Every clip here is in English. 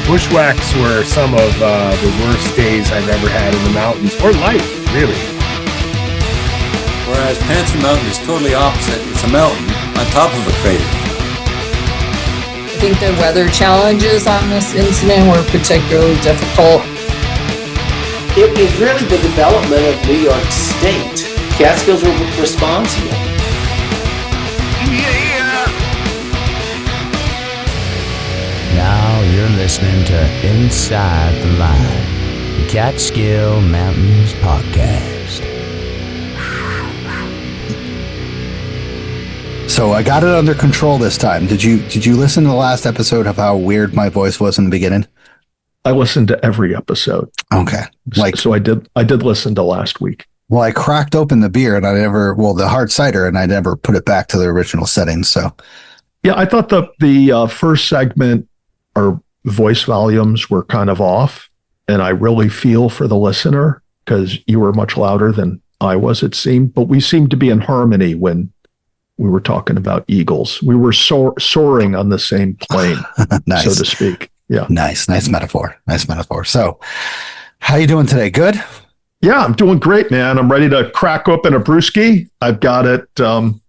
Bushwhacks were some of the worst days I've ever had in the mountains, or life, really. Whereas Panther Mountain is totally opposite. It's a mountain on top of a crater. I think the weather challenges on this incident were particularly difficult. It was really the development of New York State. Catskills were responsible. Now you're listening to Inside the Line, the Catskill Mountains Podcast. So I got it under control this time. Did you listen to the last episode of how weird my voice was in the beginning? I listened to every episode. Okay. So I did listen to last week. Well, I cracked open the beer and the hard cider, and I never put it back to the original settings. So yeah, I thought the first segment, our voice volumes were kind of off, and I really feel for the listener because you were much louder than I was, it seemed, but we seemed to be in harmony when we were talking about eagles. We were soaring on the same plane, nice. So to speak. Yeah. Nice metaphor. So how you doing today? Good? Yeah, I'm doing great, man. I'm ready to crack open a brewski. I've got it. Chilling.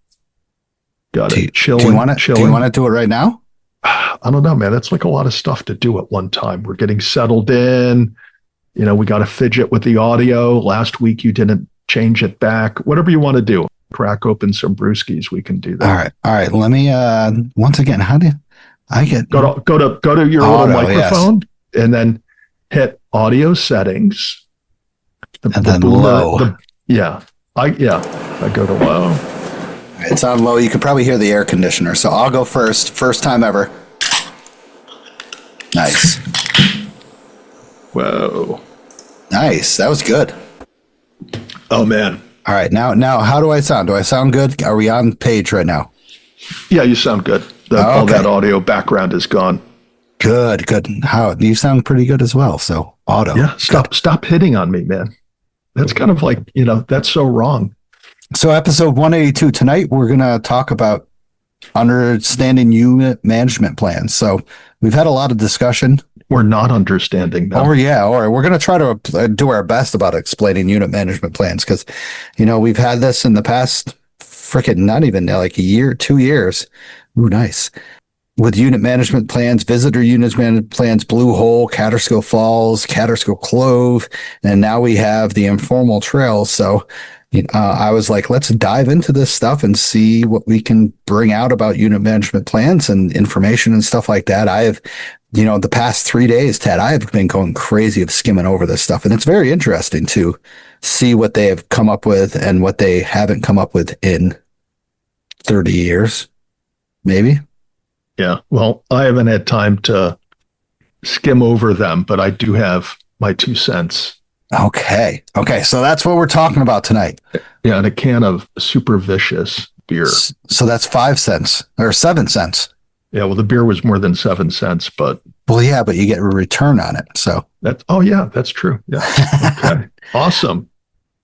Do you want to do it right now? I don't know, man. That's like a lot of stuff to do at one time. We're getting settled in. You know, we got to fidget with the audio. Last week, you didn't change it back. Whatever you want to do. Crack open some brewskis. We can do that. All right. Let me, once again, how do I get... Go to your little microphone, yes. And then hit audio settings. And then low. I go to low. It's on low. You could probably hear the air conditioner. So I'll go first. First time ever. Nice. Whoa. Nice. That was good. Oh, man. All right. Now, how do I sound? Do I sound good? Are we on page right now? Yeah, you sound good. All that audio background is gone. Good. How you sound pretty good as well. So auto. Yeah. Stop hitting on me, man. That's kind of like, that's so wrong. So episode 182 tonight, we're going to talk about understanding unit management plans. So we've had a lot of discussion. We're not understanding them. Or we're going to try to do our best about explaining unit management plans because, we've had this in the past, not even like a year, 2 years. Ooh, nice. With unit management plans, visitor unit management plans, Blue Hole, Catskill Falls, Catskill Clove, and now we have the informal trails. So I was like, let's dive into this stuff and see what we can bring out about unit management plans and information and stuff like that. I have, the past 3 days, Ted, I have been going crazy of skimming over this stuff. And it's very interesting to see what they have come up with and what they haven't come up with in 30 years, maybe. Yeah. Well, I haven't had time to skim over them, but I do have my 2 cents. Okay. So that's what we're talking about tonight. Yeah. And a can of Super Vicious beer. So that's 5 cents or 7 cents. Yeah. Well, the beer was more than 7 cents, but. Well, yeah, but you get a return on it. So that's true. Yeah. Okay. Awesome.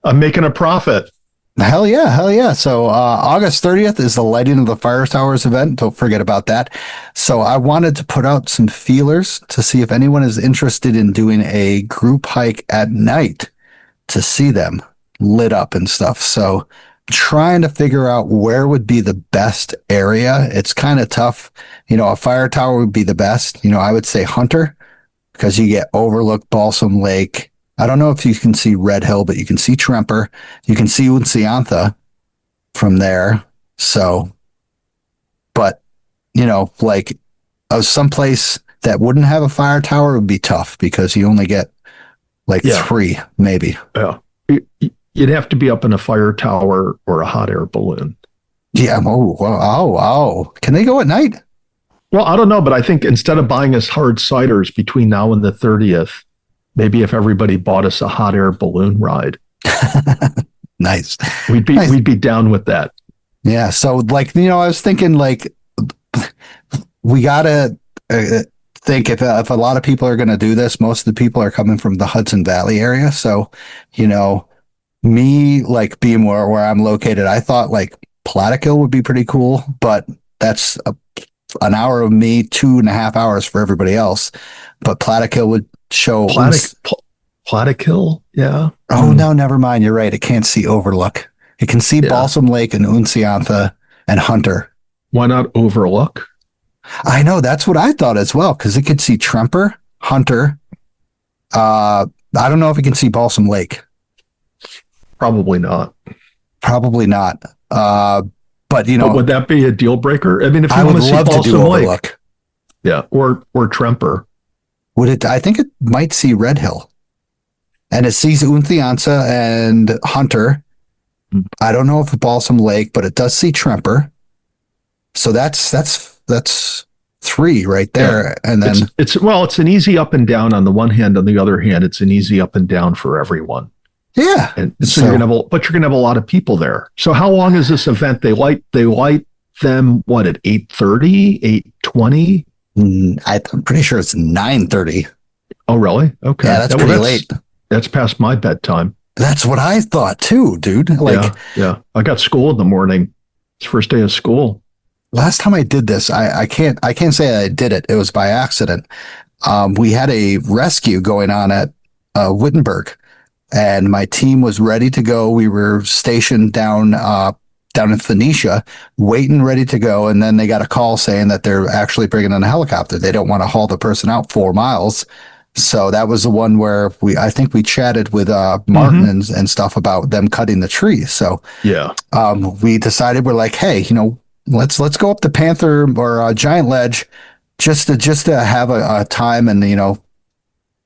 I'm making a profit. Hell yeah. So August 30th is the Lighting of the Fire Towers event. Don't forget about that. So I wanted to put out some feelers to see if anyone is interested in doing a group hike at night to see them lit up and stuff. So trying to figure out where would be the best area. It's kind of tough. A fire tower would be the best. I would say Hunter because you get overlook Balsam Lake. I don't know if you can see Red Hill, but you can see Tremper. You can see Unsiantha from there. So, but, like someplace that wouldn't have a fire tower would be tough because you only get 3, maybe. Yeah. You'd have to be up in a fire tower or a hot air balloon. Yeah. Oh. Can they go at night? Well, I don't know, but I think instead of buying us hard ciders between now and the 30th, maybe if everybody bought us a hot air balloon ride. Nice. We'd be down with that. Yeah. So I was thinking we got to think if a lot of people are going to do this, most of the people are coming from the Hudson Valley area. So, me being where I'm located, I thought Plattekill would be pretty cool, but that's an hour of me, 2.5 hours for everybody else. But Plattekill would show. Plattekill? Yeah. Oh, no, never mind. You're right. It can't see Overlook. It can see Balsam Lake and Unsiantha and Hunter. Why not Overlook? I know. That's what I thought as well, because it could see Tremper, Hunter. I don't know if it can see Balsam Lake. Probably not. But, you know. But would that be a deal breaker? I mean, if you I want would to see love to do Balsam Lake. Overlook. Yeah. Or Tremper. Would it? I think it might see Red Hill. And it sees Unsiantha and Hunter. I don't know if it's Balsam Lake, but it does see Tremper. So that's 3 right there. Yeah. And then it's an easy up and down on the one hand. On the other hand, it's an easy up and down for everyone. Yeah. And so you're gonna have a lot of people there. So how long is this event? They light them what, at 8:30, 8:20? I'm pretty sure it's 9:30. Oh, really? Okay. Yeah, that's pretty late. That's past my bedtime. That's what I thought too, dude. Yeah. I got school in the morning. It's first day of school. Last time I did this, I can't say I did it. It was by accident. We had a rescue going on at Wittenberg, and my team was ready to go. We were stationed down in Phoenicia, waiting, ready to go. And then they got a call saying that they're actually bringing in a helicopter. They don't want to haul the person out 4 miles. So that was the one where I think we chatted with Martin and stuff about them cutting the trees. So we decided, we're like, hey, let's go up the Panther or Giant Ledge just to have a time and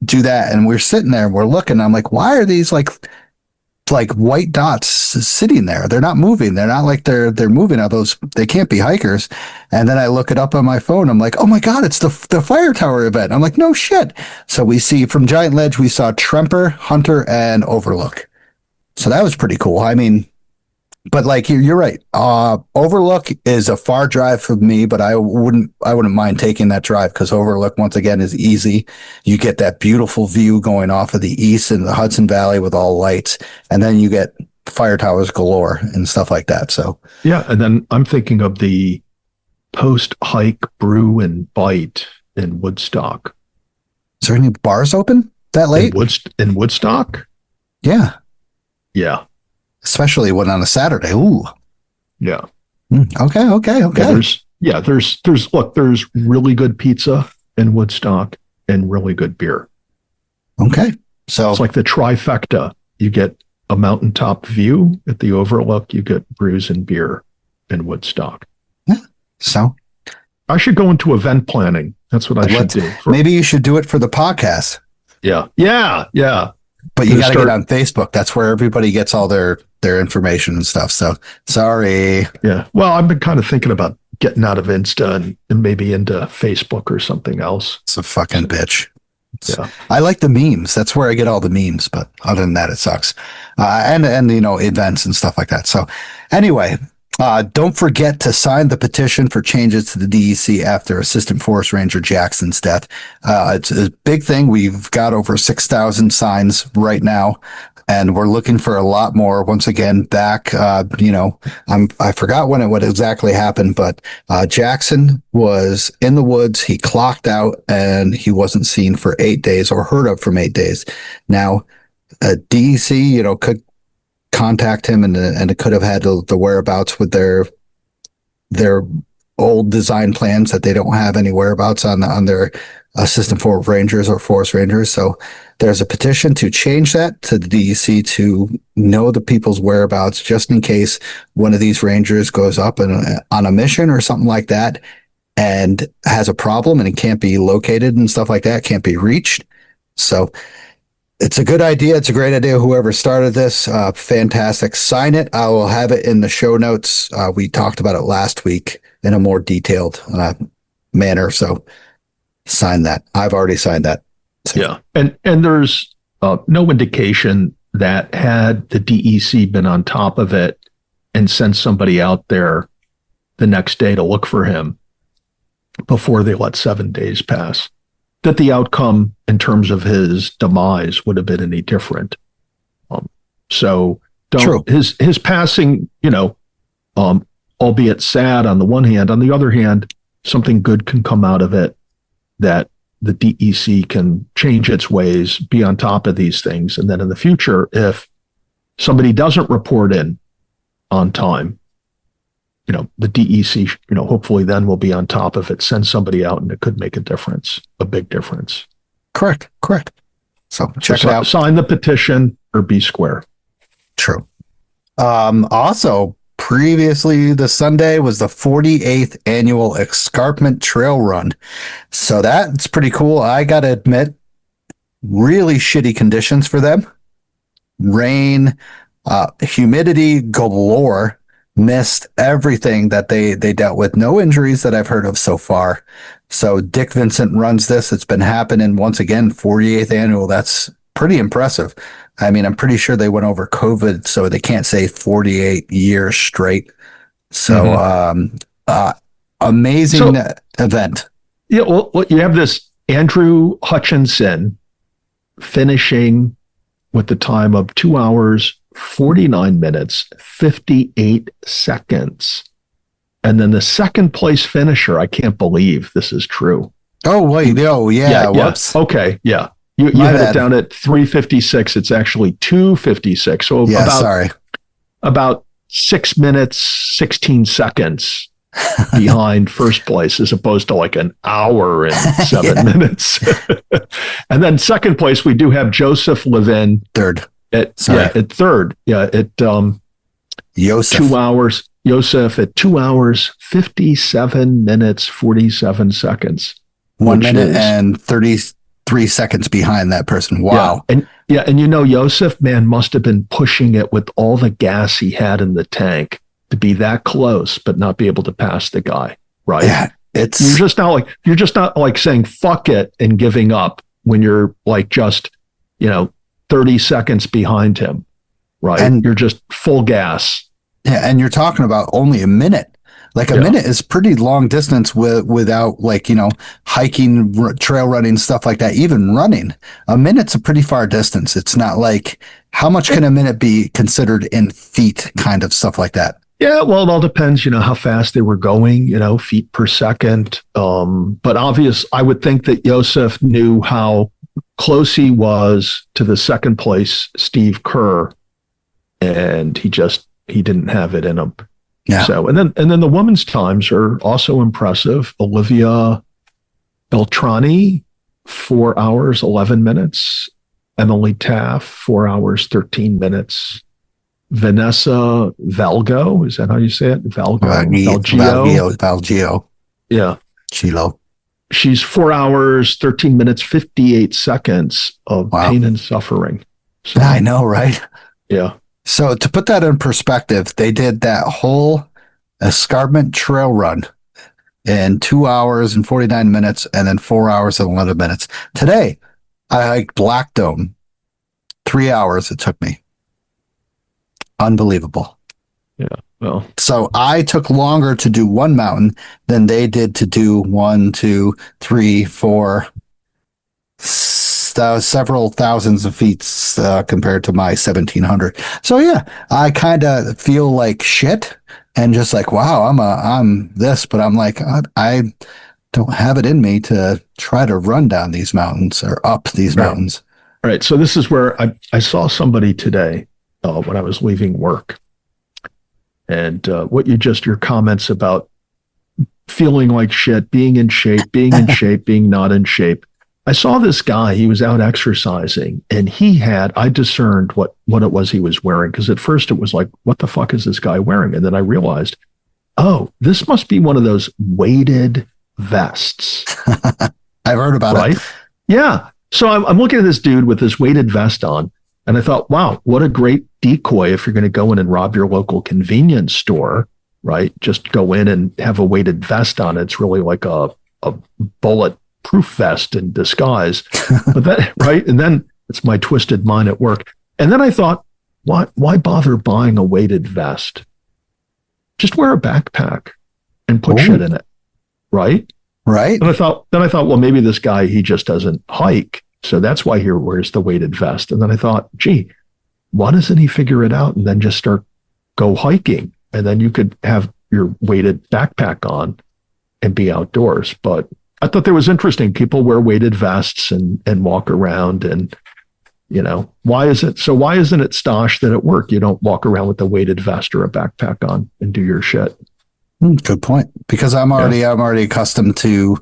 do that. And we're sitting there and we're looking. I'm like, why are these like white dots sitting there? They're not moving. They're not like they're moving. They can't be hikers. And then I look it up on my phone. I'm like, oh my God, it's the fire tower event. I'm like, no shit. So we see from Giant Ledge, we saw Tremper, Hunter, and Overlook. So that was pretty cool. I mean, but like you're right. Overlook is a far drive for me, but I wouldn't mind taking that drive, because Overlook once again is easy. You get that beautiful view going off of the east in the Hudson Valley with all lights, and then you get fire towers galore and stuff like that. So yeah, and then I'm thinking of the post-hike brew and bite in Woodstock. Is there any bars open that late? In Woodstock? Yeah. Yeah. Especially when on a Saturday. Ooh. Yeah. Okay. Yeah, there's really good pizza in Woodstock and really good beer. Okay. So it's like the trifecta. You get a mountaintop view at the Overlook, you get brews and beer in Woodstock. Yeah. So I should go into event planning. That's what I should do. Maybe you should do it for the podcast. Yeah. But you got to get on Facebook. That's where everybody gets all their information and stuff. So sorry. Yeah. Well, I've been kind of thinking about getting out of Insta and maybe into Facebook or something else. It's a fucking bitch. Yeah. I like the memes. That's where I get all the memes. But other than that, it sucks. And events and stuff like that. So anyway, don't forget to sign the petition for changes to the DEC after Assistant Forest Ranger Jackson's death. It's a big thing. We've got over 6,000 signs right now, and we're looking for a lot more. Once again, back, I forgot when what exactly happened, but Jackson was in the woods. He clocked out, and he wasn't seen for 8 days or heard of from 8 days. Now, DEC, could contact him and it could have had the whereabouts with their old design plans that they don't have any whereabouts on their assistant forest rangers or forest rangers. So there's a petition to change that to the DEC to know the people's whereabouts, just in case one of these rangers goes up on a mission or something like that and has a problem and it can't be located and stuff like that, can't be reached. So it's a good idea. It's a great idea. Whoever started this, fantastic. Sign it. I will have it in the show notes. We talked about it last week in a more detailed manner. So sign that. I've already signed that. So. Yeah. And there's no indication that had the DEC been on top of it and sent somebody out there the next day to look for him before they let 7 days pass, that the outcome in terms of his demise would have been any different. So his passing, albeit sad on the one hand, on the other hand, something good can come out of it, that the DEC can change its ways, be on top of these things. And then in the future, if somebody doesn't report in on time, the DEC, hopefully then will be on top of it, send somebody out, and it could make a difference, a big difference. Correct. So check it out. Sign the petition or be square. True. Also, previously the Sunday was the 48th annual Escarpment Trail Run. So that's pretty cool. I got to admit, really shitty conditions for them. Rain, humidity galore, missed everything that they dealt with. No injuries that I've heard of so far. So Dick Vincent runs this. It's been happening once again, 48th annual. That's pretty impressive. I mean, I'm pretty sure they went over COVID, so they can't say 48 years straight. So, amazing event. Yeah, well, you have this Andrew Hutchinson finishing with the time of 2 hours, 49 minutes, 58 seconds. And then the second place finisher, I can't believe this is true. Oh, wait. Oh, yeah. Whoops. Okay. Yeah. You had it down at 3:56. It's actually 2:56. So about 6 minutes, 16 seconds behind first place, as opposed to like an hour and 7 minutes. And then second place, we do have Joseph Levin. Third. At third. Yeah. At Joseph. 2 hours. Joseph at 2 hours, 57 minutes, 47 seconds. 1 minute and 33 seconds behind that person. Wow. Yeah. And Joseph, man, must have been pushing it with all the gas he had in the tank to be that close, but not be able to pass the guy. Right. Yeah. You're just not like saying fuck it and giving up when you're like just, 30 seconds behind him. Right. And you're just full gas. Yeah, and you're talking about only a minute. Like a minute is pretty long distance without hiking, trail running, stuff like that. Even running, a minute's a pretty far distance. It's not like how much can a minute be considered in feet, kind of stuff like that. Yeah, well, it all depends, how fast they were going, feet per second. But I would think that Joseph knew how close he was to the second place, Steve Kerr, and he didn't have it in him. Yeah. So, and then the women's times are also impressive. Olivia Beltrani, 4 hours, 11 minutes. Emily Taff, 4 hours, 13 minutes. Vanessa Valgo, is that how you say it? Valgio. Yeah. Chilo. She's 4 hours, 13 minutes, 58 seconds of pain and suffering. So, I know, right? Yeah. So to put that in perspective, they did that whole Escarpment Trail Run in 2 hours and 49 minutes and then 4 hours and 11 minutes. Today, I hiked Black Dome. 3 hours it took me. Unbelievable. Yeah. Well, so I took longer to do one mountain than they did to do 1, 2, 3, 4, several thousands of feet compared to my 1,700. So yeah, I kind of feel like shit and just like, wow, I'm this, but I'm like, I don't have it in me to try to run down these mountains or up these mountains. All right. So this is where I saw somebody today when I was leaving work, and your comments about feeling like shit, being in shape, being not in shape. I saw this guy, he was out exercising, and I discerned what it was he was wearing, because at first it was like, what the fuck is this guy wearing? And then I realized, oh, this must be one of those weighted vests. I've heard about it. Yeah. So I'm looking at this dude with this weighted vest on, and I thought, wow, what a great decoy if you're going to go in and rob your local convenience store, right? Just go in and have a weighted vest on. It's really like a bullet-proof vest in disguise. But that, right? And then it's my twisted mind at work. And then I thought, why bother buying a weighted vest? Just wear a backpack and put shit in it, right? Right. And I thought, well, maybe this guy, he just doesn't hike, so that's why he wears the weighted vest. And then I thought, gee, why doesn't he figure it out and then just go hiking? And then you could have your weighted backpack on and be outdoors. But I thought that was interesting. People wear weighted vests and walk around, and why isn't it, Stosh, that at work you don't walk around with a weighted vest or a backpack on and do your shit? Good point. Because I'm already accustomed to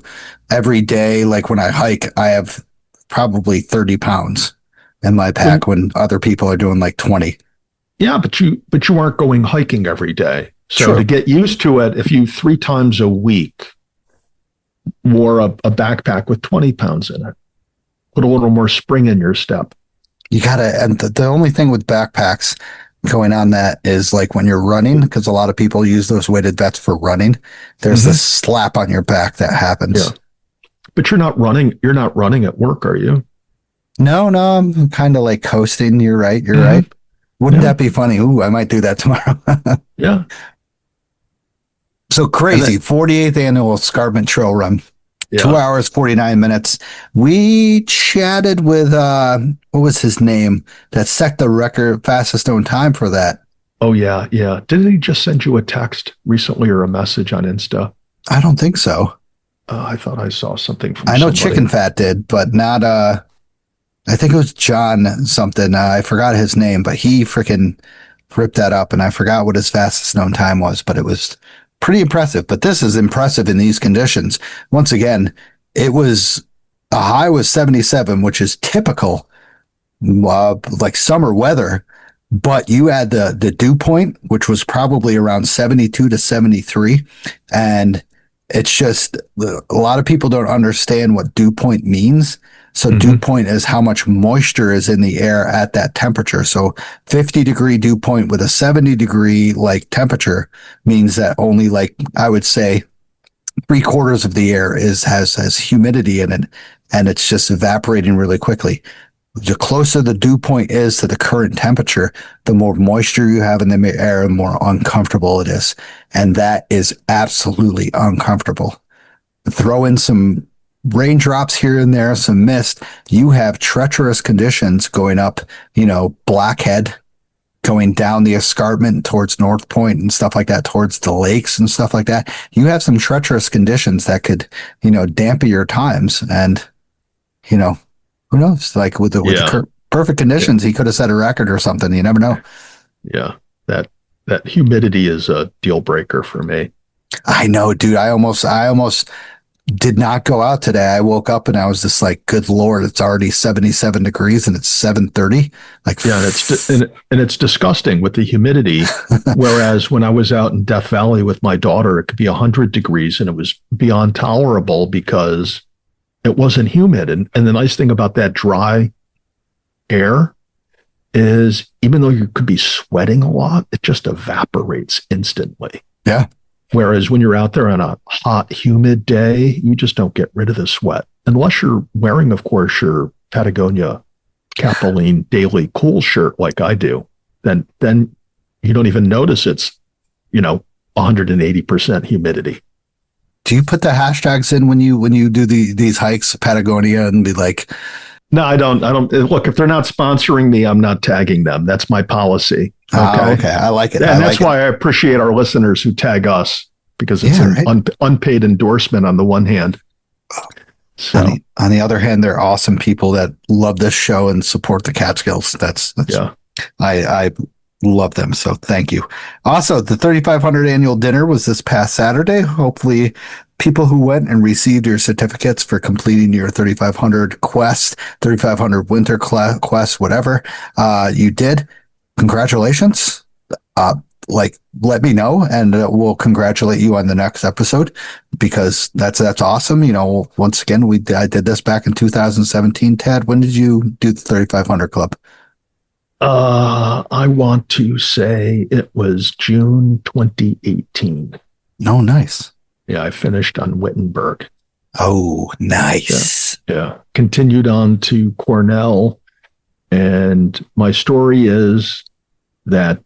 every day. Like when I hike, I have probably 30 pounds in my pack when other people are doing like 20. Yeah, but you aren't going hiking every day. So Sure. To get used to it, if you 3 times a week wore a backpack with 20 pounds in it, put a little more spring in your step. You gotta, and the only thing with backpacks going on that is like when you're running, because a lot of people use those weighted vests for running, there's this slap on your back that happens. Yeah. But you're not running at work, are you? No, I'm kind of like coasting. You're right. Wouldn't that be funny? Ooh, I might do that tomorrow. Yeah. So crazy. 48th annual Escarpment Trail Run. Yeah. 2 hours, 49 minutes. We chatted with, what was his name that set the record fastest known time for that? Oh, yeah. Yeah. Didn't he just send you a text recently or a message on Insta? I don't think so. I thought I saw something from I know somebody. Chicken Fat did, but not, I think it was John something. I forgot his name, but he freaking ripped that up, and I forgot what his fastest known time was, but it was pretty impressive. But this is impressive in these conditions. Once again, a high was 77, which is typical, like summer weather. But you had the dew point, which was probably around 72 to 73. And it's just, a lot of people don't understand what dew point means. So dew point is how much moisture is in the air at that temperature. So 50-degree dew point with a 70-degree like temperature means that only, like, I would say 3/4 of the air has humidity in it, and it's just evaporating really quickly. The closer the dew point is to the current temperature, the more moisture you have in the air, the more uncomfortable it is. And that is absolutely uncomfortable. Throw in some raindrops here and there, some mist, you have treacherous conditions going up, Blackhead, going down the escarpment towards North Point and stuff like that, towards the lakes and stuff like that. You have some treacherous conditions that could, dampen your times. And, who knows? Like with the perfect conditions, he could have set a record or something. You never know. Yeah. That humidity is a deal breaker for me. I know, dude. I almost did not go out today. I woke up and I was just like, good Lord, it's already 77 degrees and it's 7:30. Like, yeah, and it's disgusting with the humidity. Whereas when I was out in Death Valley with my daughter, it could be 100 degrees and it was beyond tolerable because it wasn't humid. And the nice thing about that dry air is even though you could be sweating a lot, it just evaporates instantly. Yeah. Whereas when you're out there on a hot, humid day, you just don't get rid of the sweat. Unless you're wearing, of course, your Patagonia Capilene Daily Cool shirt like I do, then you don't even notice it's, 180% humidity. Do you put the hashtags in when you do these hikes, Patagonia, and be like, No, I don't. Look, if they're not sponsoring me, I'm not tagging them. That's my policy. Okay. Okay. I like it. And that's why I appreciate our listeners who tag us, because it's an unpaid endorsement on the one hand. So on the other hand, they're awesome people that love this show and support the Catskills. That's yeah. I love them. So thank you. Also, the 3,500 annual dinner was this past Saturday. Hopefully people who went and received your certificates for completing your 3,500 quest, 3,500 winter quest, whatever, you did. Congratulations. Let me know and we'll congratulate you on the next episode because that's awesome. Once again, I did this back in 2017. Ted, when did you do the 3,500 club? I want to say it was June 2018. Oh, nice. Yeah, I finished on Wittenberg. Oh, nice. Yeah. Continued on to Cornell. And my story is that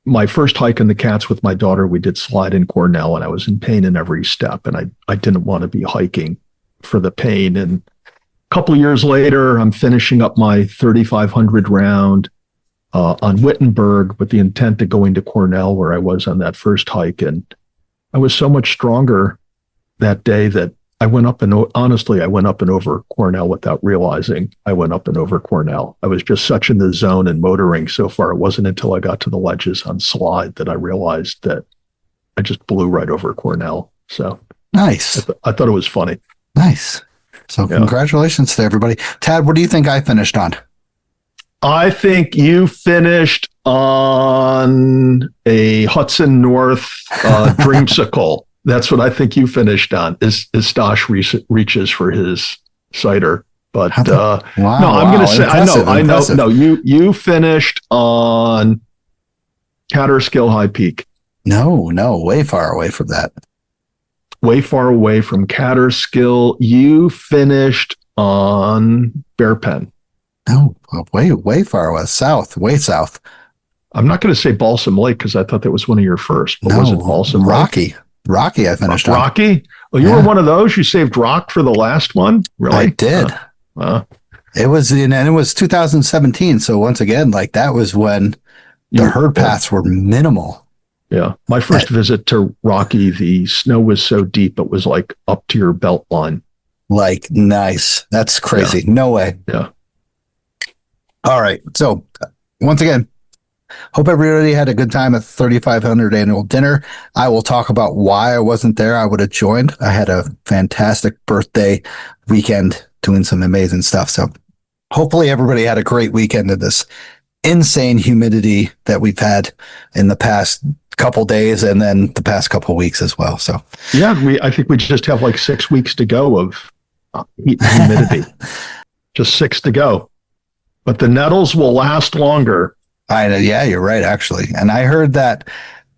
my first hike in the Cats with my daughter, we did slide in Cornell and I was in pain in every step. And I didn't want to be hiking for the pain. And a couple of years later, I'm finishing up my 3,500 round on Wittenberg with the intent of going to Cornell where I was on that first hike. And I was so much stronger that day that I went up and honestly, I went up and over Cornell without realizing I went up and over Cornell. I was just such in the zone and motoring so far. It wasn't until I got to the ledges on slide that I realized that I just blew right over Cornell. So nice. I thought it was funny. Nice. So congratulations to everybody. Tad, what do you think I finished on? I think you finished on a Hudson North dreamsicle. That's what I think you finished on. Is Stosh reaches for his cider, but no, I'm going to say I know. No, you finished on Catskill High Peak. No, way far away from that. Way far away from Catskill. You finished on Bear Pen. No, way far west, south, way south. I'm not going to say Balsam Lake because I thought that was one of your first. But no, was it Balsam Lake? Rocky, I finished on. Rocky? Well, you were one of those? You saved Rock for the last one? Really? I did. It was 2017. So once again, like that was when the herd paths were minimal. Yeah. My first visit to Rocky, the snow was so deep, it was like up to your belt line. Like, nice. That's crazy. Yeah. No way. Yeah. All right. So once again, hope everybody had a good time at the 3500 annual dinner. I will talk about why I wasn't there. I would have joined. I had a fantastic birthday weekend doing some amazing stuff. So hopefully everybody had a great weekend of this insane humidity that we've had in the past couple days and then the past couple weeks as well. So yeah, I think we just have like 6 weeks to go of heat and humidity. Just 6 to go. But the nettles will last longer. Yeah, you're right, actually. And I heard that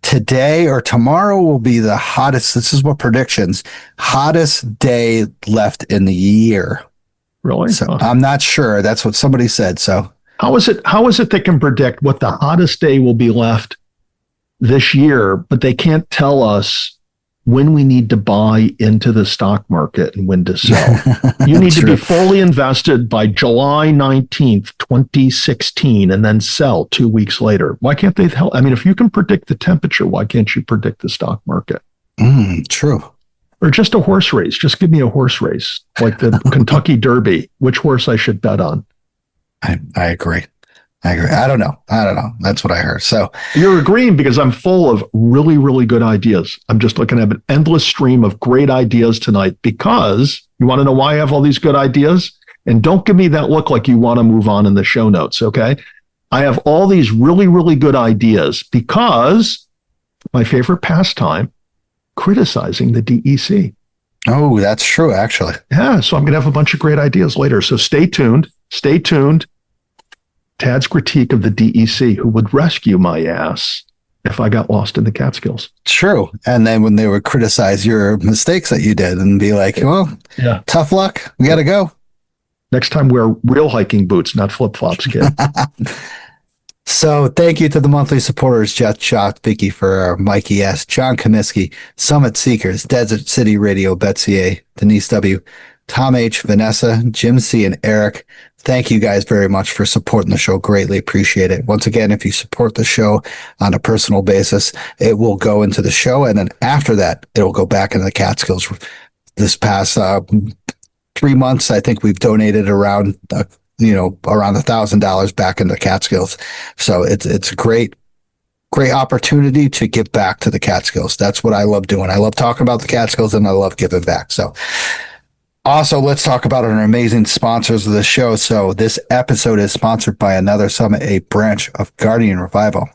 today or tomorrow will be the hottest. This is what predictions, hottest day left in the year. Really? So I'm not sure. That's what somebody said. So how is it they can predict what the hottest day will be left this year, but they can't tell us when we need to buy into the stock market and when to sell? You need to be fully invested by July 19th, 2016, and then sell 2 weeks later. Why can't they tell? I mean, if you can predict the temperature, why can't you predict the stock market? True. Or just a horse race. Just give me a horse race, like the Kentucky Derby, which horse I should bet on. I agree. I don't know. That's what I heard. So you're agreeing because I'm full of really, really good ideas. I'm just looking at an endless stream of great ideas tonight because you want to know why I have all these good ideas? And don't give me that look like you want to move on in the show notes. Okay. I have all these really, really good ideas because my favorite pastime, criticizing the DEC. Oh, that's true, actually. Yeah. So I'm going to have a bunch of great ideas later. So stay tuned. Tad's critique of the DEC, who would rescue my ass if I got lost in the Catskills. True. And then when they would criticize your mistakes that you did and be like, well, tough luck. We got to go. Next time, wear real hiking boots, not flip-flops, kid. So thank you to the monthly supporters, Jet Shock, Vicky Ferrer, Mikey S., John Comiskey, Summit Seekers, Desert City Radio, Betsy A., Denise W., Tom H., Vanessa, Jim C., and Eric. Thank you guys very much for supporting the show. Greatly appreciate it. Once again, if you support the show on a personal basis, it will go into the show. And then after that, it will go back into the Catskills. This past 3 months, I think we've donated around $1,000 back into Catskills. So it's a great opportunity to give back to the Catskills. That's what I love doing. I love talking about the Catskills and I love giving back. So also, let's talk about our amazing sponsors of the show. So this episode is sponsored by Another Summit, a branch of Guardian Revival.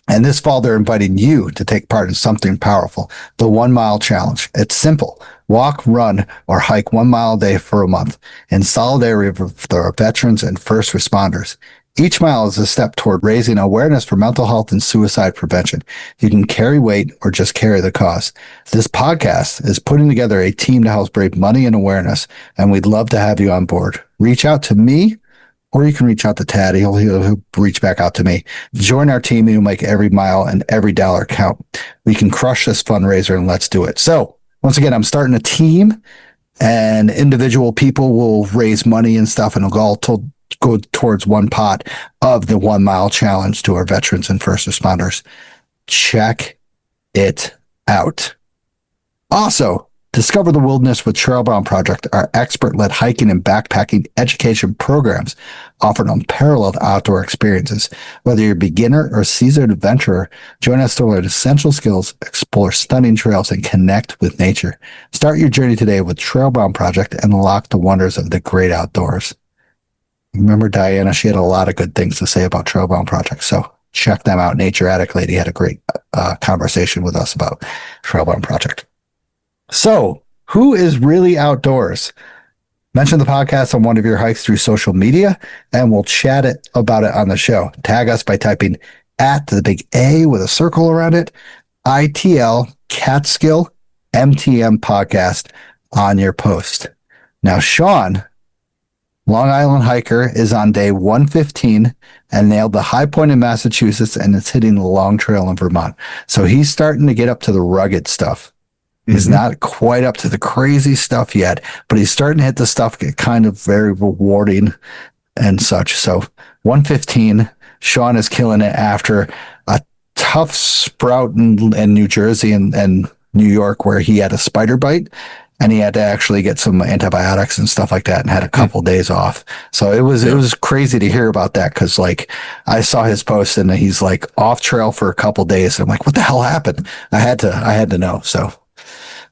And this fall, they're inviting you to take part in something powerful, the 1 Mile Challenge. It's simple. Walk, run, or hike 1 mile a day for a month in solidarity with our veterans and first responders. Each mile is a step toward raising awareness for mental health and suicide prevention. You can carry weight or just carry the cause. This podcast is putting together a team to help spread money and awareness, and we'd love to have you on board. Reach out to me, or you can reach out to Tad. He'll reach back out to me. Join our team, and you'll make every mile and every dollar count. We can crush this fundraiser, and let's do it. So, once again, I'm starting a team, and individual people will raise money and stuff, and it'll all go towards one pot of the 1 Mile Challenge to our veterans and first responders. Check it out. Also, Discover the wilderness with Trailbound Project, our expert-led hiking and backpacking education programs offer unparalleled outdoor experiences. Whether you're a beginner or seasoned adventurer, join us to learn essential skills, explore stunning trails, and connect with nature. Start your journey today with Trailbound Project and unlock the wonders of the great outdoors. Remember Diana, she had a lot of good things to say about Trailbound Project, so check them out. Nature Addict Lady had a great conversation with us about Trailbound Project. So, who is really outdoors? Mention the podcast on one of your hikes through social media, and we'll chat about it on the show. Tag us by typing at the big A with a circle around it, ITL Catskill MTM podcast on your post. Now, Sean, Long Island hiker, is on day 115 and nailed the high point in Massachusetts and is hitting the long trail in Vermont. So he's starting to get up to the rugged stuff. He's not quite up to the crazy stuff yet, but he's starting to hit the stuff get kind of very rewarding and such. So 115, Sean is killing it after a tough sprout in New Jersey and New York where he had a spider bite and he had to actually get some antibiotics and stuff like that and had a couple days off. So it was crazy to hear about that because like I saw his post and he's like off trail for a couple days. I'm like, what the hell happened? I had to know.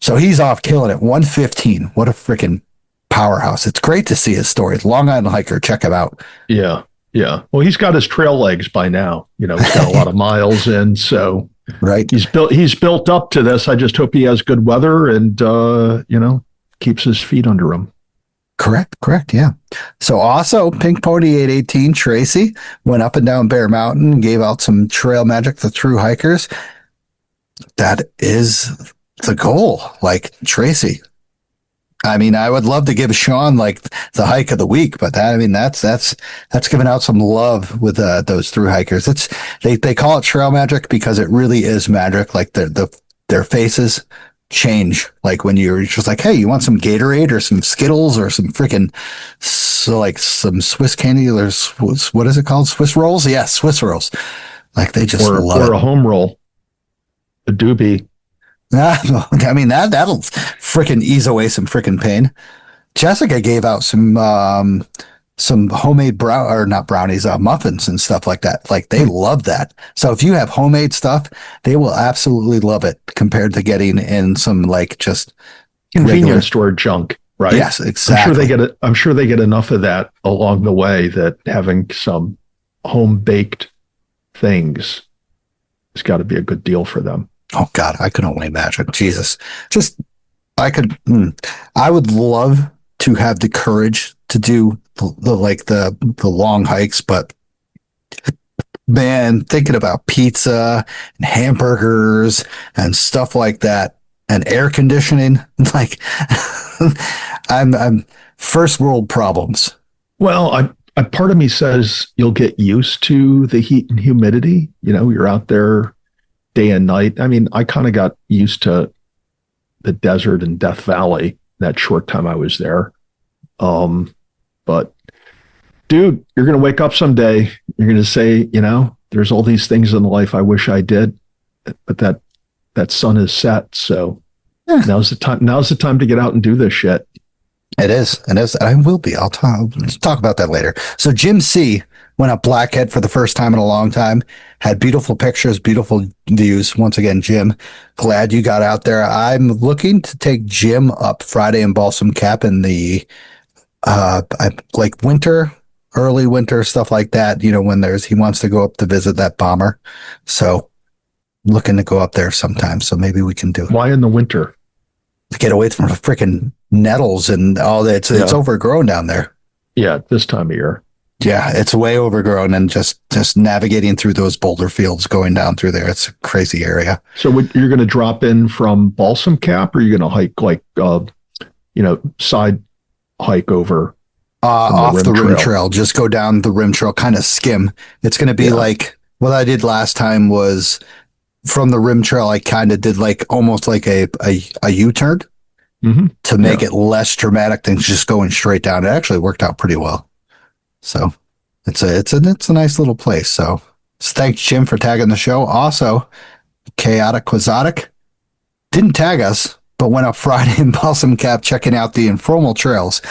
So he's off killing it. 115. What a freaking powerhouse. It's great to see his stories. Long Island hiker. Check him out. Yeah. Yeah. Well, he's got his trail legs by now. You know, he's got a lot of miles in. So right. He's built up to this. I just hope he has good weather and, keeps his feet under him. Correct. Yeah. So also Pink Pony 818, Tracy, went up and down Bear Mountain, gave out some trail magic to through hikers. That is the goal. Like Tracy, I mean, I would love to give Sean like the hike of the week, but that's giving out some love with those through hikers. They call it trail magic because it really is magic. Like their faces change. Like when you're just like, hey, you want some Gatorade or some Skittles or some freaking like some Swiss candy or what is it called? Swiss rolls? Yeah, Swiss rolls. Like they just love it. Or a home roll, a doobie. I mean, that'll freaking ease away some freaking pain. Jessica gave out some homemade muffins and stuff like that. Like they love that. So if you have homemade stuff, they will absolutely love it compared to getting in some like just convenience store junk, right? Yes, exactly. I'm sure they get enough of that along the way that having some home baked things has got to be a good deal for them. Oh God, I could only imagine. Jesus, I would love to have the courage to do the long hikes, but man, thinking about pizza and hamburgers and stuff like that and air conditioning, like I'm first world problems. Well, a part of me says you'll get used to the heat and humidity. You know, you're out there day and night. I mean, I kind of got used to the desert and Death Valley that short time I was there. But dude, you're going to wake up someday. You're going to say, there's all these things in life I wish I did, but that sun is set. So now's the time to get out and do this shit. It is. I will be. Let's talk about that later. So Jim C went up Blackhead for the first time in a long time, had beautiful pictures, beautiful views. Once again, Jim, glad you got out there. I'm looking to take Jim up Friday in Balsam Cap in the like winter, early winter, stuff like that. When he wants to go up to visit that bomber. So looking to go up there sometime. So maybe we can do it. Why in the winter? To get away from the freaking nettles and all that. It's overgrown down there. Yeah, this time of year. Yeah, it's way overgrown and just navigating through those boulder fields going down through there. It's a crazy area. So you're going to drop in from Balsam Cap, or you're going to hike like, side hike over off the rim trail? Just go down the rim trail, kind of skim. It's going to be like what I did last time was from the rim trail. I kind of did like almost like a U-turn to make it less dramatic than just going straight down. It actually worked out pretty well. So it's a nice little place. So thanks, Jim, for tagging the show. Also, Chaotic Quixotic didn't tag us, but went up Friday in Balsam Cap checking out the informal trails.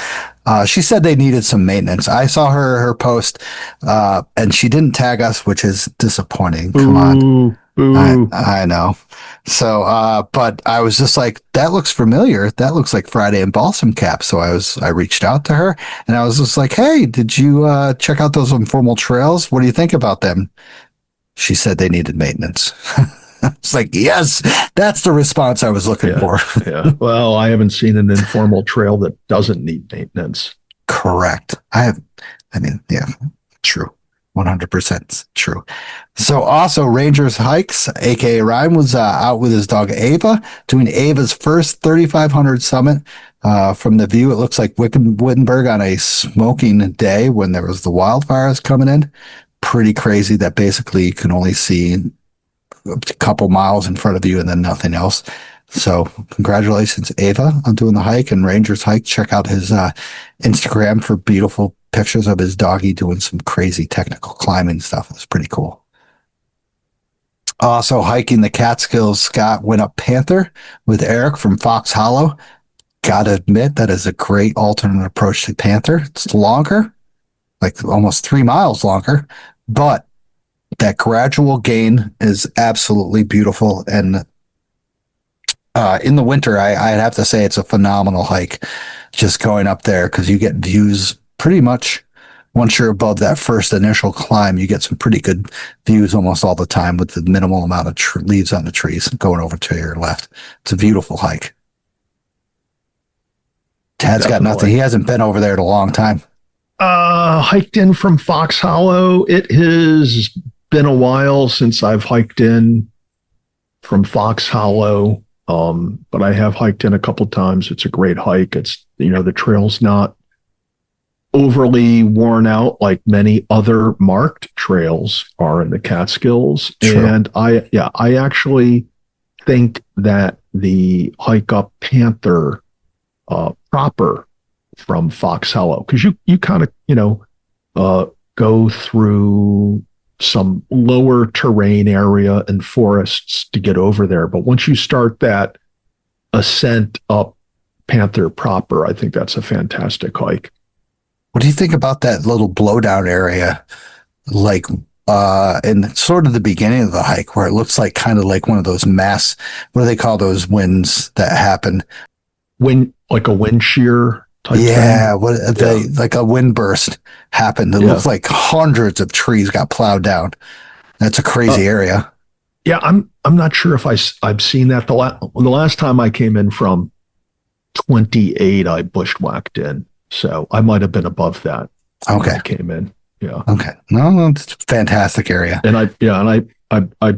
She said they needed some maintenance. I saw her post, and she didn't tag us, which is disappointing. Come on. I know. So, but I was just like, that looks familiar. That looks like Friday in Balsam Cap. So I reached out to her and I was just like, hey, did you check out those informal trails? What do you think about them? She said they needed maintenance. It's like, yes, that's the response I was looking for. Yeah. Well, I haven't seen an informal trail that doesn't need maintenance. Correct. Yeah, true. 100% true. So also Rangers Hikes, aka Ryan, was out with his dog Ava, doing Ava's first 3,500 summit. From the view, it looks like Wittenberg on a smoking day when there was the wildfires coming in. Pretty crazy that basically you can only see a couple miles in front of you and then nothing else. So congratulations, Ava, on doing the hike. And Rangers Hike, check out his Instagram for beautiful pictures of his doggy doing some crazy technical climbing stuff. It's pretty cool. Also hiking the Catskills, Scott went up Panther with Eric from Fox Hollow. Gotta admit, that is a great alternate approach to Panther. It's longer, like almost 3 miles longer, but that gradual gain is absolutely beautiful. And in the winter, I'd have to say it's a phenomenal hike just going up there, because you get views pretty much once you're above that first initial climb. You get some pretty good views almost all the time with the minimal amount of leaves on the trees going over to your left. It's a beautiful hike. Tad's got nothing. He hasn't been over there in a long time. Hiked in from Fox Hollow. It has been a while since I've hiked in from Fox Hollow. But I have hiked in a couple times. It's a great hike. It's, the trail's not overly worn out like many other marked trails are in the Catskills. True. And I actually think that the hike up Panther proper from Fox Hollow, because you kind of go through some lower terrain area and forests to get over there. But once you start that ascent up Panther proper, I think that's a fantastic hike. What do you think about that little blowdown area, like in sort of the beginning of the hike, where it looks like kind of like one of those mass, what do they call those winds that happen? Like a wind shear type thing? Like a wind burst happened. It looks like hundreds of trees got plowed down. That's a crazy area. Yeah, I'm not sure if I've seen that. The last time I came in from 28, I bushwhacked in. So I might have been above that. Okay. I came in. Yeah. Okay. No, it's a fantastic area. And I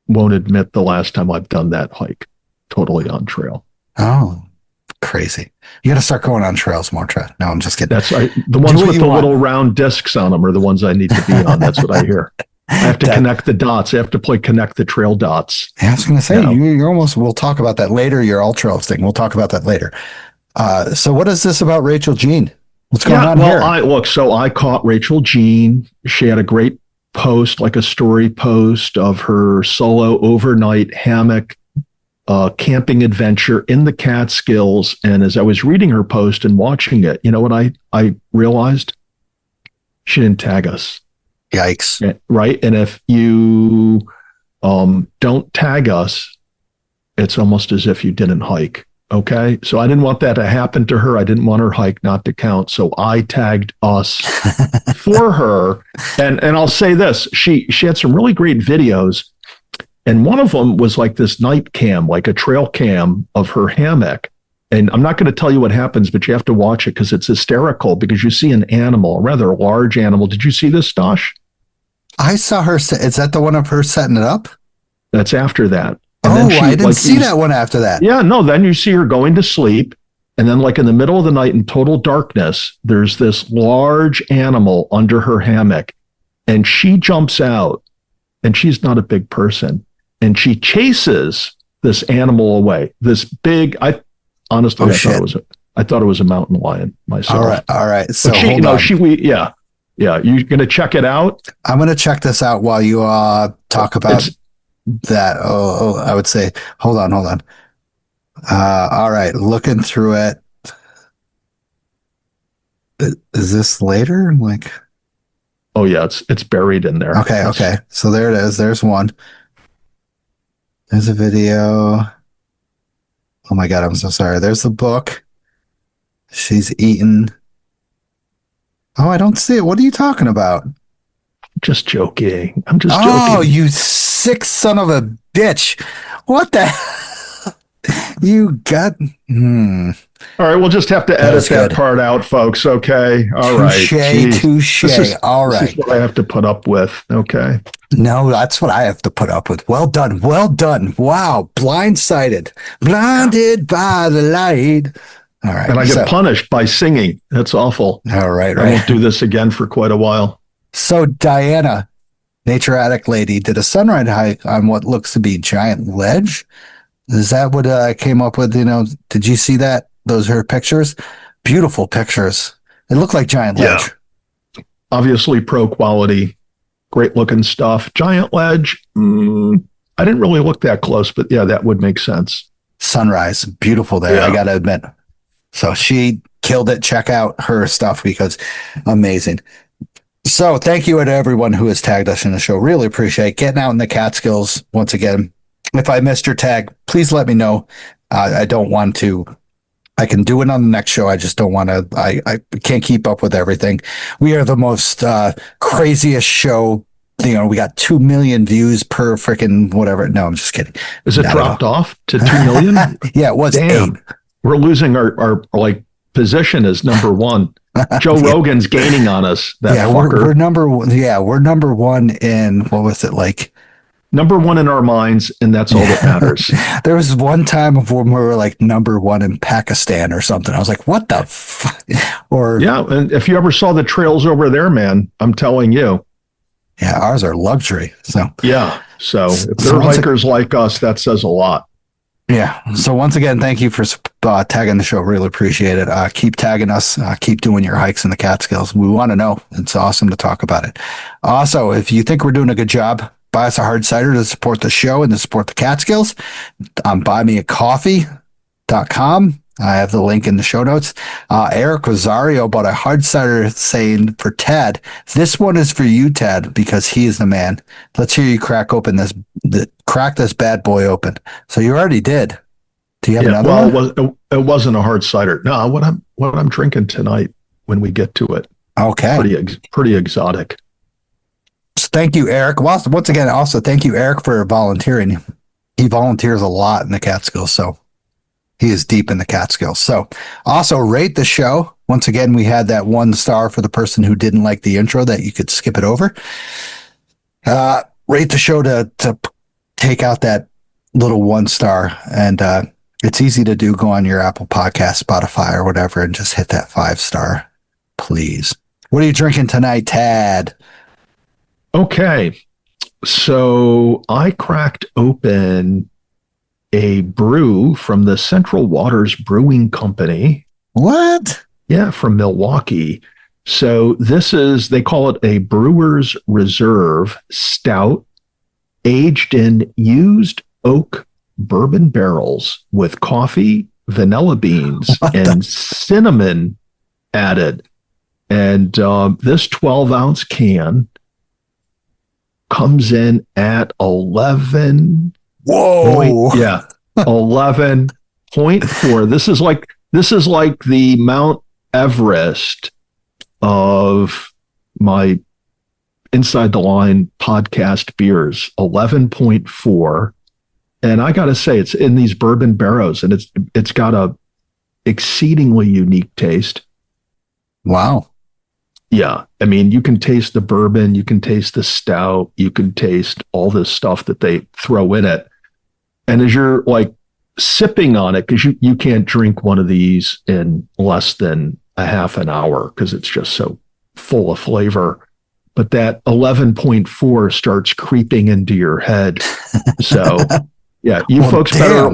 won't admit the last time I've done that hike totally on trail. Oh, crazy. You got to start going on trails more, Trent. No, I'm just kidding. The ones with the little round discs on them are the ones I need to be on. That's what I hear. I have to connect the dots. I have to connect the trail dots. Yeah, I was going to say, you're almost, we'll talk about that later, your all trails thing. We'll talk about that later. So what is this about Rachel Jean? What's going on here? I caught Rachel Jean. She had a great post, like a story post of her solo overnight hammock camping adventure in the Catskills. And as I was reading her post and watching it, you know what I realized? She didn't tag us. Yikes. Right? And if you don't tag us, it's almost as if you didn't hike. Okay. So I didn't want that to happen to her. I didn't want her hike not to count. So I tagged us for her. And I'll say this, she had some really great videos. And one of them was like this night cam, like a trail cam of her hammock. And I'm not going to tell you what happens, but you have to watch it because it's hysterical, because you see an animal, a rather large animal. Did you see this, Stosh? I saw her. Is that the one of her setting it up? That's after that. And I didn't see that one after that. Yeah, no, then you see her going to sleep. And then like in the middle of the night in total darkness, there's this large animal under her hammock. And she jumps out, and she's not a big person. And she chases this animal away. This big, I thought it was a mountain lion myself. All right. So you're going to check it out. I'm going to check this out while you talk about that. I would say, hold on. All right, looking through it. Is this later? Like, Oh yeah, it's buried in there. okay, okay. So there it is. There's one. There's a video. Oh my God, I'm so sorry. There's the book. She's eating. Oh, I don't see it. What are you talking about? Just joking. I'm just Oh, joking. you sick son of a bitch. What the You got All right, we'll just have to edit that part out, folks. Okay. All right. Touche. All right. This is what I have to put up with. Okay. No, that's what I have to put up with. Well done. Well done. Wow. Blindsided. Blinded by the light. All right. And I get punished by singing. That's awful. All right. I won't do this again for quite a while. So Diana, Nature Addict Lady, did a sunrise hike on what looks to be giant ledge. Is that what I came up with? You know, did you see that? Those are her pictures. Beautiful pictures. It looked like giant ledge. Obviously pro quality, great looking stuff. Giant ledge. I didn't really look that close, but yeah, that would make sense. Sunrise. Beautiful there. I got to admit. So she killed it. Check out her stuff because amazing. So thank you to everyone who has tagged us in the show. Really appreciate getting out in the Catskills once again. If I missed your tag, please let me know. I don't want to. I can do it on the next show. I just don't want to. I can't keep up with everything. We are the most craziest show. You know, we got 2 million views per freaking whatever. No, I'm just kidding. Is it dropped off to 2 million? Yeah, it was. Damn. 8. We're losing our like position as number one. Joe Rogan's gaining on us. We're number one. Yeah, we're number one in what was it like? Number one in our minds, and that's all that matters. There was one time when we were like number one in Pakistan or something. I was like, what the fuck? And if you ever saw the trails over there, man, I'm telling you. Yeah, ours are luxury. So if they're hikers like us, that says a lot. Yeah. So once again, thank you for tagging the show. Really appreciate it. Keep tagging us. Keep doing your hikes in the Catskills. We want to know. It's awesome to talk about it. Also, if you think we're doing a good job, buy us a hard cider to support the show and to support the Catskills on buymeacoffee.com. I have the link in the show notes. Eric Rosario bought a hard cider saying for Tad, this one is for you, Tad, because he is the man. Let's hear you crack this bad boy open. So you already did. Do you have another one? It wasn't a hard cider. No, what I'm drinking tonight when we get to it. Okay. Pretty exotic. Thank you, Eric. Well, once again, also thank you, Eric, for volunteering. He volunteers a lot in the Catskills, so he is deep in the Catskills. So also rate the show. Once again, we had that 1 star for the person who didn't like the intro that you could skip it over. Rate the show to take out that little 1 star. And it's easy to do. Go on your Apple Podcast, Spotify, or whatever, and just hit that 5 star, please. What are you drinking tonight, Tad? Okay, so I cracked open a brew from the Central Waters Brewing Company. What? Yeah, from Milwaukee. So they call it a Brewer's Reserve Stout, aged in used oak bourbon barrels with coffee, vanilla beans, and cinnamon added. And this 12-ounce can comes in at 11. Whoa. 11.4. This is like the Mount Everest of my Inside the Line podcast beers. 11.4. And I got to say, it's in these bourbon barrels, and it's got a exceedingly unique taste. Wow. Yeah. I mean, you can taste the bourbon, you can taste the stout, you can taste all this stuff that they throw in it. And as you're like sipping on it, because you can't drink one of these in less than a half an hour because it's just so full of flavor. But that 11.4 starts creeping into your head. So yeah, you folks better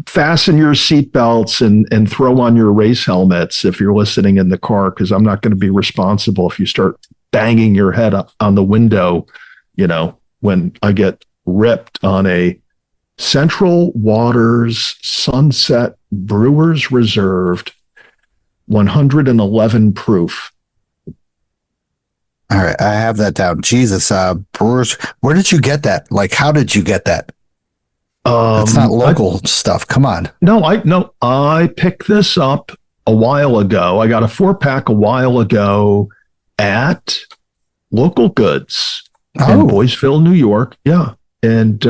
fasten your seatbelts and throw on your race helmets if you're listening in the car, because I'm not going to be responsible if you start banging your head up on the window, when I get ripped on a Central Waters Sunset Brewers Reserved, 111 proof. All right, I have that down. Jesus, Brewers, where did you get that? Like, how did you get that? It's not local stuff. Come on. No, I picked this up a while ago. I got a 4-pack a while ago at Local Goods in Boysville, New York. Yeah. And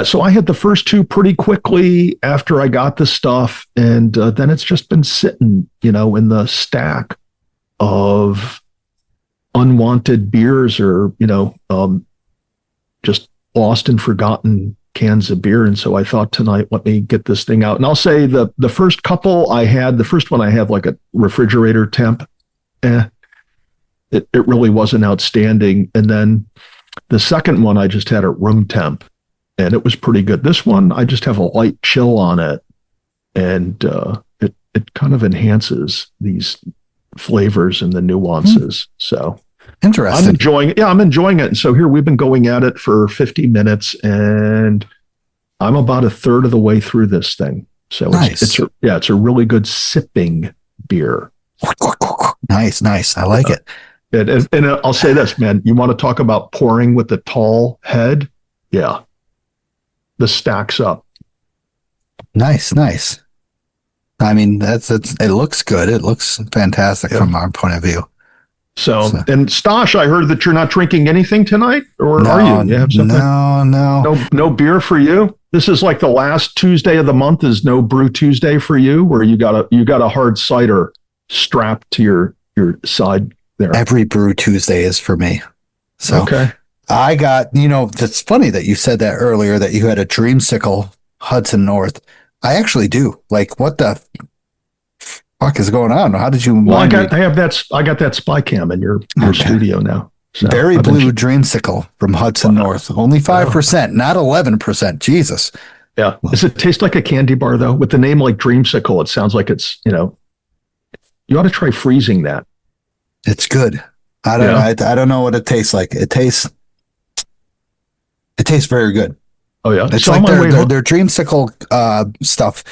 so I had the first 2 pretty quickly after I got the stuff. And then it's just been sitting, in the stack of unwanted beers or, just lost and forgotten cans of beer. And so I thought tonight, let me get this thing out. And I'll say the first couple I had, the first one I had like a refrigerator temp. It really wasn't outstanding. And then the second one I just had at room temp and it was pretty good. This one, I just have a light chill on it and it kind of enhances these flavors and the nuances. So interesting. I'm enjoying it. And so here we've been going at it for 50 minutes and I'm about a third of the way through this thing. So nice. It's a really good sipping beer. Nice. I like it. And I'll say this, man, you want to talk about pouring with the tall head? Yeah. This stacks up. Nice. I mean, it looks good. It looks fantastic from our point of view. So, and Stosh, I heard that you're not drinking anything tonight, or no, are you? You have something? No beer for you. This is like the last Tuesday of the month is No Brew Tuesday for you, where you got a hard cider strapped to your side there. Every Brew Tuesday is for me. So okay. I got, it's funny that you said that earlier that you had a Dreamsicle Hudson North. I actually do. Like, what the fuck is going on? How did you? Well, I got that spy cam in your studio now. So Berry Blue Dreamsicle from Hudson North. Only 5%, not 11%. Jesus. Yeah. Does it taste like a candy bar though? With the name like Dreamsicle, it sounds like it's, you ought to try freezing that. It's good. I don't know what it tastes like. It tastes very good. Oh yeah. It's like their Dreamsicle stuff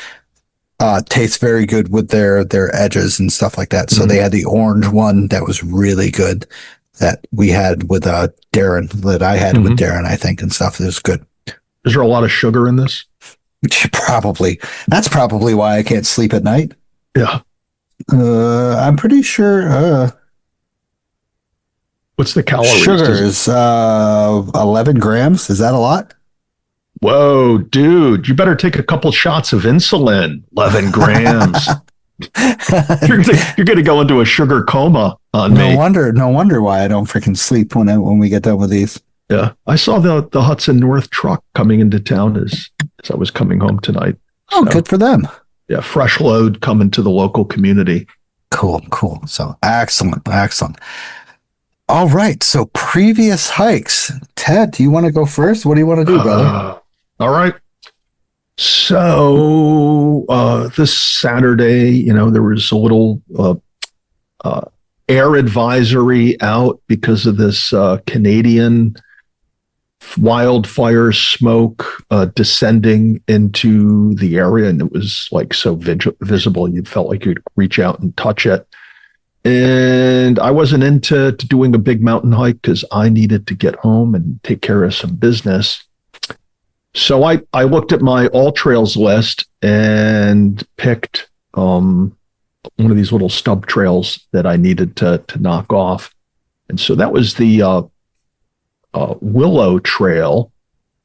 tastes very good with their edges and stuff like that. So they had the orange one that was really good that we had with Darren, that I had with Darren, I think, and stuff. It was good. Is there a lot of sugar in this? Probably. That's probably why I can't sleep at night. Yeah. I'm pretty sure. What's the calories? Sugar is 11 grams. Is that a lot? Whoa, dude, you better take a couple shots of insulin. 11 grams. You're gonna go into a sugar coma on me. No wonder why I don't freaking sleep when we get done with these. Yeah, I saw the Hudson North truck coming into town as I was coming home tonight. Oh, so, good for them. Yeah, fresh load coming to the local community. Cool. So excellent. All right, so previous hikes. Ted, do you want to go first? What do you want to do, brother? All right. So this Saturday, there was a little air advisory out because of this Canadian wildfire smoke descending into the area. And it was like so visible, you felt like you'd reach out and touch it. And I wasn't into doing a big mountain hike because I needed to get home and take care of some business. So I looked at my all trails list and picked one of these little stub trails that I needed to knock off. And so that was the Willow Trail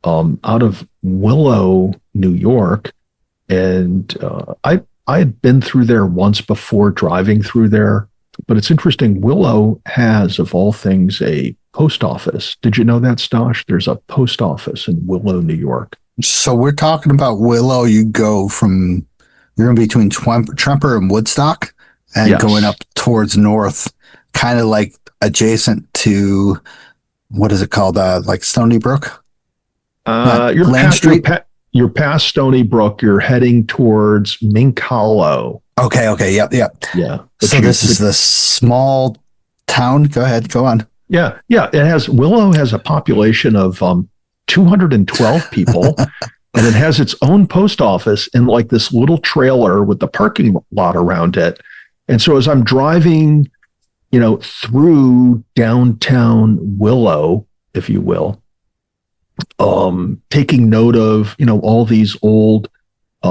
out of Willow, New York. And I had been through there once before driving through there. But it's interesting, Willow has, of all things, a post office. Did you know that, Stosh? There's a post office in Willow, New York. So we're talking about Willow. You're in between Tremper and Woodstock and yes. Going up towards north, kind of like adjacent to, what is it called? Like Stony Brook? You're past Stony Brook. You're heading towards Mink Hollow. Okay. Yep. Yeah. So this is the small town. Go ahead. Go on. Yeah. Willow has a population of 212 people. And it has its own post office in like this little trailer with the parking lot around it. And so as I'm driving, through downtown Willow, if you will, taking note of, all these old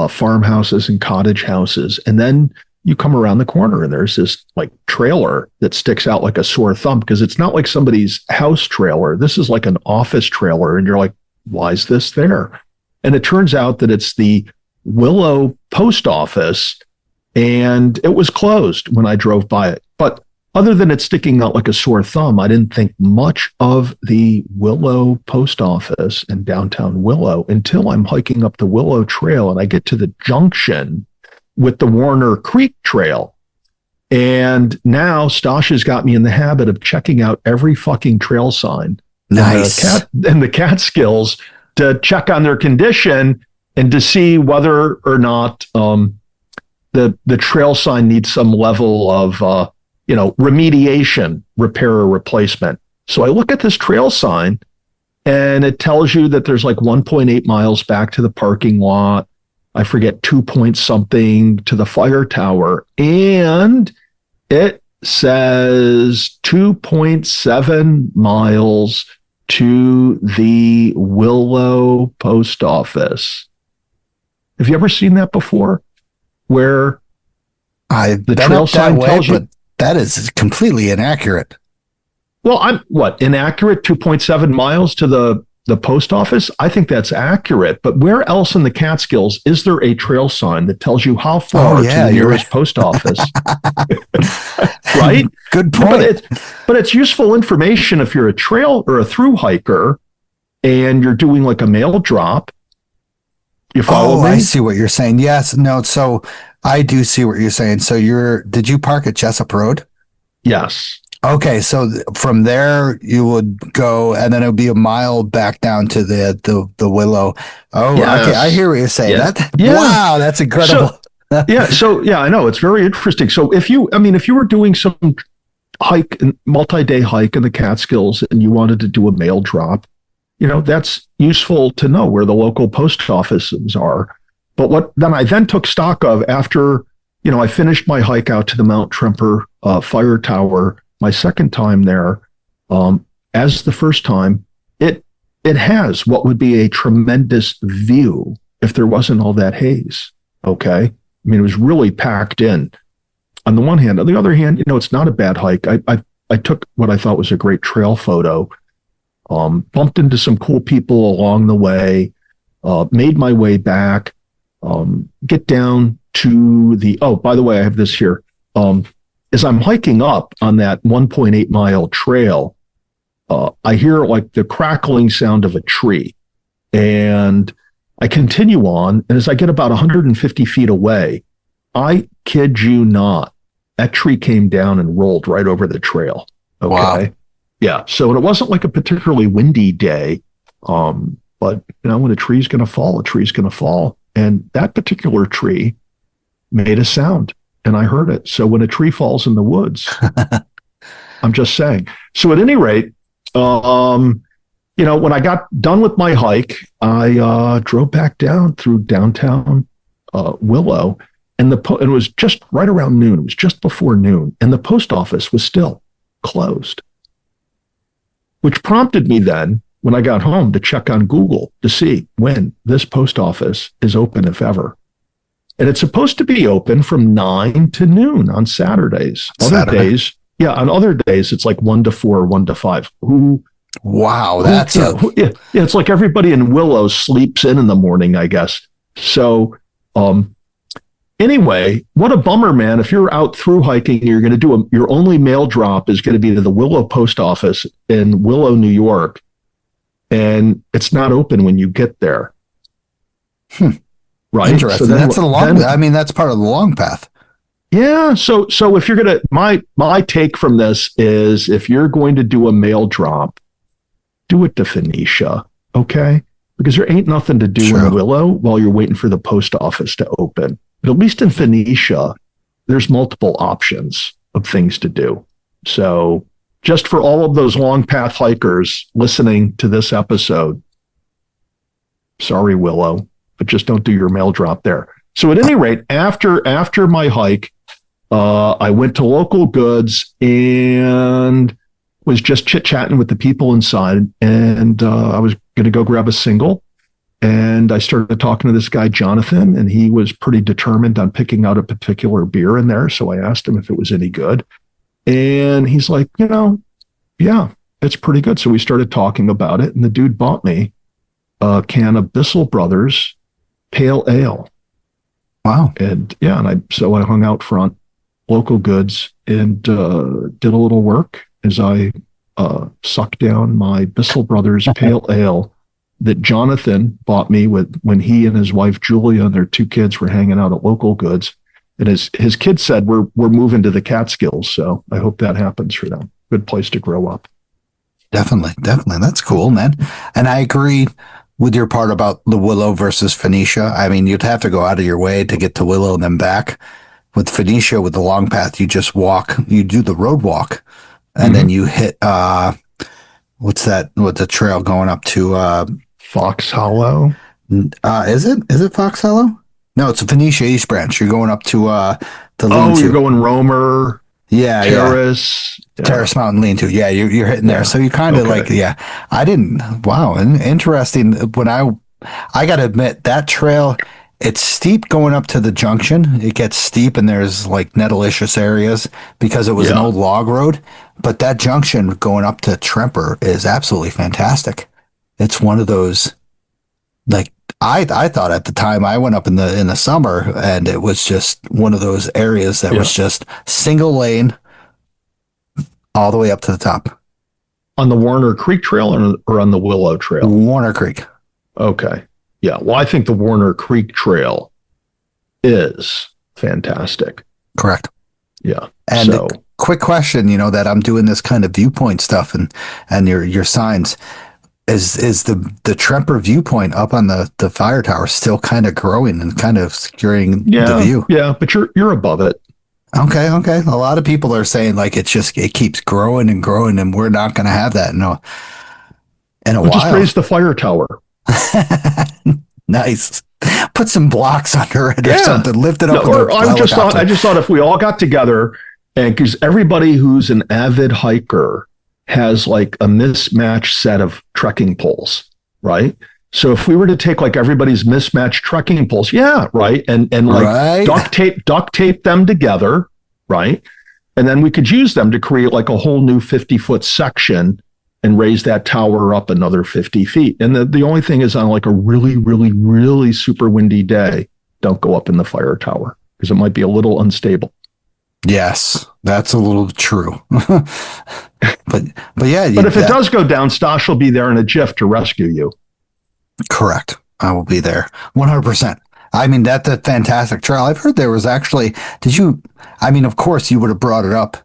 farmhouses and cottage houses. And then you come around the corner and there's this like trailer that sticks out like a sore thumb because it's not like somebody's house trailer. This is like an office trailer. And you're like, why is this there? And it turns out that it's the Willow post office, and it was closed when I drove by it. But other than it sticking out like a sore thumb, I didn't think much of the Willow post office in downtown Willow until I'm hiking up the Willow Trail and I get to the junction with the Warner Creek Trail. And now Stosh has got me in the habit of checking out every fucking trail sign. Nice. And the Catskills to check on their condition and to see whether or not the trail sign needs some level of remediation, repair, or replacement. So I look at this trail sign and it tells you that there's like 1.8 miles back to the parking lot. I forget 2 point something to the fire tower. And it says 2.7 miles to the Willow post office. Have you ever seen that before? Where I've the been trail up sign that way, tells you, but that is completely inaccurate. well, inaccurate 2.7 miles to the post office? I think that's accurate. But where else in the Catskills is there a trail sign that tells you how far to the nearest post office? Right? Good point. But it's useful information if you're a trail or a through hiker and you're doing like a mail drop. You follow me? I see what you're saying. Yes. No. So I do see what you're saying. So did you park at Jessup Road? Yes. Okay. So from there you would go and then it would be a mile back down to the Willow. Oh, yes. Okay. I hear what you're saying. Yeah. Wow. That's incredible. I know it's very interesting. So if you were doing some multi-day hike in the Catskills and you wanted to do a mail drop, that's useful to know where the local post offices are. But then I took stock of after, I finished my hike out to the Mount Tremper fire tower, my second time there, as the first time, it has what would be a tremendous view if there wasn't all that haze. Okay. I mean, it was really packed in on the one hand. On the other hand, it's not a bad hike. I took what I thought was a great trail photo, bumped into some cool people along the way, made my way back, get down to by the way, I have this here. As I'm hiking up on that 1.8 mile trail, I hear like the crackling sound of a tree, and I continue on, and as I get about 150 feet away, I kid you not, that tree came down and rolled right over the trail. Okay. Wow. Yeah. So it wasn't like a particularly windy day. But when a tree's going to fall, a tree's going to fall. And that particular tree made a sound and I heard it. So when a tree falls in the woods, I'm just saying. So at any rate, when I got done with my hike, I drove back down through downtown Willow, and it was just right around noon. It was just before noon, and the post office was still closed, which prompted me then, when I got home, to check on Google to see when this post office is open, if ever. And it's supposed to be open from 9 to noon on Saturdays. On other days, it's like 1 to 4, 1 to 5. Wow, it's like everybody in Willow sleeps in the morning, I guess. So, anyway, what a bummer, man. If you're out through hiking, you're going to do your only mail drop is going to be to the Willow post office in Willow, New York. And it's not open when you get there. Right. Interesting. So that's that's part of the long path. Yeah. So if you're going to, my take from this is if you're going to do a mail drop, do it to Phoenicia. Okay. Because there ain't nothing to do in Willow while you're waiting for the post office to open. But at least in Phoenicia, there's multiple options of things to do. So just for all of those long path hikers listening to this episode, Sorry, Willow, but just don't do your mail drop there. So at any rate, after my hike, I went to Local Goods and was just chit-chatting with the people inside. And I was going to go grab a single. And I started talking to this guy, Jonathan, and he was pretty determined on picking out a particular beer in there. So I asked him if it was any good. And he's like, yeah, it's pretty good. So we started talking about it. And the dude bought me a can of Bissell Brothers Pale Ale. Wow. And so I hung out front, Local Goods, and did a little work as I sucked down my Bissell Brothers Pale Ale that Jonathan bought me when he and his wife Julia and their 2 kids were hanging out at Local Goods. And his kids said we're moving to the Catskills, so I hope that happens for them. Good place to grow up. Definitely. That's cool, man. And I agree with your part about the Willow versus Phoenicia. I mean, you'd have to go out of your way to get to Willow and then back. With Phoenicia, with the long path, you just walk. You do the road walk, and then you hit what's the trail going up to Fox Hollow. Is it Fox Hollow? No, it's a Phoenicia East Branch. You're going up to the lean-to. You're going Romer. Yeah, Terrace. Yeah. Terrace Mountain lean-to. Yeah, you're hitting there. So you kind of I didn't. Wow, interesting. When I got to admit that trail, it's steep going up to the junction. It gets steep and there's like nettlicious areas because it was an old log road. But that junction going up to Tremper is absolutely fantastic. It's one of those, like, I thought at the time I went up in the summer and it was just one of those areas that was just single lane all the way up to the top. On the Warner Creek Trail or on the Willow Trail? Warner Creek. Okay. Yeah. Well, I think the Warner Creek Trail is fantastic. Correct. Yeah. And quick question, that I'm doing this kind of viewpoint stuff and your signs. Is the Tremper viewpoint up on the fire tower still kind of growing and kind of obscuring the view? Yeah, but you're above it. Okay. A lot of people are saying like it keeps growing and growing, and we're not going to have that in a while. Just raise the fire tower. Nice. Put some blocks under it or something. Lift it up. I just thought if we all got together, and because everybody who's an avid hiker has like a mismatched set of trekking poles, right? So if we were to take like everybody's mismatched trekking poles, right, and like duct tape them together, right, and then we could use them to create like a whole new 50-foot section and raise that tower up another 50 feet. And the only thing is on like a really, really, really super windy day, don't go up in the fire tower because it might be a little unstable. Yes, that's a little true. but yeah. But if it does go down, Stosh will be there in a jiff to rescue you. Correct. I will be there 100%. I mean, that's a fantastic trail. I've heard there was actually, of course you would have brought it up.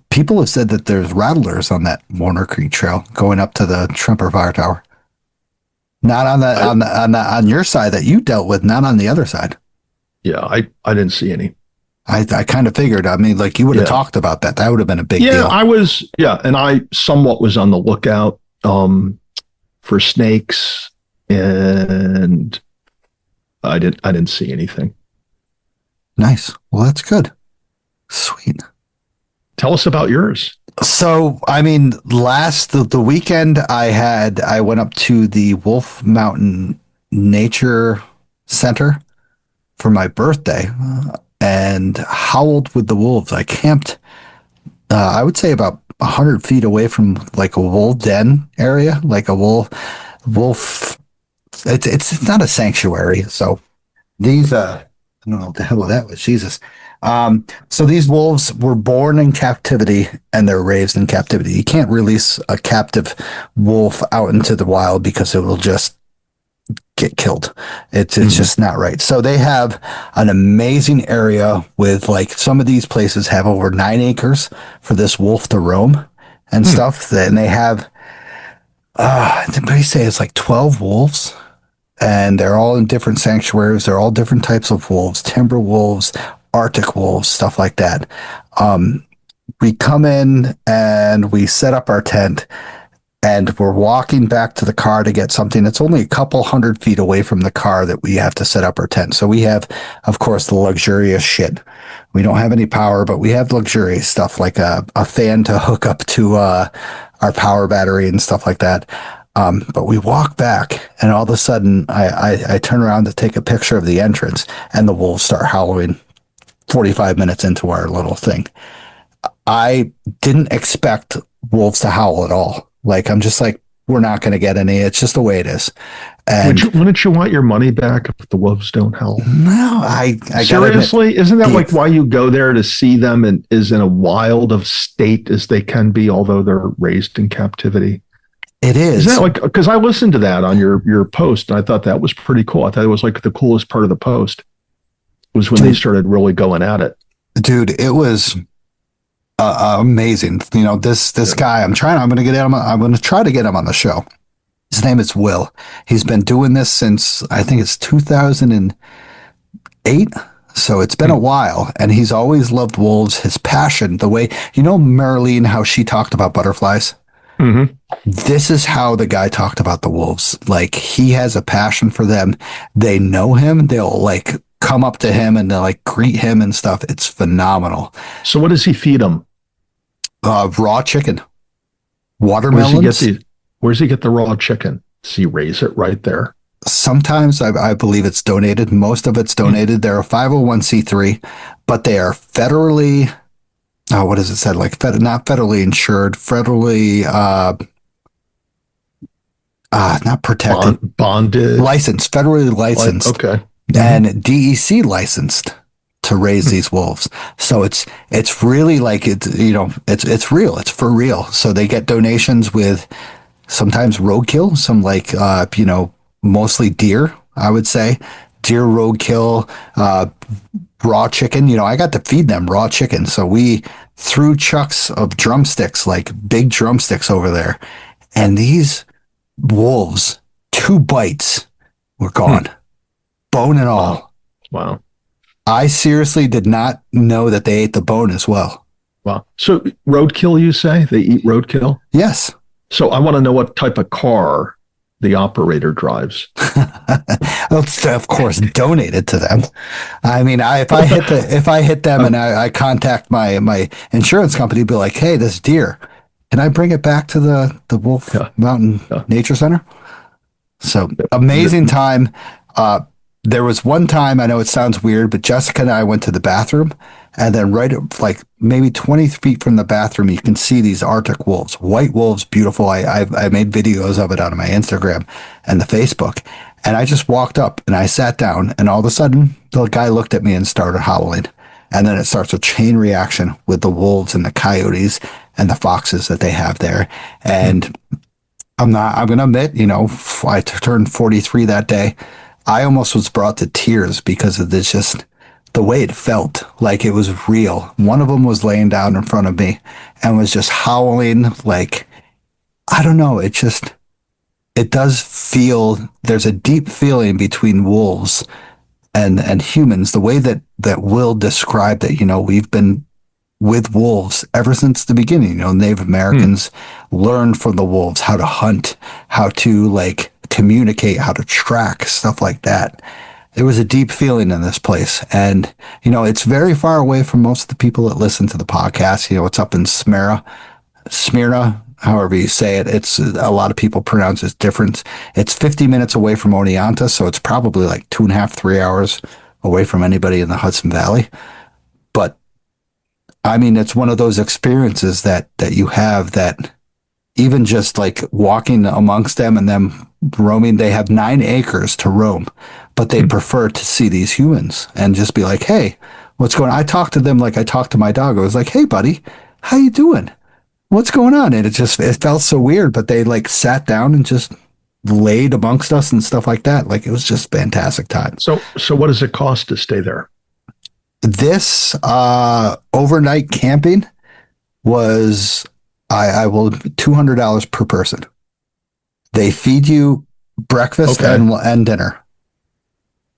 People have said that there's rattlers on that Warner Creek Trail going up to the Tremper Fire Tower. Not on your side that you dealt with, not on the other side. Yeah, I didn't see any. I kind of figured. I mean, like you would have talked about that. That would have been a big deal. Yeah, I was. Yeah, and I somewhat was on the lookout for snakes, and I didn't see anything. Nice. Well, that's good. Sweet. Tell us about yours. So, I mean, the weekend I went up to the Wolf Mountain Nature Center for my birthday and howled with the wolves. I camped, I would say about 100 feet away from like a wolf den area, like a wolf. It's not a sanctuary. So these, I don't know what the hell that was. Jesus. So these wolves were born in captivity and they're raised in captivity. You can't release a captive wolf out into the wild because it will just get killed. It's just not right. So they have an amazing area with like some of these places have over 9 acres for this wolf to roam and stuff. And they have, they say it's like 12 wolves. And they're all in different sanctuaries. They're all different types of wolves, timber wolves, Arctic wolves, stuff like that. We come in and we set up our tent And we're walking back to the car to get something that's only a couple 100 feet away from the car that we have to set up our tent. So we have, of course, the luxurious shit. We don't have any power, but we have luxurious stuff like a fan to hook up to our power battery and stuff like that. But we walk back, and all of a sudden, I turn around to take a picture of the entrance, and the wolves start howling 45 minutes into our little thing. I didn't expect wolves to howl at all. Like, I'm just like, we're not going to get any. It's just the way it is. And Wouldn't you want your money back if the wolves don't howl? no, I Seriously, isn't that like why you go there to see them and is in a wild of state as they can be, although they're raised in captivity? It is. Isn't that like, because I listened to that on your post and I thought that was pretty cool. I thought it was like the coolest part of the post was when they started really going at it. Dude, it was amazing. You know, this guy, I'm going to try to get him on the show. His name is Will. He's been doing this since I think it's 2008. So it's been a while, and he's always loved wolves. His passion, the way, you know, Merlene, how she talked about butterflies. Mm-hmm. This is how the guy talked about the wolves. Like, he has a passion for them. They know him. They'll like come up to him and they'll like greet him and stuff. It's phenomenal. So what does he feed them? Raw chicken, watermelons. Where's he get the raw chicken? Does he raise it right there? Sometimes I believe it's donated. Most of it's donated. They're a 501c3, but they are federally, what does it say? Like not federally insured, federally, not protected. Bonded. Licensed, federally licensed. Okay. And DEC licensed to raise these wolves. So it's really like, it's real. It's for real. So they get donations with sometimes roadkill, some like, mostly deer, I would say. Deer roadkill, raw chicken. You know, I got to feed them raw chicken. So we threw chucks of drumsticks, like big drumsticks over there. And these wolves, 2 bites, were gone. Bone and all. Wow. I seriously did not know that they ate the bone as well. Wow. So roadkill, you say? They eat roadkill? Yes. So I want to know what type of car the operator drives. It's, of course, donated to them. I mean, if I hit them and I contact my insurance company, be like, hey, this deer, can I bring it back to the Wolf Mountain Nature Center? So amazing time. There was one time, I know it sounds weird, but Jessica and I went to the bathroom, and then right like maybe 20 feet from the bathroom, you can see these Arctic wolves, white wolves, beautiful. I made videos of it on my Instagram and the Facebook, and I just walked up and I sat down, and all of a sudden the guy looked at me and started howling. And then it starts a chain reaction with the wolves and the coyotes and the foxes that they have there. And I'm going to admit, I turned 43 that day. I almost was brought to tears because of this, just the way it felt like it was real. One of them was laying down in front of me and was just howling like, I don't know. It does feel, there's a deep feeling between wolves and humans. The way that Will described it, we've been with wolves ever since the beginning. Native Americans learned from the wolves how to hunt, how to communicate, how to track, stuff like that. There was a deep feeling in this place. And, it's very far away from most of the people that listen to the podcast. It's up in Smyrna, however you say it. It's a lot of people pronounce it different. It's 50 minutes away from Oneonta, so it's probably like 2.5, 3 hours away from anybody in the Hudson Valley. But I mean, it's one of those experiences that you have that even just like walking amongst them and them roaming, they have 9 acres to roam, but they prefer to see these humans and just be like, hey, what's going on? I talked to them like I talked to my dog. I was like, hey, buddy, how you doing? What's going on? And it felt so weird, but they sat down and just laid amongst us and stuff like that. Like, it was just fantastic time. So what does it cost to stay there? This overnight camping was, I will $200 per person. They feed you breakfast and dinner,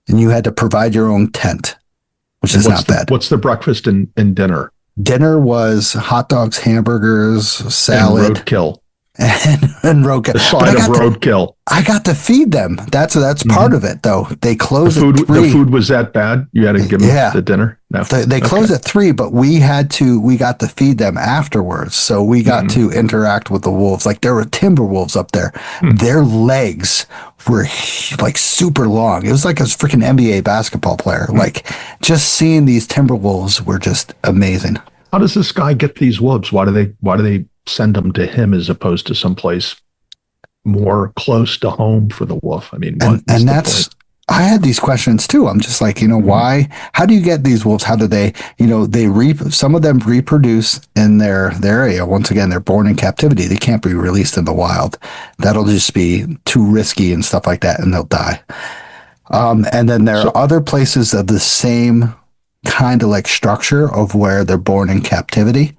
and you had to provide your own tent, which is not bad. What's the breakfast and dinner? Dinner was hot dogs, hamburgers, salad, and roadkill, and roadkill. The side of roadkill. I got to feed them. That's part of it, though. They closed at 3. The food was that bad? You had to give them the dinner? No. They closed at 3, but we got to feed them afterwards. So we got to interact with the wolves. Like, there were timber wolves up there. Their legs were like super long. It was like a freaking NBA basketball player. Like, just seeing these timber wolves were just amazing. How does this guy get these wolves? Why do they send them to him as opposed to someplace more close to home for the wolf? I mean, I had these questions too. I'm just like, why? How do you get these wolves? How do they? Some of them reproduce in their area. Once again, they're born in captivity. They can't be released in the wild. That'll just be too risky and stuff like that, and they'll die. And then there are other places of the same kind of like structure of where they're born in captivity,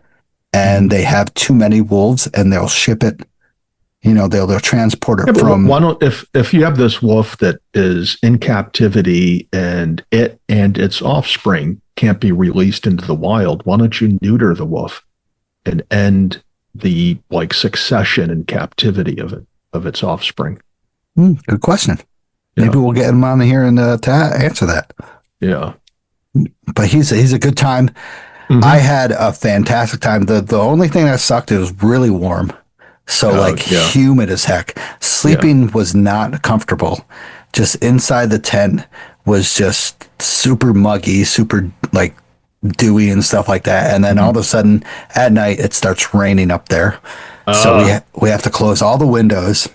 and they have too many wolves, and they'll ship it. They'll transport it from. Why don't if you have this wolf that is in captivity and it and its offspring can't be released into the wild, why don't you neuter the wolf and end the succession and captivity of its offspring? Good question. Yeah. Maybe we'll get him on here and to answer that. Yeah, but he's a good time. I had a fantastic time. The only thing that sucked, it was really warm. So humid as heck. Sleeping was not comfortable. Just inside the tent was just super muggy, super like dewy and stuff like that. And then all of a sudden at night it starts raining up there. So we have to close all the windows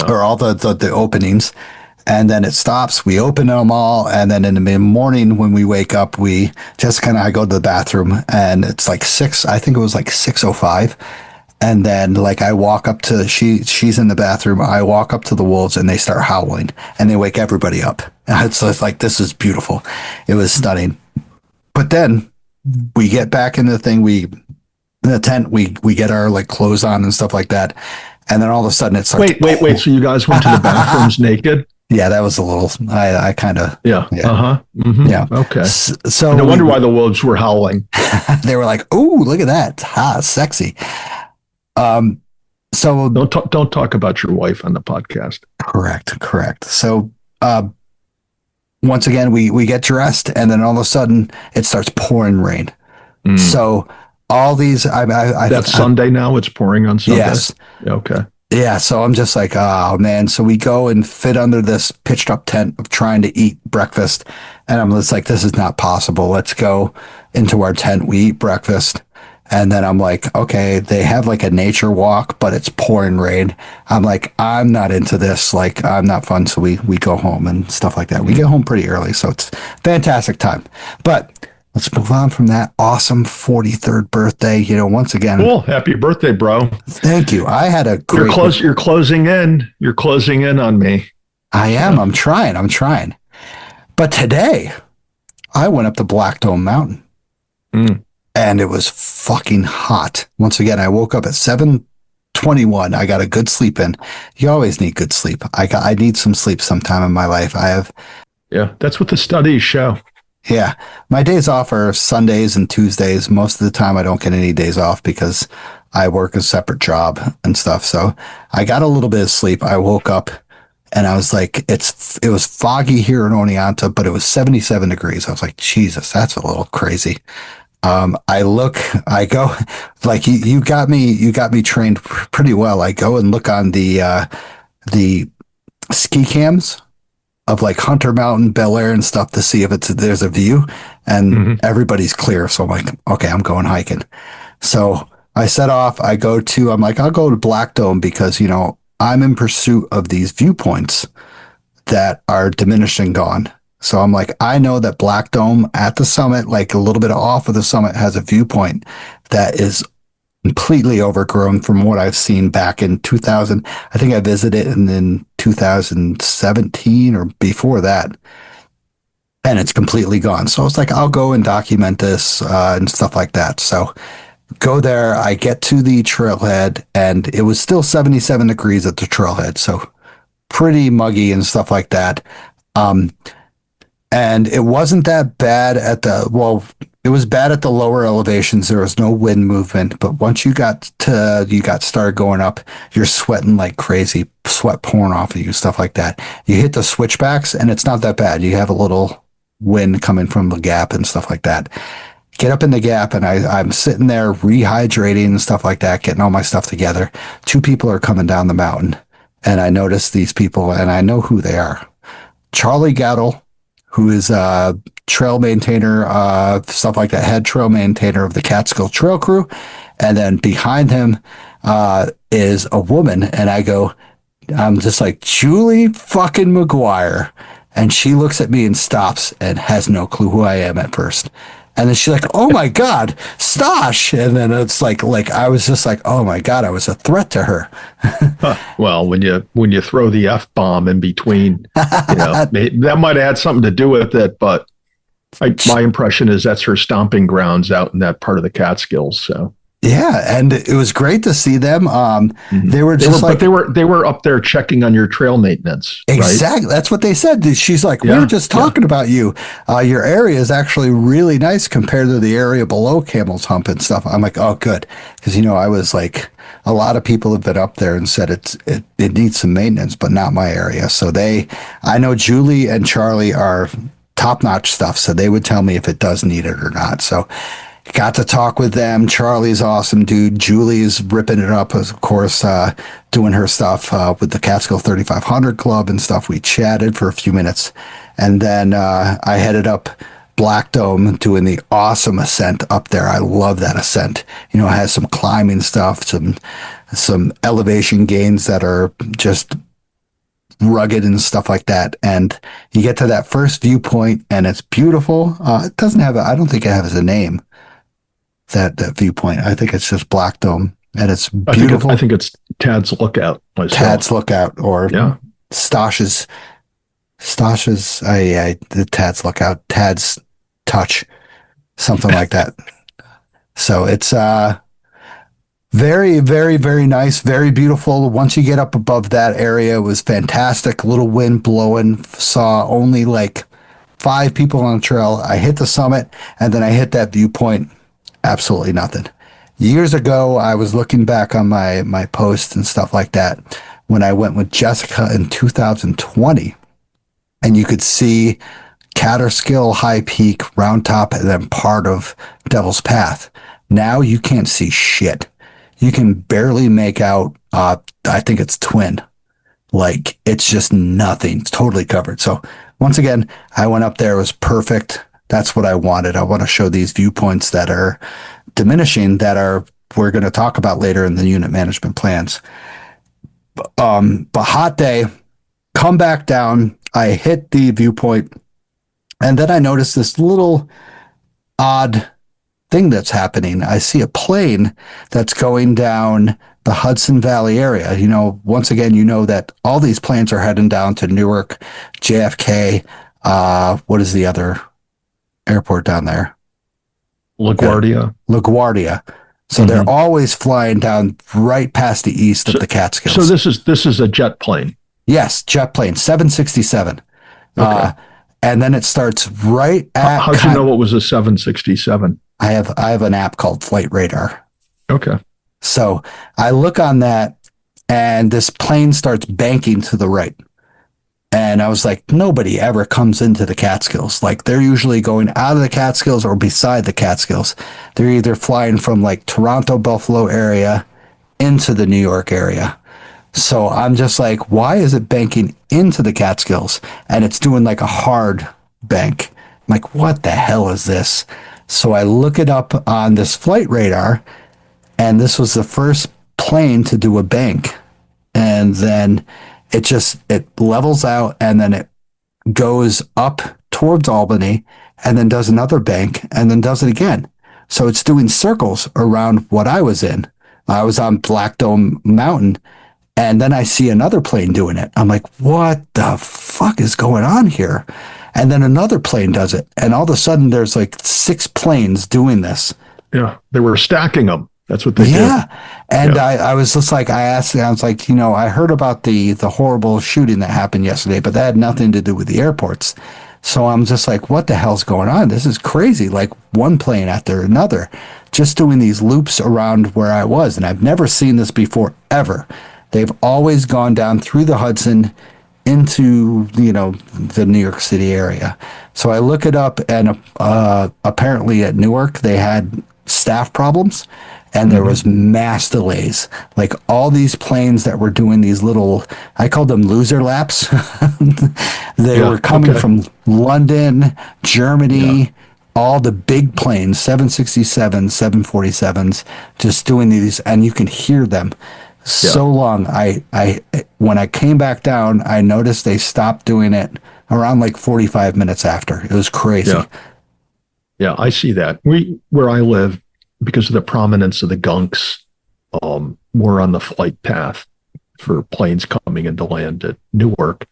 or all the openings. And then it stops. We open them all, and then in the morning when we wake up, Jessica and I go to the bathroom, and it's like 6. I think it was like 6:05. And then I walk up to, she's in the bathroom. I walk up to the wolves and they start howling and they wake everybody up. And it's like, this is beautiful. It was stunning. But then we get back in the thing. In the tent, we get our clothes on and stuff like that. And then all of a sudden it's like, wait. So you guys went to the bathrooms naked? Yeah, that was a little, I kind of. Yeah. Uh-huh. Mm-hmm. Yeah. Okay. So no wonder why the wolves were howling. They were like, ooh, look at that. Sexy. So don't talk about your wife on the podcast. Correct. So, once again, we get dressed and then all of a sudden it starts pouring rain. So all these, that's Sunday now. It's pouring on Sunday. Yes. Okay. Yeah. So I'm just like, oh man. So we go and fit under this pitched up tent of trying to eat breakfast. And I'm just like, this is not possible. Let's go into our tent. We eat breakfast. And then I'm like, okay, they have a nature walk, but it's pouring rain. I'm like, I'm not into this. I'm not fun. So we go home and stuff like that. We get home pretty early. So it's fantastic time. But let's move on from that awesome 43rd birthday. Once again. Cool. Happy birthday, bro. Thank you. I had a great. You're closing in. You're closing in on me. I am. I'm trying. But today I went up to Black Dome Mountain. And it was fucking hot. Once again, I woke up at 7:21. I got a good sleep in. You always need good sleep. I need some sleep sometime in my life. Yeah, that's what the studies show. Yeah. My days off are Sundays and Tuesdays. Most of the time I don't get any days off because I work a separate job and stuff. So I got a little bit of sleep. I woke up and I was like, it was foggy here in Oneonta, but it was 77 degrees. I was like, Jesus, that's a little crazy. I go you got me trained pretty well. I go and look on the ski cams of Hunter Mountain, Bel Air and stuff to see if there's a view, and everybody's clear. So I'm like, okay, I'm going hiking. So I set off, I'll go to Black Dome because, I'm in pursuit of these viewpoints that are diminished and gone. So I'm like, I know that Black Dome at the summit, a little bit off of the summit, has a viewpoint that is completely overgrown from what I've seen back in 2000. I think I visited in 2017 or before that. And it's completely gone. So I was like, I'll go and document this and stuff like that. So go there. I get to the trailhead and it was still 77 degrees at the trailhead. So pretty muggy and stuff like that. And it wasn't that bad It was bad at the lower elevations. There was no wind movement, but once you got started going up, you're sweating like crazy, sweat pouring off of you, stuff like that. You hit the switchbacks, and it's not that bad. You have a little wind coming from the gap and stuff like that. Get up in the gap, and I'm sitting there rehydrating and stuff like that, getting all my stuff together. 2 people are coming down the mountain, and I notice these people, and I know who they are. Charlie Gattle, who is a trail maintainer, stuff like that, head trail maintainer of the Catskill Trail Crew. And then behind him is a woman. And I'm just like, Julie fucking McGuire. And she looks at me and stops and has no clue who I am at first. And then she's like, oh my God, Stosh. And then it's like I was just like, oh my God, I was a threat to her. Well, when you throw the F-bomb in between, that might have had something to do with it. But my impression is that's her stomping grounds out in that part of the Catskills. So. Yeah, and it was great to see them. They were up there checking on your trail maintenance. Exactly, right? That's what they said. She's like, we were just talking about you. Your area is actually really nice compared to the area below Camel's Hump and stuff. I'm like, oh, good, because I was like, a lot of people have been up there and said it needs some maintenance, but not my area. So I know Julie and Charlie are top-notch stuff, so they would tell me if it does need it or not. So. Got to talk with them. Charlie's awesome, dude. Julie's ripping it up, of course, doing her stuff with the Catskill 3500 Club and stuff. We chatted for a few minutes. And then I headed up Black Dome doing the awesome ascent up there. I love that ascent. It has some climbing stuff, some elevation gains that are just rugged and stuff like that. And you get to that first viewpoint, and it's beautiful. It doesn't have I don't think it has a name. That viewpoint. I think it's just Black Dome, and it's beautiful. I think it's Tad's Lookout. Tad's Lookout, or Stosh's. The Tad's Lookout, Tad's Touch, something like that. So it's very, very, very nice, very beautiful. Once you get up above that area, it was fantastic. Little wind blowing. Saw only like 5 people on the trail. I hit the summit, and then I hit that viewpoint. Absolutely nothing. Years ago, I was looking back on my posts and stuff like that when I went with Jessica in 2020, and you could see Catskill, High Peak, Round Top, and then part of Devil's Path. Now you can't see shit. You can barely make out, I think it's Twin. Like, it's just nothing. It's totally covered. So once again, I went up there. It was perfect. That's what I wanted. I want to show these viewpoints that are diminishing, we're going to talk about later in the unit management plans. But hot day, come back down. I hit the viewpoint, and then I noticed this little odd thing that's happening. I see a plane that's going down the Hudson Valley area. Once again, that all these planes are heading down to Newark, JFK. What is the other airport down there? LaGuardia. So they're always flying down right past the east of the Catskills. So this is a jet plane. Yes, jet plane, 767. Okay. And then it starts right at. How'd you know it was a 767? I have an app called Flight Radar. Okay. So I look on that, and this plane starts banking to the right. And I was like, nobody ever comes into the Catskills. Like, they're usually going out of the Catskills or beside the Catskills. They're either flying from like Toronto, Buffalo area into the New York area. So I'm just like, why is it banking into the Catskills? And it's doing like a hard bank. I'm like, what the hell is this? So I look it up on this Flight Radar, and this was the first plane to do a bank. And then it levels out, and then it goes up towards Albany, and then does another bank, and then does it again. So it's doing circles around what I was in. I was on Black Dome Mountain, and then I see another plane doing it. I'm like, what the fuck is going on here? And then another plane does it. And all of a sudden, there's like 6 planes doing this. Yeah, they were stacking them. That's what they did. Yeah. And I was just like, I was like, I heard about the horrible shooting that happened yesterday, but that had nothing to do with the airports. So I'm just like, what the hell's going on? This is crazy. Like one plane after another, just doing these loops around where I was. And I've never seen this before, ever. They've always gone down through the Hudson into, the New York City area. So I look it up, and apparently at Newark, they had staff problems, and there was mass delays. Like all these planes that were doing these little, I called them loser laps. They were coming from London, Germany, all the big planes, 767s, 747s, just doing these, and you can hear them so long. I when I came back down, I noticed they stopped doing it around like 45 minutes after. It was crazy. Yeah, I see that. Where I live, because of the prominence of the gunks, we're on the flight path for planes coming into land at Newark.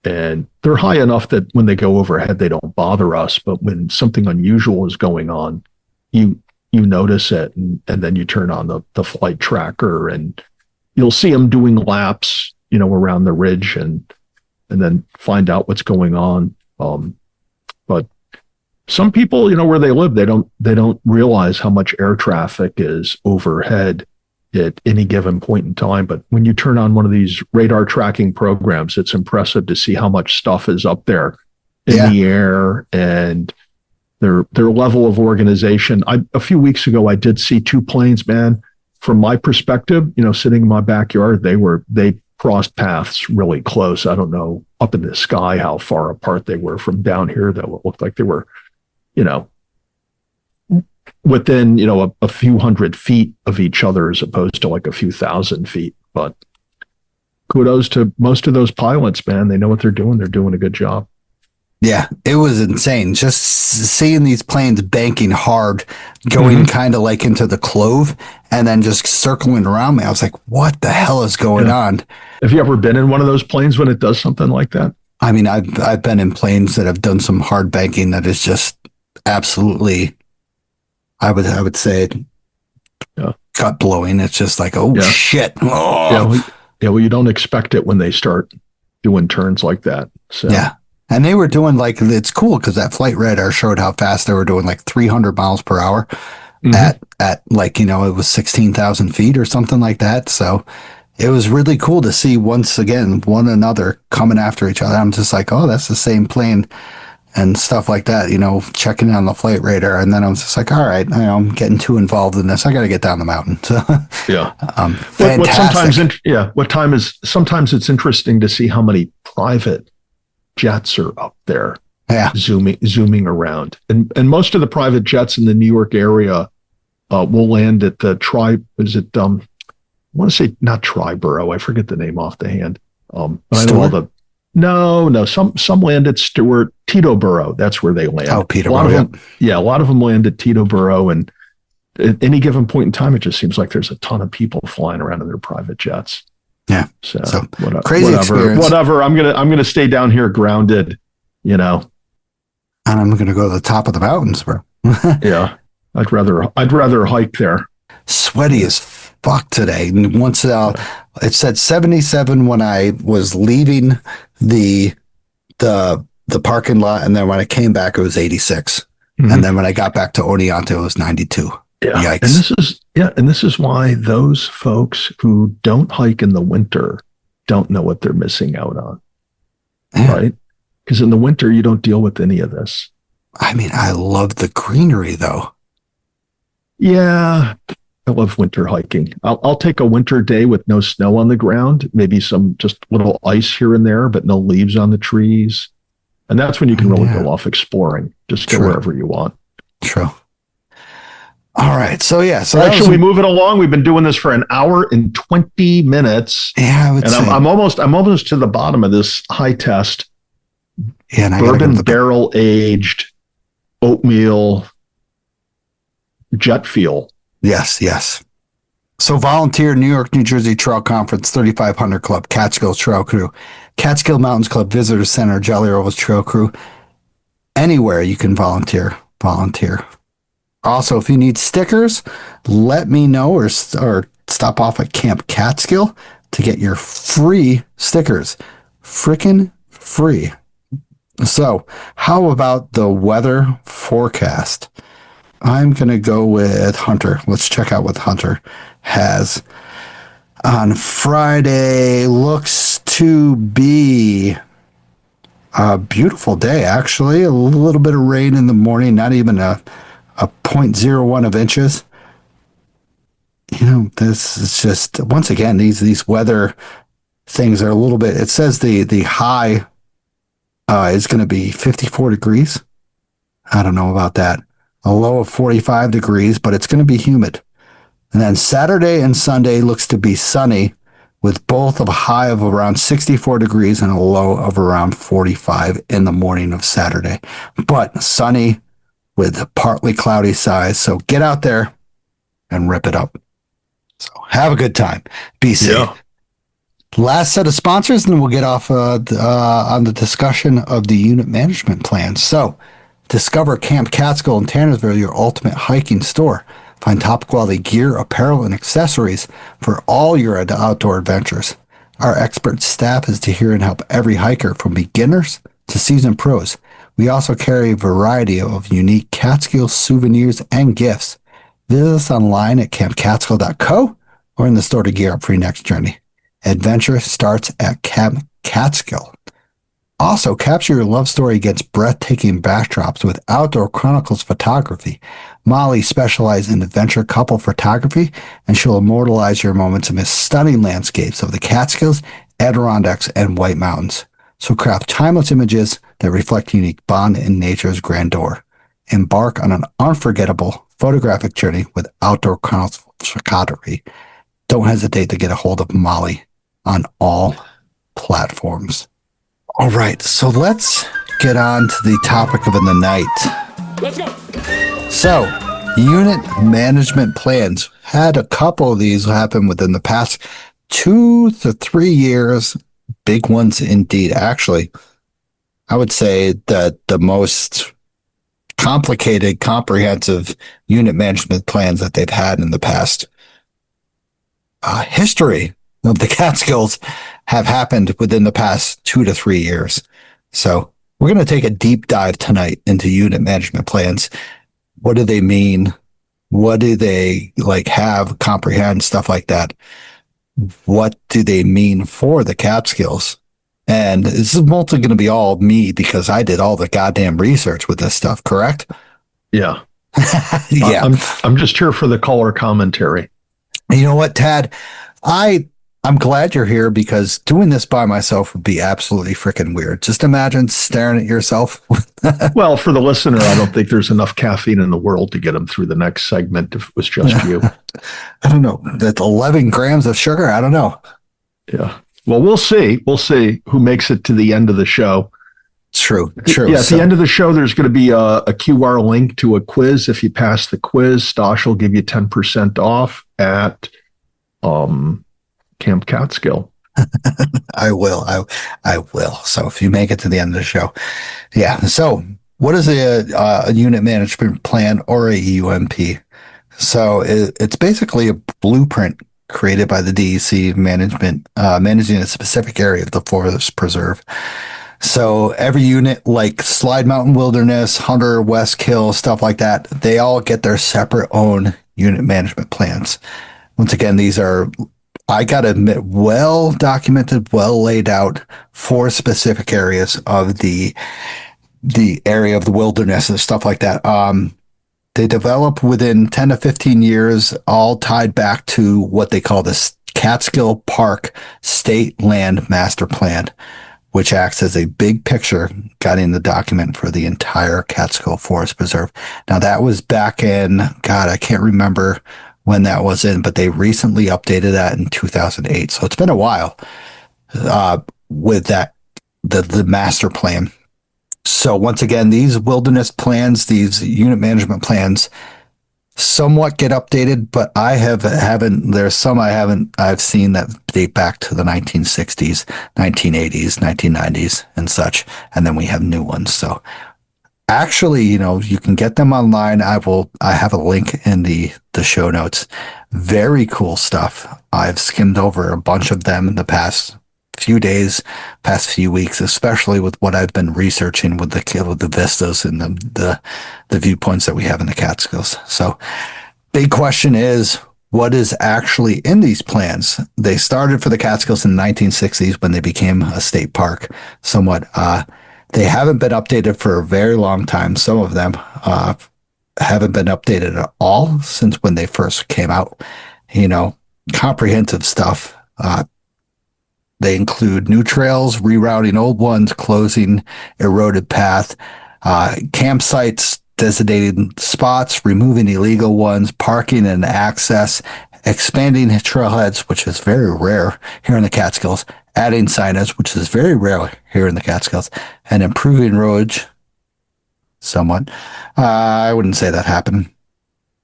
And they're high enough that when they go overhead, they don't bother us. But when something unusual is going on, you notice it, and then you turn on the flight tracker, and you'll see them doing laps, around the ridge, and then find out what's going on. But some people, where they live, they don't realize how much air traffic is overhead at any given point in time. But when you turn on one of these radar tracking programs, it's impressive to see how much stuff is up there in the air, and their level of organization. A few weeks ago, I did see two planes, man. From my perspective, sitting in my backyard, they crossed paths really close. I don't know up in the sky how far apart they were from down here, though. It looked like they were, within, a few hundred feet of each other, as opposed to like a few thousand feet. But kudos to most of those pilots, man. They know what they're doing. They're doing a good job. Yeah, it was insane. Just seeing these planes banking hard, going kind of like into the clove, and then just circling around me. I was like, what the hell is going on? Have you ever been in one of those planes when it does something like that? I mean, I've been in planes that have done some hard banking that is just absolutely, I would say, gut blowing. It's just like, shit. Oh. Well, you don't expect it when they start doing turns like that. So. Yeah. And they were doing it's cool because that flight radar showed how fast they were doing, like 300 miles per hour at like, it was 16,000 feet or something like that. So it was really cool to see once again, one another coming after each other. I'm just like, oh, that's the same plane and stuff like that, checking on the flight radar. And then I was just like, all right, I'm getting too involved in this. I got to get down the mountain. So, fantastic. Sometimes it's interesting to see how many private jets are up there, zooming around, and most of the private jets in the New York area will land at the I want to say not Triborough, I forget the name off the hand. But I know some land at Stewart, Teterboro. That's where they land. Oh, Peterborough. A lot of them land at Teterboro, and at any given point in time, it just seems like there's a ton of people flying around in their private jets. Yeah. So crazy experience. Whatever. I'm gonna stay down here grounded, And I'm gonna go to the top of the mountains, bro. Yeah. I'd rather hike there. Sweaty as fuck today. And once it said 77 when I was leaving the parking lot, and then when I came back it was 86. And then when I got back to Oneonta it was 92. Yeah. Yikes. And this is why those folks who don't hike in the winter don't know what they're missing out on. Yeah. Right? Because in the winter, you don't deal with any of this. I mean, I love the greenery though. Yeah. I love winter hiking. I'll take a winter day with no snow on the ground, maybe some just little ice here and there, but no leaves on the trees. And that's when you can really go off exploring. Just go wherever you want. True. All right. So should we move it along? We've been doing this for an hour and 20 minutes. Yeah, I would say. I'm almost to the bottom of this high test. Yeah, and bourbon barrel aged oatmeal jet fuel. Yes. So volunteer New York, New Jersey Trail Conference, 3500 Club, Catskill Trail Crew, Catskill Mountains Club, Visitor Center, Jolly Rollers Trail Crew. Anywhere you can volunteer. Also, if you need stickers, let me know or stop off at Camp Catskill to get your free stickers. Frickin' free. So, how about the weather forecast? I'm going to go with Hunter. Let's check out what Hunter has. On Friday, looks to be a beautiful day, actually. A little bit of rain in the morning, not even a 0.01 of inches. This is just, once again, these weather things are a little bit, it says the high is going to be 54 degrees. I don't know about that. A low of 45 degrees, but it's going to be humid. And then Saturday and Sunday looks to be sunny with both of a high of around 64 degrees and a low of around 45 in the morning of Saturday. But sunny with partly cloudy skies. So get out there and rip it up. So have a good time. Be safe. Yeah. Last set of sponsors, and then we'll get off on the discussion of the unit management plan. So discover Camp Catskill in Tannersville, your ultimate hiking store. Find top quality gear, apparel, and accessories for all your outdoor adventures. Our expert staff is to hear and help every hiker from beginners to seasoned pros. We also carry a variety of unique Catskill souvenirs and gifts. Visit us online at campcatskill.co or in the store to gear up for your next journey. Adventure starts at Camp Catskill. Also, capture your love story against breathtaking backdrops with Outdoor Chronicles photography. Molly specializes in adventure couple photography, and she'll immortalize your moments amidst stunning landscapes of the Catskills, Adirondacks, and White Mountains. So craft timeless images that reflect a unique bond in nature's grandeur. Embark on an unforgettable photographic journey with Outdoor Chronicles photography. Don't hesitate to get a hold of Molly on all platforms. All right, so let's get on to the topic of the night. Let's go. So, unit management plans. Had a couple of these happen within the past 2 to 3 years. Big ones indeed. Actually, I would say that the most complicated, comprehensive unit management plans that they've had in the past history of the Catskills have happened within the past 2 to 3 years. So we're going to take a deep dive tonight into unit management plans. What do they mean? What do they have, comprehend, stuff like that? What do they mean for the Catskills? And this is mostly going to be all me because I did all the goddamn research with this stuff, correct? Yeah. Yeah. I'm just here for the color commentary. You know what, Tad? I'm glad you're here because doing this by myself would be absolutely freaking weird. Just imagine staring at yourself. Well, for the listener, I don't think there's enough caffeine in the world to get them through the next segment if it was just you. I don't know. That's 11 grams of sugar. I don't know. Yeah. Well, we'll see. We'll see who makes it to the end of the show. True. Yeah, at the end of the show, there's going to be a QR link to a quiz. If you pass the quiz, Stosh will give you 10% off at Camp Catskill. I will. I will. So if you make it to the end of the show. Yeah. So what is a unit management plan or a UMP? So it's basically a blueprint created by the DEC management, managing a specific area of the forest preserve. So every unit like Slide Mountain Wilderness, Hunter, West Kill, stuff like that, they all get their separate own unit management plans. Once again, these are, I got to admit, well documented, well laid out for specific areas of the area of the wilderness and stuff like that. They develop within 10 to 15 years, all tied back to what they call the Catskill Park State Land Master Plan, which acts as a big picture guiding the document for the entire Catskill Forest Preserve. Now, that was back in, God, I can't remember when that was in, but they recently updated that in 2008. So it's been a while with that, the master plan. So once again, these wilderness plans, these unit management plans somewhat get updated, but I've seen that date back to the 1960s, 1980s, 1990s and such. And then we have new ones. So actually, you can get them online. I have a link in the show notes. Very cool stuff. I've skimmed over a bunch of them in the past few days, past few weeks, especially with what I've been researching with the vistas and the viewpoints that we have in the Catskills. So, big question is, what is actually in these plans? They started for the Catskills in the 1960s when they became a state park, somewhat. They haven't been updated for a very long time. Some of them haven't been updated at all since when they first came out. Comprehensive stuff. They include new trails, rerouting old ones, closing eroded path, campsites, designated spots, removing illegal ones, parking and access, expanding trailheads, which is very rare here in the Catskills, adding signage, which is very rare here in the Catskills, and improving roads somewhat. I wouldn't say that happened.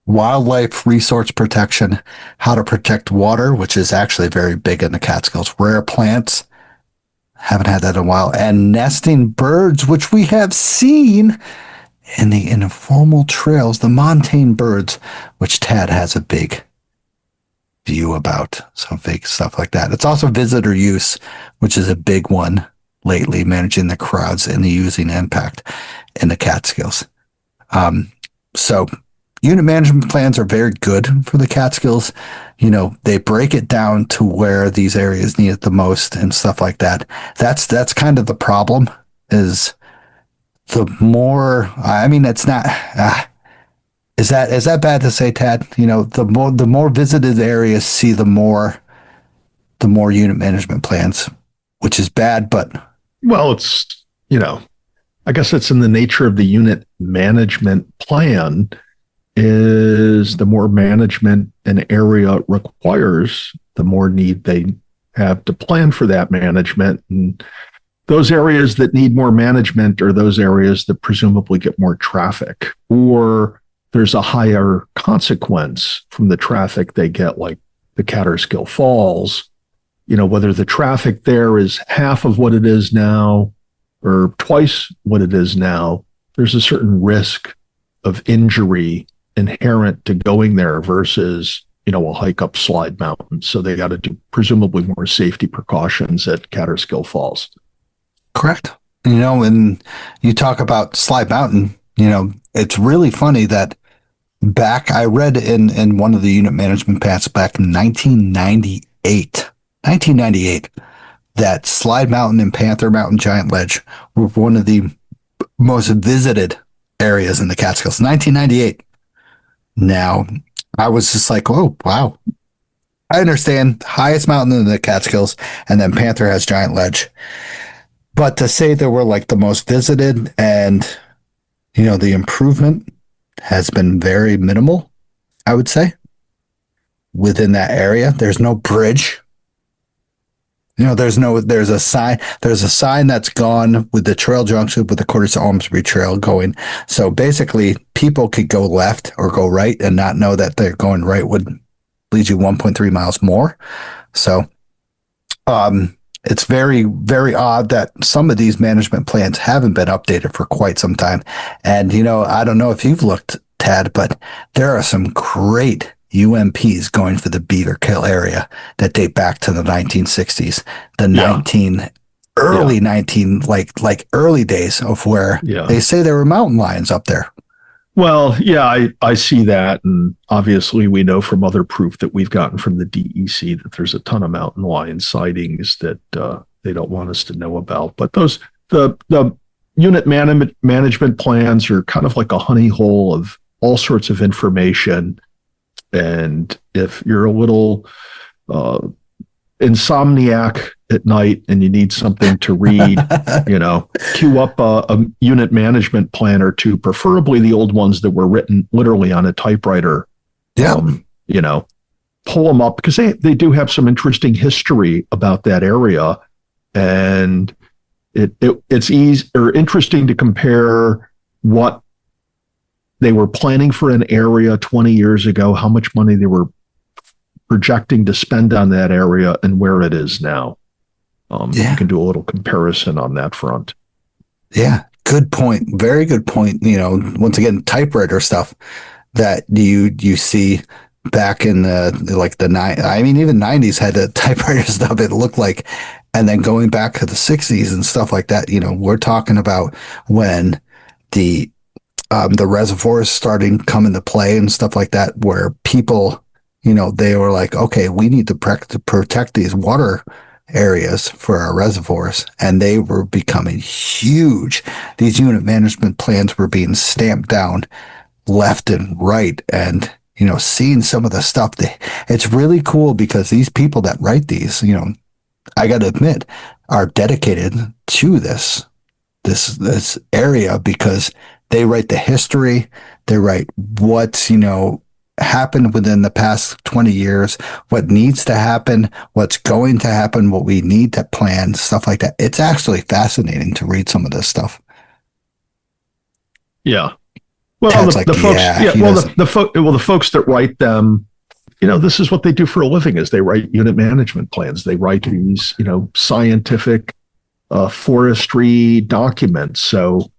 Wildlife resource protection, how to protect water, which is actually very big in the Catskills. Rare plants, haven't had that in a while. And nesting birds, which we have seen in the informal trails, the montane birds, which Tad has a big view about. Some fake stuff like that. It's also visitor use, which is a big one lately, managing the crowds and the using impact in the Catskills. So unit management plans are very good for the Catskills. They break it down to where these areas need it the most and stuff like that. That's kind of the problem is the more, it's not, is that bad to say, Tad? The more visited areas see the more unit management plans, which is bad, but. Well, it's, I guess it's in the nature of the unit management plan is the more management an area requires, the more need they have to plan for that management. And those areas that need more management are those areas that presumably get more traffic, or there's a higher consequence from the traffic they get, like the Catskill Falls. Whether the traffic there is half of what it is now or twice what it is now, there's a certain risk of injury inherent to going there versus, a hike up Slide Mountain. So they got to do presumably more safety precautions at Catskill Falls. Correct. And you talk about Slide Mountain, it's really funny that I read in one of the unit management plans back in 1998, that Slide Mountain and Panther Mountain Giant Ledge were one of the most visited areas in the Catskills. 1998. Now, I was just like, oh, wow. I understand highest mountain in the Catskills, and then Panther has Giant Ledge. But to say they were like the most visited and, the improvement has been very minimal, I would say, within that area. There's no bridge. There's a sign that's gone with the trail junction with the Quarters to Ormsby Trail going. So basically, people could go left or go right and not know that they're going right would lead you 1.3 miles more. So, it's very, very odd that some of these management plans haven't been updated for quite some time. And, I don't know if you've looked, Tad, but there are some great UMPs going for the Beaver Kill area that date back to the 1960s, early days of where they say there were mountain lions up there. Well, yeah, I see that. And obviously we know from other proof that we've gotten from the DEC that there's a ton of mountain lion sightings that they don't want us to know about. But the unit management plans are kind of like a honey hole of all sorts of information. And if you're a little insomniac at night and you need something to read, queue up a unit management plan or two, preferably the old ones that were written literally on a typewriter. Yeah. Pull them up because they do have some interesting history about that area. And it's easy or interesting to compare what they were planning for an area 20 years ago, how much money they were projecting to spend on that area and where it is now. You can do a little comparison on that front. Yeah, good point. Very good point. Once again, typewriter stuff that you see back in the even 90s had the typewriter stuff. It looked like And then going back to the 60s and stuff like that, we're talking about when the reservoirs starting to come into play and stuff like that, where people, they were like, okay, we need to protect these water areas for our reservoirs. And they were becoming huge. These unit management plans were being stamped down left and right. And, seeing some of the stuff, it's really cool because these people that write these, I got to admit, are dedicated to this area because they write the history, they write what's, happened within the past 20 years, what needs to happen, what's going to happen, what we need to plan, stuff like that. It's actually fascinating to read some of this stuff. Yeah. Well, the folks that write them, this is what they do for a living is they write unit management plans. They write these, scientific forestry documents. So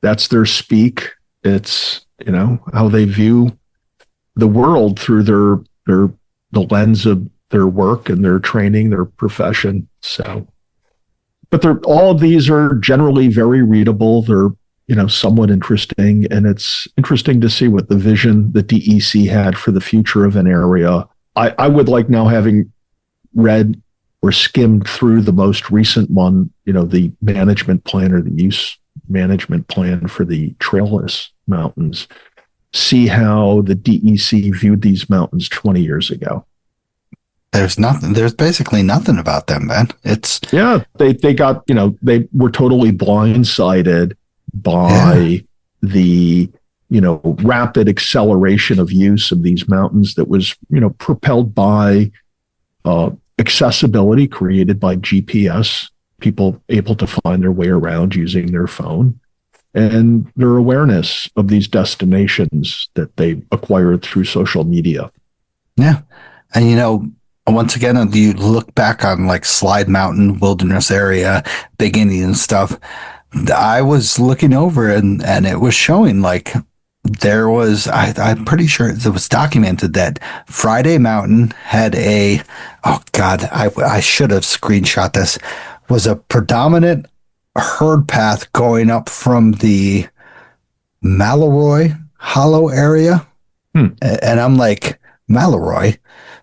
that's their speak. It's, how they view the world through the lens of their work and their training, their profession. So, but all of these are generally very readable. They're, somewhat interesting. And it's interesting to see what the vision the DEC had for the future of an area. I would like now, having read or skimmed through the most recent one, the management plan or the use management plan for the trailless mountains, see how the DEC viewed these mountains 20 years ago. There's basically nothing about them, man. They got, they were totally blindsided by the, rapid acceleration of use of these mountains that was, propelled by accessibility created by GPS, people able to find their way around using their phone, and their awareness of these destinations that they acquired through social media. Yeah. And, once again, you look back on like Slide Mountain, Wilderness Area, Big Indian stuff. I was looking over and it was showing like there was, I'm pretty sure it was documented that Friday Mountain had I should have screenshot this, was a predominant herd path going up from the Mallory Hollow area. And I'm like, Mallory?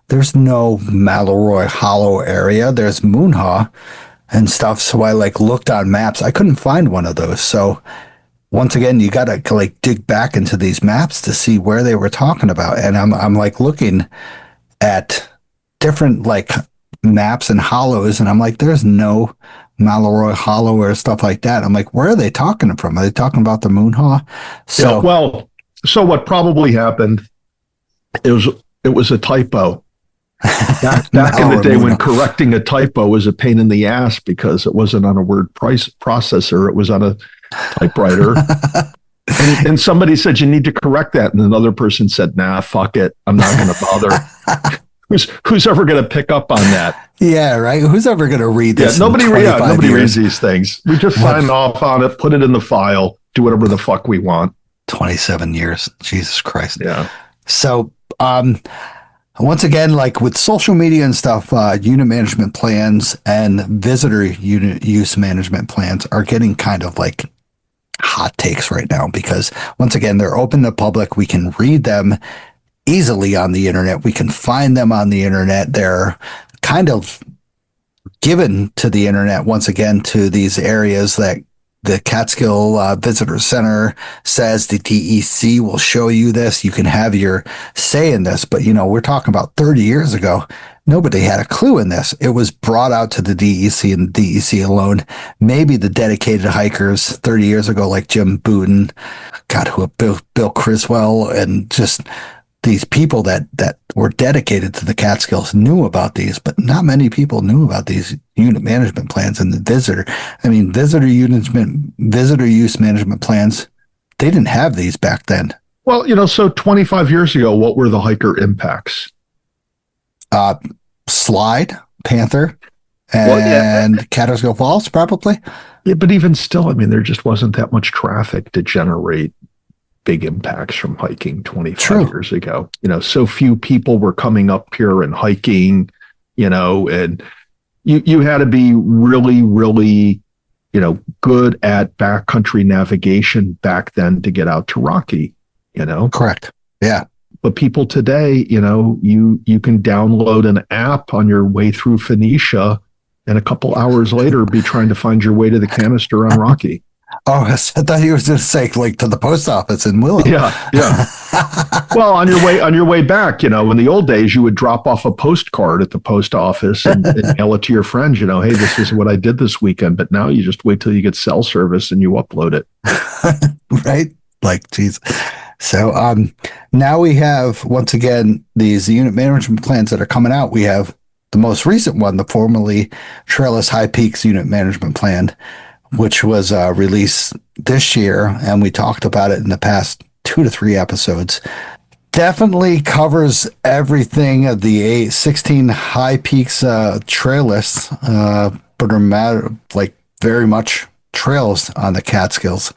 There's no Mallory Hollow area. There's Moonhaw and stuff. So I looked on maps. I couldn't find one of those. So once again, you got to dig back into these maps to see where they were talking about. And I'm looking at different maps and hollows, and I'm like, there's no Mallory Hollow or stuff like that. I'm like, where are they talking from? Are they talking about the Moonhaw? So so what probably happened, it was a typo. Back in the day when correcting a typo was a pain in the ass because it wasn't on a word processor, it was on a typewriter. and somebody said, you need to correct that. And another person said, nah, fuck it. I'm not going to bother. Who's ever going to pick up on that? Yeah, right. Who's ever going to read this? Nobody reads these things. We just sign off on it, put it in the file, do whatever the fuck we want. 27 years. Jesus Christ. Yeah. So, once again, with social media and stuff, unit management plans and visitor unit use management plans are getting kind of hot takes right now because once again, they're open to the public. We can read them easily on the internet. We can find them on the internet. They're kind of given to the internet once again to these areas that the Catskill Visitor Center says the DEC will show you this. You can have your say in this. But, we're talking about 30 years ago. Nobody had a clue in this. It was brought out to the DEC and the DEC alone. Maybe the dedicated hikers 30 years ago, like Jim Booten, Bill Criswell, and just these people that were dedicated to the Catskills knew about these, but not many people knew about these unit management plans and the visitor. I mean, visitor use management plans, they didn't have these back then. Well, so 25 years ago, what were the hiker impacts? Slide, Panther, and Catskill Falls, probably. Yeah, but even still, there just wasn't that much traffic to generate big impacts from hiking 25 years ago. So few people were coming up here and hiking, and you had to be really, really, good at backcountry navigation back then to get out to Rocky, Correct. Yeah. But people today, you can download an app on your way through Phoenicia and a couple hours later be trying to find your way to the canister on Rocky. Oh, I thought he was just saying like to the post office in Willow. Yeah. Well, on your way back, in the old days, you would drop off a postcard at the post office and mail it to your friends. Hey, this is what I did this weekend. But now you just wait till you get cell service and you upload it. Right? Like, geez. So now we have, once again, these unit management plans that are coming out. We have the most recent one, the formerly Trailless High Peaks Unit Management Plan, which was released this year, and we talked about it in the past 2 to 3 episodes. Definitely covers everything of the 16 High Peaks trail lists, but are very much trails on the Catskills.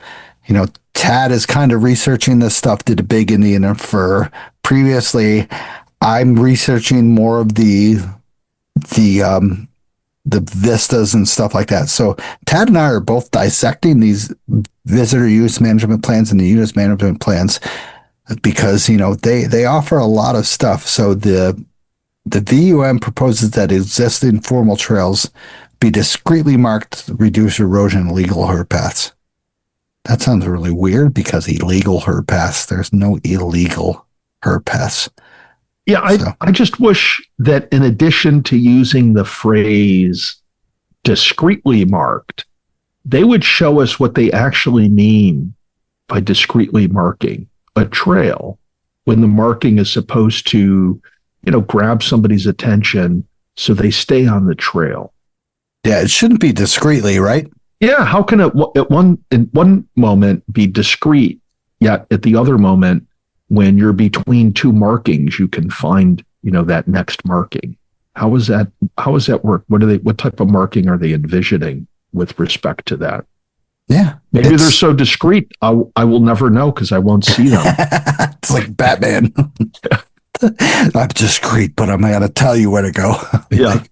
Tad is kind of researching this stuff, did a big Indian fur. Previously, I'm researching more of the vistas and stuff like that. So Tad and I are both dissecting these visitor use management plans and the unit management plans because, they offer a lot of stuff. So the VUM proposes that existing formal trails be discreetly marked to reduce erosion in illegal herd paths. That sounds really weird because illegal herd paths, there's no illegal herd paths. Yeah, I just wish that in addition to using the phrase discreetly marked, they would show us what they actually mean by discreetly marking a trail when the marking is supposed to, grab somebody's attention so they stay on the trail. Yeah, it shouldn't be discreetly, right? Yeah, how can it in one moment be discreet, yet at the other moment, when you're between 2 markings, you can find, that next marking. How does that work? What type of marking are they envisioning with respect to that? Yeah. Maybe they're so discreet, I will never know because I won't see them. It's like Batman. I'm discreet, but I'm going to tell you where to go. Yeah.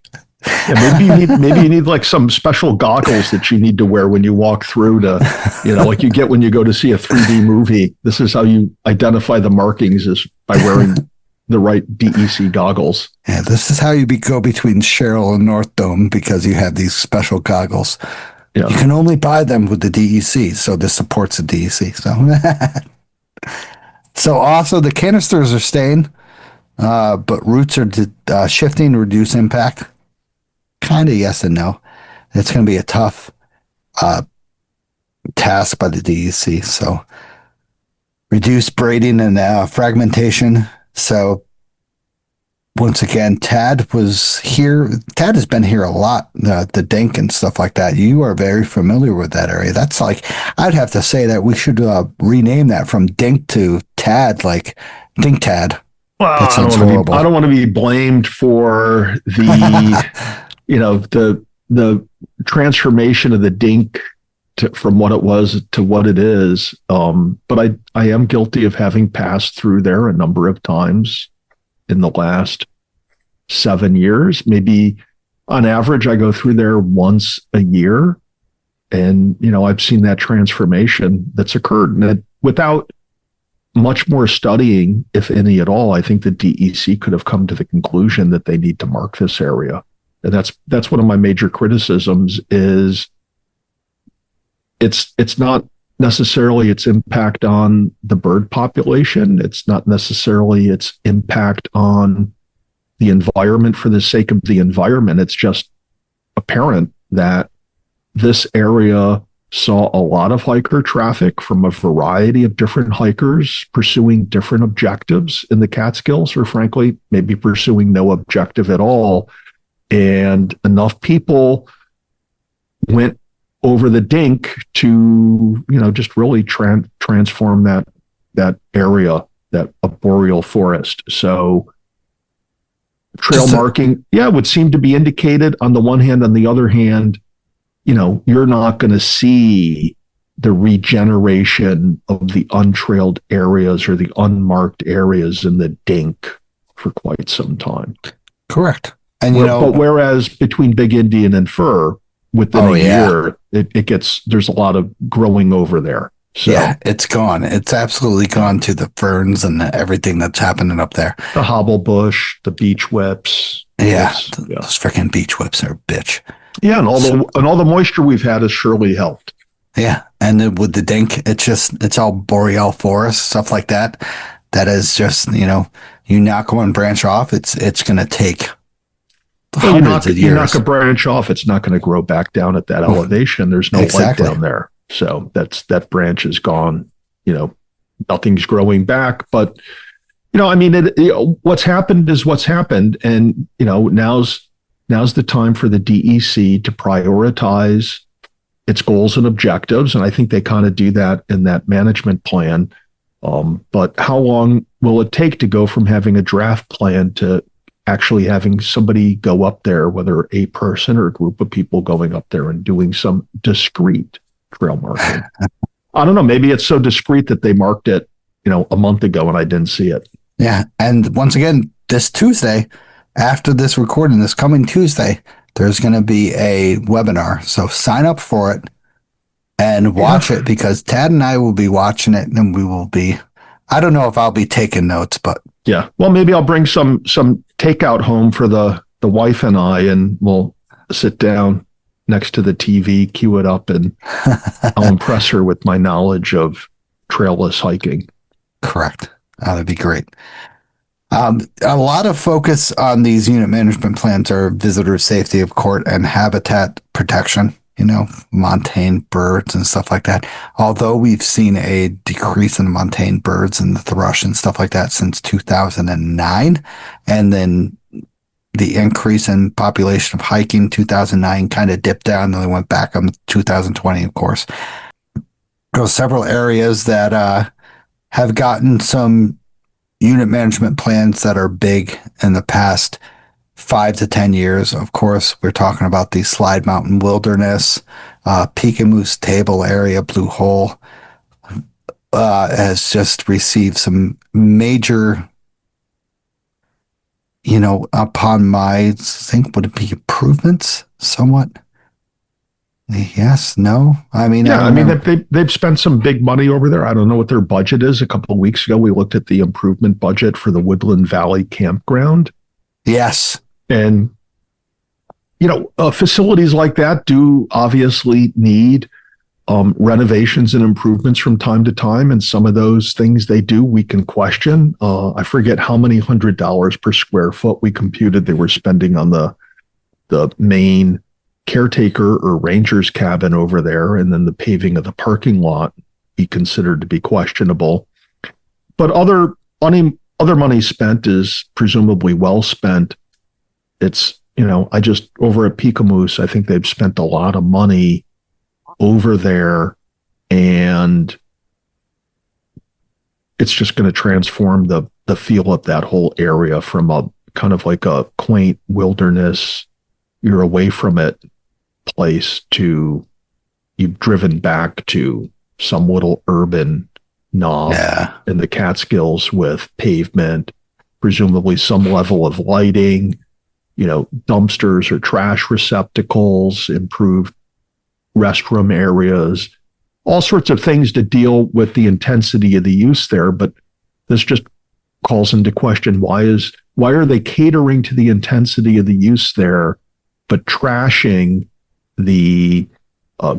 Yeah, maybe you need like some special goggles that you need to wear when you walk through to, like you get when you go to see a 3D movie. This is how you identify the markings, is by wearing the right DEC goggles. Yeah, this is how you go between Cheryl and North Dome because you have these special goggles. Yeah. You can only buy them with the DEC, so this supports the DEC. So also the canisters are staying, but routes are shifting to reduce impact. Kind of yes and no. It's going to be a tough task by the DEC. So reduce braiding and fragmentation. So once again, Tad was here. Tad has been here a lot, the Dink and stuff like that. You are very familiar with that area. That's like, I'd have to say that we should rename that from Dink to Tad, like Dink Tad. Well, that sounds horrible. I don't want to be blamed for the... the transformation of the Dink from what it was to what it is. But I am guilty of having passed through there a number of times in the last 7 years. Maybe on average, I go through there once a year. And, I've seen that transformation that's occurred. And without much more studying, if any at all, I think the DEC could have come to the conclusion that they need to mark this area. And that's one of my major criticisms is it's not necessarily its impact on the bird population. It's not necessarily its impact on the environment for the sake of the environment. It's just apparent that this area saw a lot of hiker traffic from a variety of different hikers pursuing different objectives in the Catskills, or frankly, maybe pursuing no objective at all. And enough people went over the Dink to, just really transform that area, that arboreal forest. So trail marking, would seem to be indicated on the one hand. On the other hand, you're not going to see the regeneration of the untrailed areas or the unmarked areas in the Dink for quite some time. Correct. And But whereas between Big Indian and Fir, within a year, there's a lot of growing over there. So, yeah, it's gone. It's absolutely gone to the ferns and everything that's happening up there. The hobblebush, the beech whips. Yeah, those freaking beech whips are a bitch. Yeah, and all the moisture we've had has surely helped. Yeah, and then with the dink, it's all boreal forest, stuff like that. That is just, you knock one branch off, it's going to take hundreds of years. You knock a branch off, it's not going to grow back down at that elevation. There's no light down there. So that branch is gone, nothing's growing back, but what's happened is what's happened. And, now's the time for the DEC to prioritize its goals and objectives. And I think they kind of do that in that management plan. But how long will it take to go from having a draft plan to actually having somebody go up there, whether a person or a group of people going up there and doing some discrete trail marking? I don't know. Maybe it's so discreet that they marked it, a month ago and I didn't see it. Yeah. And once again, this Tuesday, after this recording, this coming Tuesday, there's going to be a webinar. So sign up for it and watch it, because Tad and I will be watching it, and we will be, I don't know if I'll be taking notes, but yeah. Well, maybe I'll bring some takeout home for the wife and I, and we'll sit down next to the TV, cue it up, and I'll impress her with my knowledge of trailless hiking. Correct. That'd be great. A lot of focus on these unit management plans are visitor safety of court and habitat protection, montane birds and stuff like that. Although we've seen a decrease in montane birds and the thrush and stuff like that since 2009, and then the increase in population of hiking 2009 kind of dipped down, and then went back on 2020, of course. There are several areas that have gotten some unit management plans that are big in the past 5 to 10 years. Of course, we're talking about the Slide Mountain Wilderness, Peekamoose Table area, Blue Hole has just received some major, upon my think, would it be improvements somewhat? Yes, no. They've spent some big money over there. I don't know what their budget is. A couple of weeks ago, we looked at the improvement budget for the Woodland Valley campground. Yes. And, facilities like that do obviously need renovations and improvements from time to time. And some of those things they do, we can question. I forget how many $100 per square foot we computed they were spending on the main caretaker or ranger's cabin over there, and then the paving of the parking lot be considered to be questionable. But other money spent is presumably well spent. It's, I just, over at Peekamoose, I think they've spent a lot of money over there, and it's just going to transform the feel of that whole area from a kind of like a quaint wilderness, you're away from it place, to you've driven back to some little urban knob in the Catskills with pavement, presumably some level of lighting, dumpsters or trash receptacles, improved restroom areas, all sorts of things to deal with the intensity of the use there. But this just calls into question, why are they catering to the intensity of the use there, but trashing the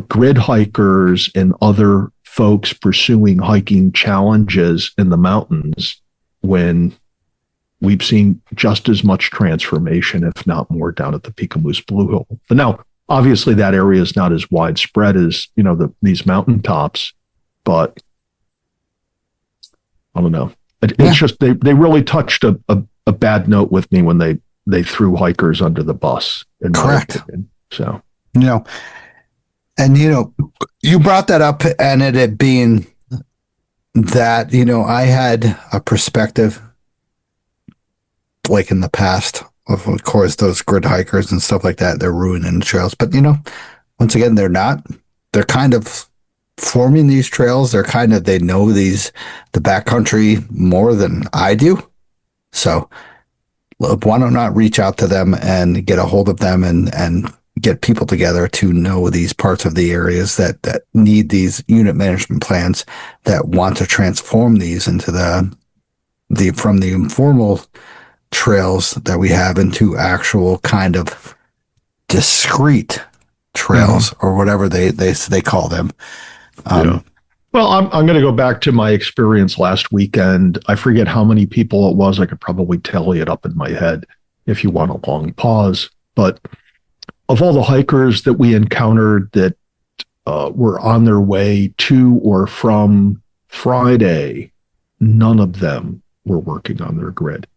grid hikers and other folks pursuing hiking challenges in the mountains, when we've seen just as much transformation, if not more, down at the Peekamoose Blue Hill. But now, obviously, that area is not as widespread as, these mountaintops, but I don't know. It's just, they really touched a bad note with me when they threw hikers under the bus. Correct. So, and you brought that up, and it being that, I had a perspective like in the past of course, those grid hikers and stuff like that, they're ruining the trails. But, once again, they're not. They're kind of forming these trails. They know the backcountry more than I do. So why don't not reach out to them and get a hold of them and get people together to know these parts of the areas that need these unit management plans, that want to transform these into from the informal trails that we have into actual kind of discrete trails, or whatever they call them. Yeah. Well, I'm going to go back to my experience last weekend. I forget how many people it was. I could probably tally it up in my head if you want a long pause. But of all the hikers that we encountered that were on their way to or from Friday, none of them were working on their grid.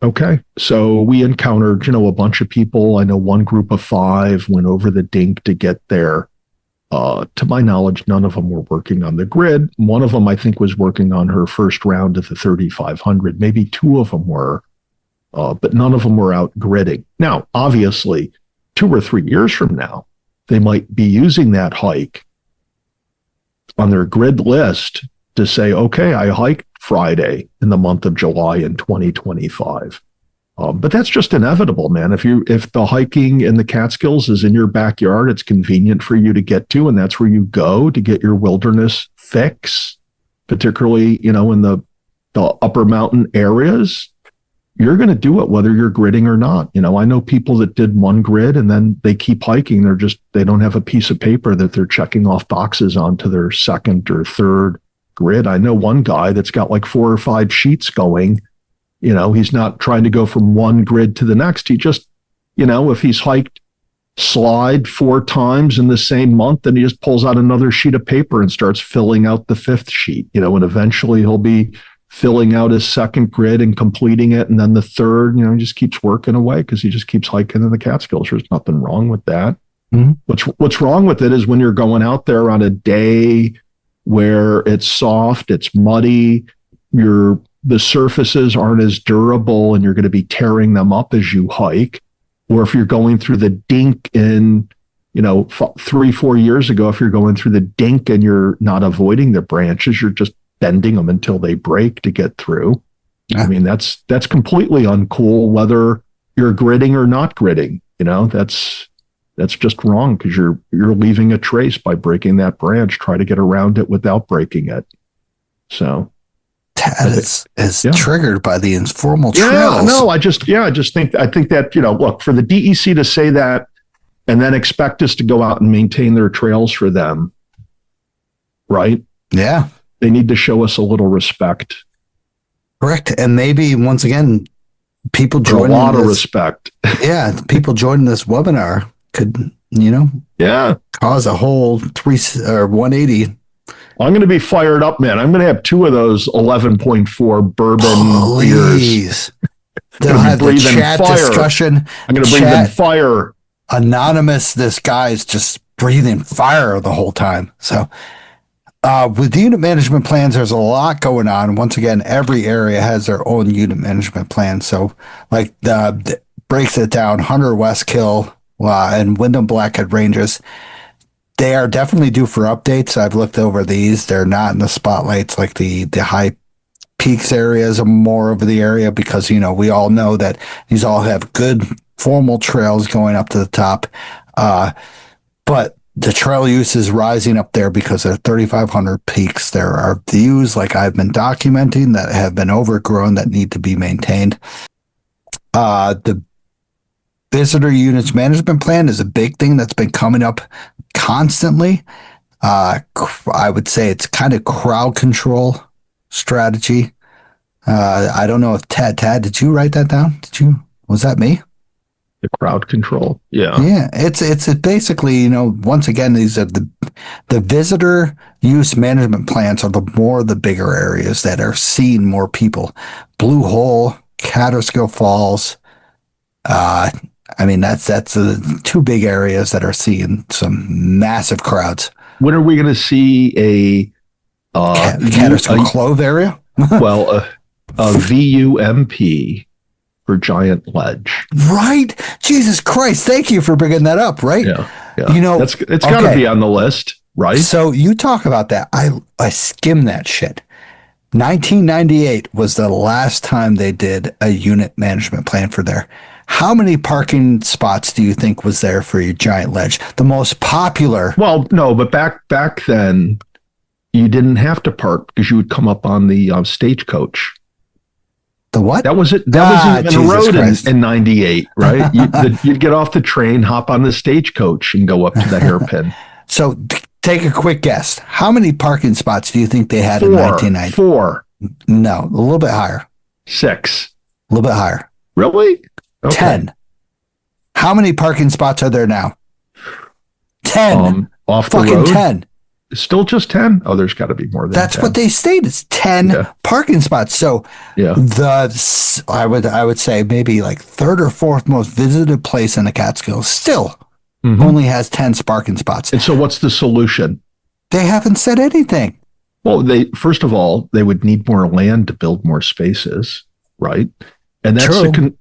Okay. So we encountered, a bunch of people. I know one group of 5 went over the dink to get there. To my knowledge, none of them were working on the grid. One of them, I think, was working on her first round of the 3,500. Maybe 2 of them were, but none of them were out gridding. Now, obviously, 2 or 3 years from now, they might be using that hike on their grid list to say, okay, I hiked Friday in the month of July in 2025. But that's just inevitable, man. If the hiking in the Catskills is in your backyard, it's convenient for you to get to, and that's where you go to get your wilderness fix, particularly, in the upper mountain areas, you're going to do it whether you're gridding or not. I know people that did one grid and then they keep hiking. They don't have a piece of paper that they're checking off boxes onto their second or third grid. I know one guy that's got like 4 or 5 sheets going. He's not trying to go from one grid to the next. He just, if he's hiked slide 4 times in the same month, then he just pulls out another sheet of paper and starts filling out the 5th sheet, and eventually he'll be filling out his second grid and completing it. And then the third, he just keeps working away because he just keeps hiking in the Catskills. There's nothing wrong with that. Mm-hmm. What's wrong with it is when you're going out there on a day where it's soft, it's muddy, the surfaces aren't as durable and you're going to be tearing them up as you hike. Or if you're going through the dink in, 3-4 years ago, if you're going through the dink and you're not avoiding the branches, you're just bending them until they break to get through. Yeah. I mean, that's completely uncool, whether you're gridding or not gridding. That's just wrong because you're leaving a trace by breaking that branch. Try to get around it without breaking it. So. Tad is triggered by the informal trails. Yeah, no, I think that, look, for the DEC to say that and then expect us to go out and maintain their trails for them, right? Yeah. They need to show us a little respect. Correct. And maybe, once again, people joining a lot of respect. Yeah, people joining this webinar could, cause a whole 180. I'm going to be fired up, man. I'm going to have 2 of those 11.4 bourbon beers. They'll have the chat fire. Discussion. I'm going to breathe in fire. Anonymous, this guy's just breathing fire the whole time. So with unit management plans, there's a lot going on. Once again, every area has their own unit management plan. So like breaks it down, Hunter Westkill and Wyndham Blackhead Ranges. They are definitely due for updates. I've looked over these. They're not in the spotlights like the high peaks areas are more over the area because, we all know that these all have good formal trails going up to the top. But the trail use is rising up there because of 3,500 peaks. There are views like I've been documenting that have been overgrown that need to be maintained. The visitor units management plan is a big thing that's been coming up constantly. I would say it's kind of crowd control strategy. I don't know if Tad, did you write that down? Was that me? The crowd control. Yeah. Yeah. It's basically, once again, these are the visitor use management plans are the bigger areas that are seeing more people. Blue Hole, Catskill Falls, that's the 2 big areas that are seeing some massive crowds. When are we going to see a Catskill Clove area? Well, a VUMP for Giant Ledge. Right? Jesus Christ! Thank you for bringing that up. Right? Yeah. It's got to be on the list, right? So you talk about that. I skim that shit. 1998 was the last time they did a unit management plan for there. How many parking spots do you think was there for your giant ledge? The most popular. Well, no, but back then, you didn't have to park because you would come up on the stagecoach. The what? That was it. That was even a road in 98, right? You'd get off the train, hop on the stagecoach, and go up to the hairpin. So take a quick guess. How many parking spots do you think they had in 1990? 4. No, a little bit higher. 6. A little bit higher. Really? Okay. 10. How many parking spots are there now? 10. Off the fucking road? 10. Still just 10? Oh, there's got to be more than That's 10. what they state. It's 10 parking spots. So I would say maybe like third or fourth most visited place in the Catskills still only has 10 parking spots. And so what's the solution? They haven't said anything. Well, first of all, they would need more land to build more spaces, right? And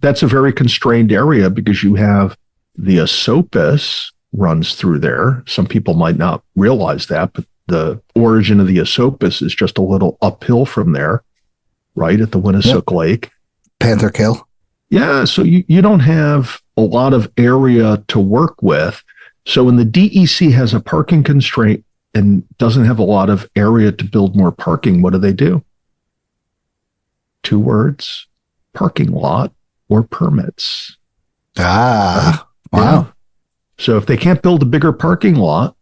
that's a very constrained area because you have the Esopus runs through there. Some people might not realize that, but the origin of the Esopus is just a little uphill from there, right at the Winnisook Lake. Panther Kill. Yeah, so you don't have a lot of area to work with. So when the DEC has a parking constraint and doesn't have a lot of area to build more parking, what do? 2 words, parking lot or permits. Ah, wow. Yeah. So if they can't build a bigger parking lot,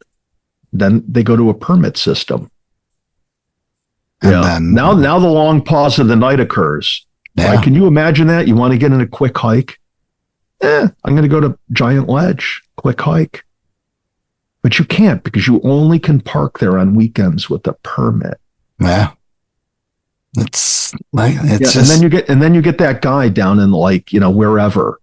then they go to a permit system. And then, now the long pause of the night occurs. Yeah. Right? Can you imagine that? You want to get in a quick hike? I'm going to go to Giant Ledge, quick hike. But you can't because you only can park there on weekends with a permit. Yeah. It's just, and then you get that guy down in wherever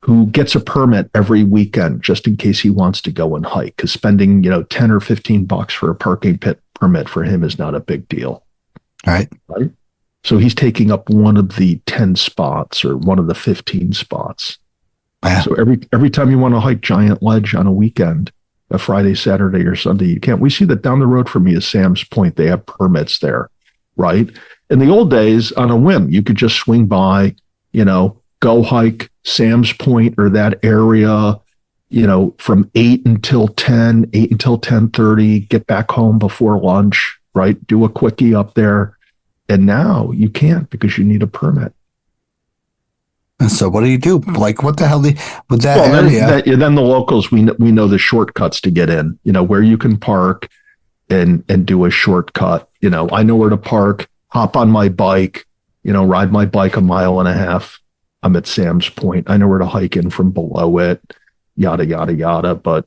who gets a permit every weekend just in case he wants to go and hike, because spending, $10 or $15 for a parking permit for him is not a big deal. Right. So he's taking up one of the 10 spots or one of the 15 spots. Yeah. So every time you want to hike Giant Ledge on a weekend, a Friday, Saturday, or Sunday, you can't. We see that down the road from me is Sam's Point. They have permits there, right? In the old days, on a whim, you could just swing by, go hike Sam's Point or that area, from 8 until 10, 8 until 10:30, get back home before lunch, right? Do a quickie up there. And now you can't because you need a permit. And so what do you do? Like, what the hell with that area? Then the locals, we know the shortcuts to get in, where you can park and do a shortcut. I know where to park, hop on my bike, ride my bike 1.5 miles. I'm at Sam's Point. I know where to hike in from below it, yada, yada, yada. But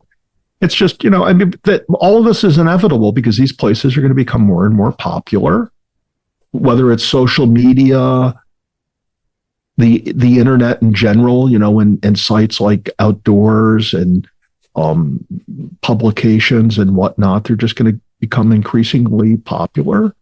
it's just, that all of this is inevitable because these places are going to become more and more popular, whether it's social media, the internet in general, and sites like Outdoors and publications and whatnot. They're just going to become increasingly popular,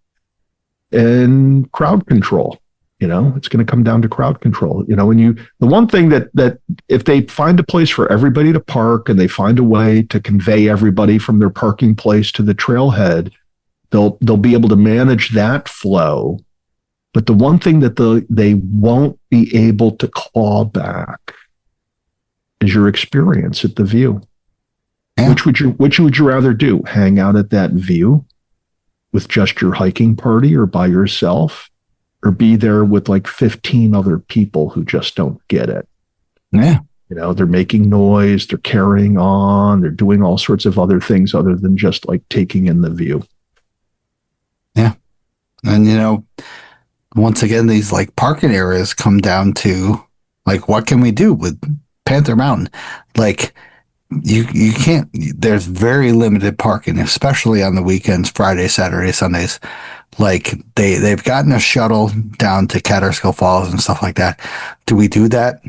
and crowd control. It's going to come down to crowd control. The one thing that if they find a place for everybody to park and they find a way to convey everybody from their parking place to the trailhead, they'll be able to manage that flow. But the one thing that they won't be able to claw back is your experience at the view. Yeah. Which would you rather do? Hang out at that view with just your hiking party or by yourself, or be there with like 15 other people who just don't get it? Yeah. They're making noise, they're carrying on, they're doing all sorts of other things other than just like taking in the view. Yeah. And once again, these like parking areas come down to like, what can we do with Panther Mountain? Like you can't, there's very limited parking, especially on the weekends, Friday, Saturday, Sundays. Like they've gotten a shuttle down to Catskill Falls and stuff like that. Do we do that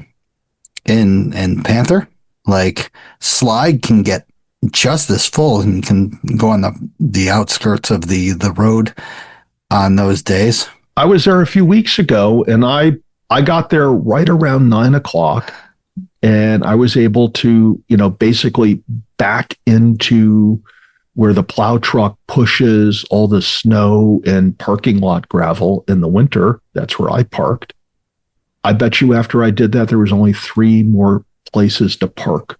in Panther? Like Slide can get just as full and can go on the outskirts of the road on those days. I was there a few weeks ago, and I got there right around 9:00, and I was able to, basically back into where the plow truck pushes all the snow and parking lot gravel in the winter. That's where I parked. I bet you after I did that, there was only 3 more places to park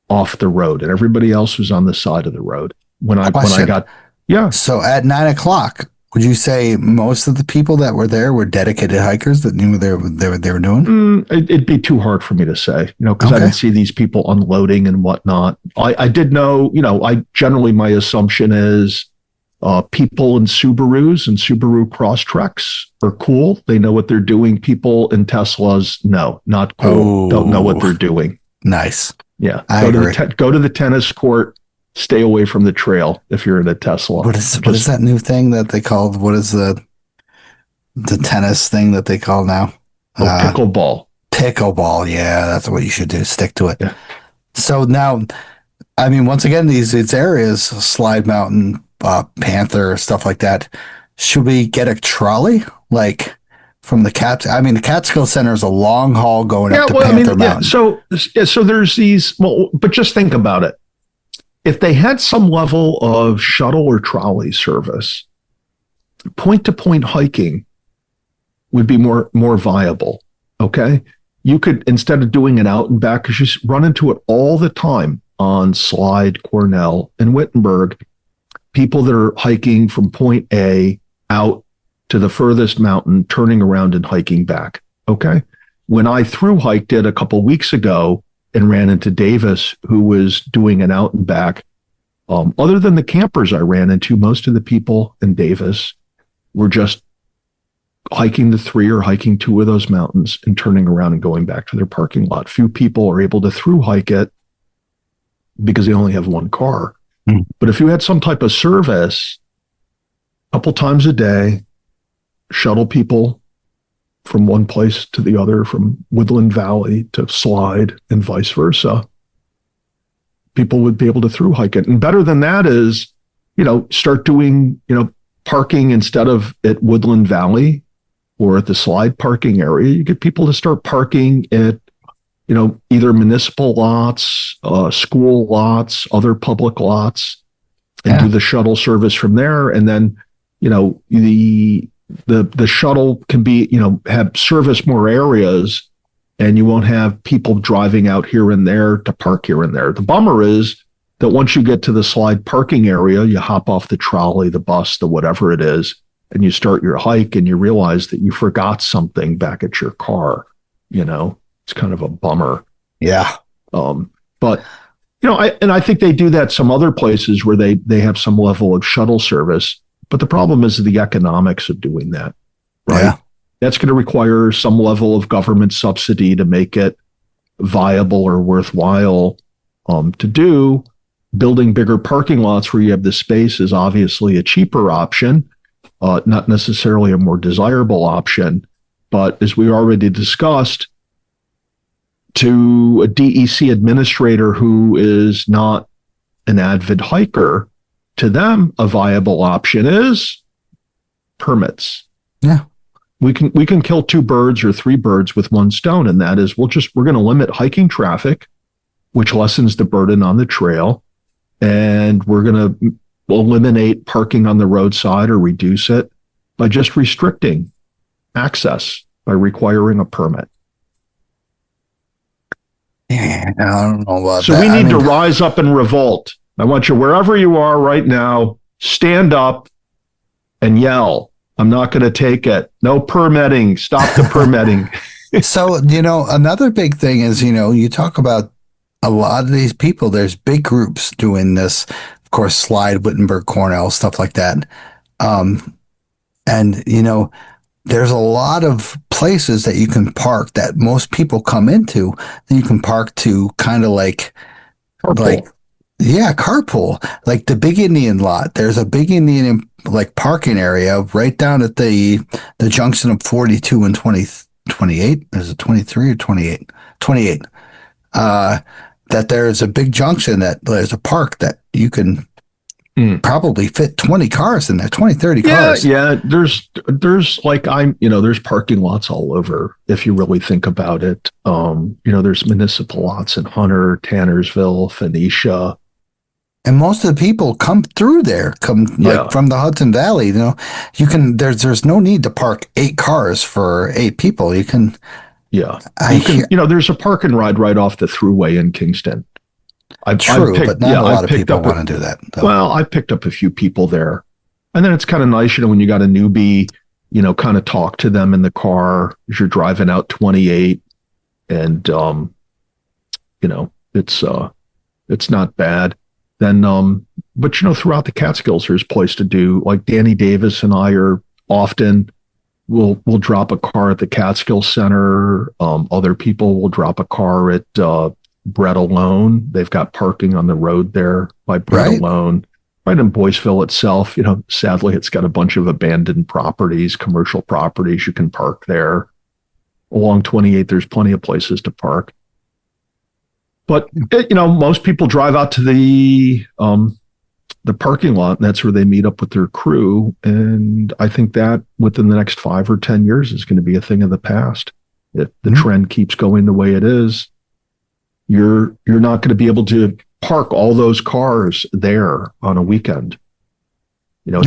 off the road, and everybody else was on the side of the road. When I got, yeah. So at 9 o'clock, would you say most of the people that were there were dedicated hikers that knew what they were doing? It'd be too hard for me to say, because I didn't see these people unloading and whatnot. I did know, generally my assumption is people in Subarus and Subaru Crosstreks are cool. They know what they're doing. People in Teslas, no, not cool. Don't know what they're doing. Nice. Yeah. I agree. Go to the tennis court. Stay away from the trail if you're in a Tesla. What is that new thing that they called? What is the tennis thing that they call now? Pickleball. Pickleball. Yeah, that's what you should do. Stick to it. Yeah. So now, I mean, once again, these areas, Slide Mountain, Panther, stuff like that. Should we get a trolley from the the Catskill Center is a long haul going up to Panther Mountain. So there's these. Well, but just think about it. If they had some level of shuttle or trolley service, point-to-point hiking would be more viable, okay? You could, instead of doing it out and back, because you run into it all the time on Slide, Cornell, and Wittenberg, people that are hiking from point A out to the furthest mountain, turning around and hiking back, okay? When I thru hiked it a couple weeks ago, and ran into Davis, who was doing an out and back. Other than the campers I ran into, most of the people in Davis were just hiking the 3 or hiking 2 of those mountains and turning around and going back to their parking lot. Few people are able to thru hike it because they only have 1 car. But if you had some type of service, a couple times a day, shuttle people from one place to the other, from Woodland Valley to Slide and vice versa, people would be able to thru hike it. And better than that is, start doing, parking instead of at Woodland Valley or at the Slide parking area. You get people to start parking at, either municipal lots, school lots, other public lots, and do the shuttle service from there. And then, the shuttle can be, have service more areas, and you won't have people driving out here and there to park here and there. The bummer is that once you get to the Slide parking area, you hop off the trolley, the bus, the whatever it is, and you start your hike and you realize that you forgot something back at your car. It's kind of a bummer. Yeah. But I think they do that some other places where they have some level of shuttle service. But the problem is the economics of doing that, right? Yeah. That's going to require some level of government subsidy to make it viable or worthwhile to do. Building bigger parking lots where you have the space is obviously a cheaper option, not necessarily a more desirable option. But as we already discussed, to a DEC administrator who is not an avid hiker, to them, a viable option is permits. Yeah. We can kill 2 birds or 3 birds with 1 stone, and that is we're going to limit hiking traffic, which lessens the burden on the trail, and we're going to eliminate parking on the roadside or reduce it by just restricting access by requiring a permit. Yeah, I don't know about so that. So we need to rise up and revolt. I want you, wherever you are right now, stand up and yell, I'm not going to take it. No permitting. Stop the permitting. So, another big thing is, you talk about a lot of these people, there's big groups doing this, of course, Slide, Wittenberg, Cornell, stuff like that. And, there's a lot of places that you can park that most people come into that you can park to kind of Carpool. Carpool, like the Big Indian lot. There's a Big Indian parking area right down at the junction of 42 and 28. Is it 23 or 28? 28. That there's a big junction that there's a park that you can probably fit 20 cars in there, 20, 30 cars. Yeah. There's there's parking lots all over if you really think about it. There's municipal lots in Hunter, Tannersville, Phoenicia. And most of the people come through there, like from the Hudson Valley. You know, you can. There's no need to park 8 cars for 8 people. You can. Yeah, there's a park and ride right off the thruway in Kingston. But not a lot of people want to do that. Though. Well, I picked up a few people there, and then it's kind of nice, when you got a newbie, kind of talk to them in the car as you're driving out 28, and it's not bad. Then, but throughout the Catskills, there's a place to do. Like Danny Davis and I are often. We'll drop a car at the Catskill Center. Other people will drop a car at Bread Alone. They've got parking on the road there by Bread Alone. Right in Boyceville itself, sadly, it's got a bunch of abandoned properties, commercial properties. You can park there. Along 28, there's plenty of places to park. But, most people drive out to the parking lot, and that's where they meet up with their crew. And I think that within the next 5 or 10 years is going to be a thing of the past. If the trend keeps going the way it is, you're not going to be able to park all those cars there on a weekend. At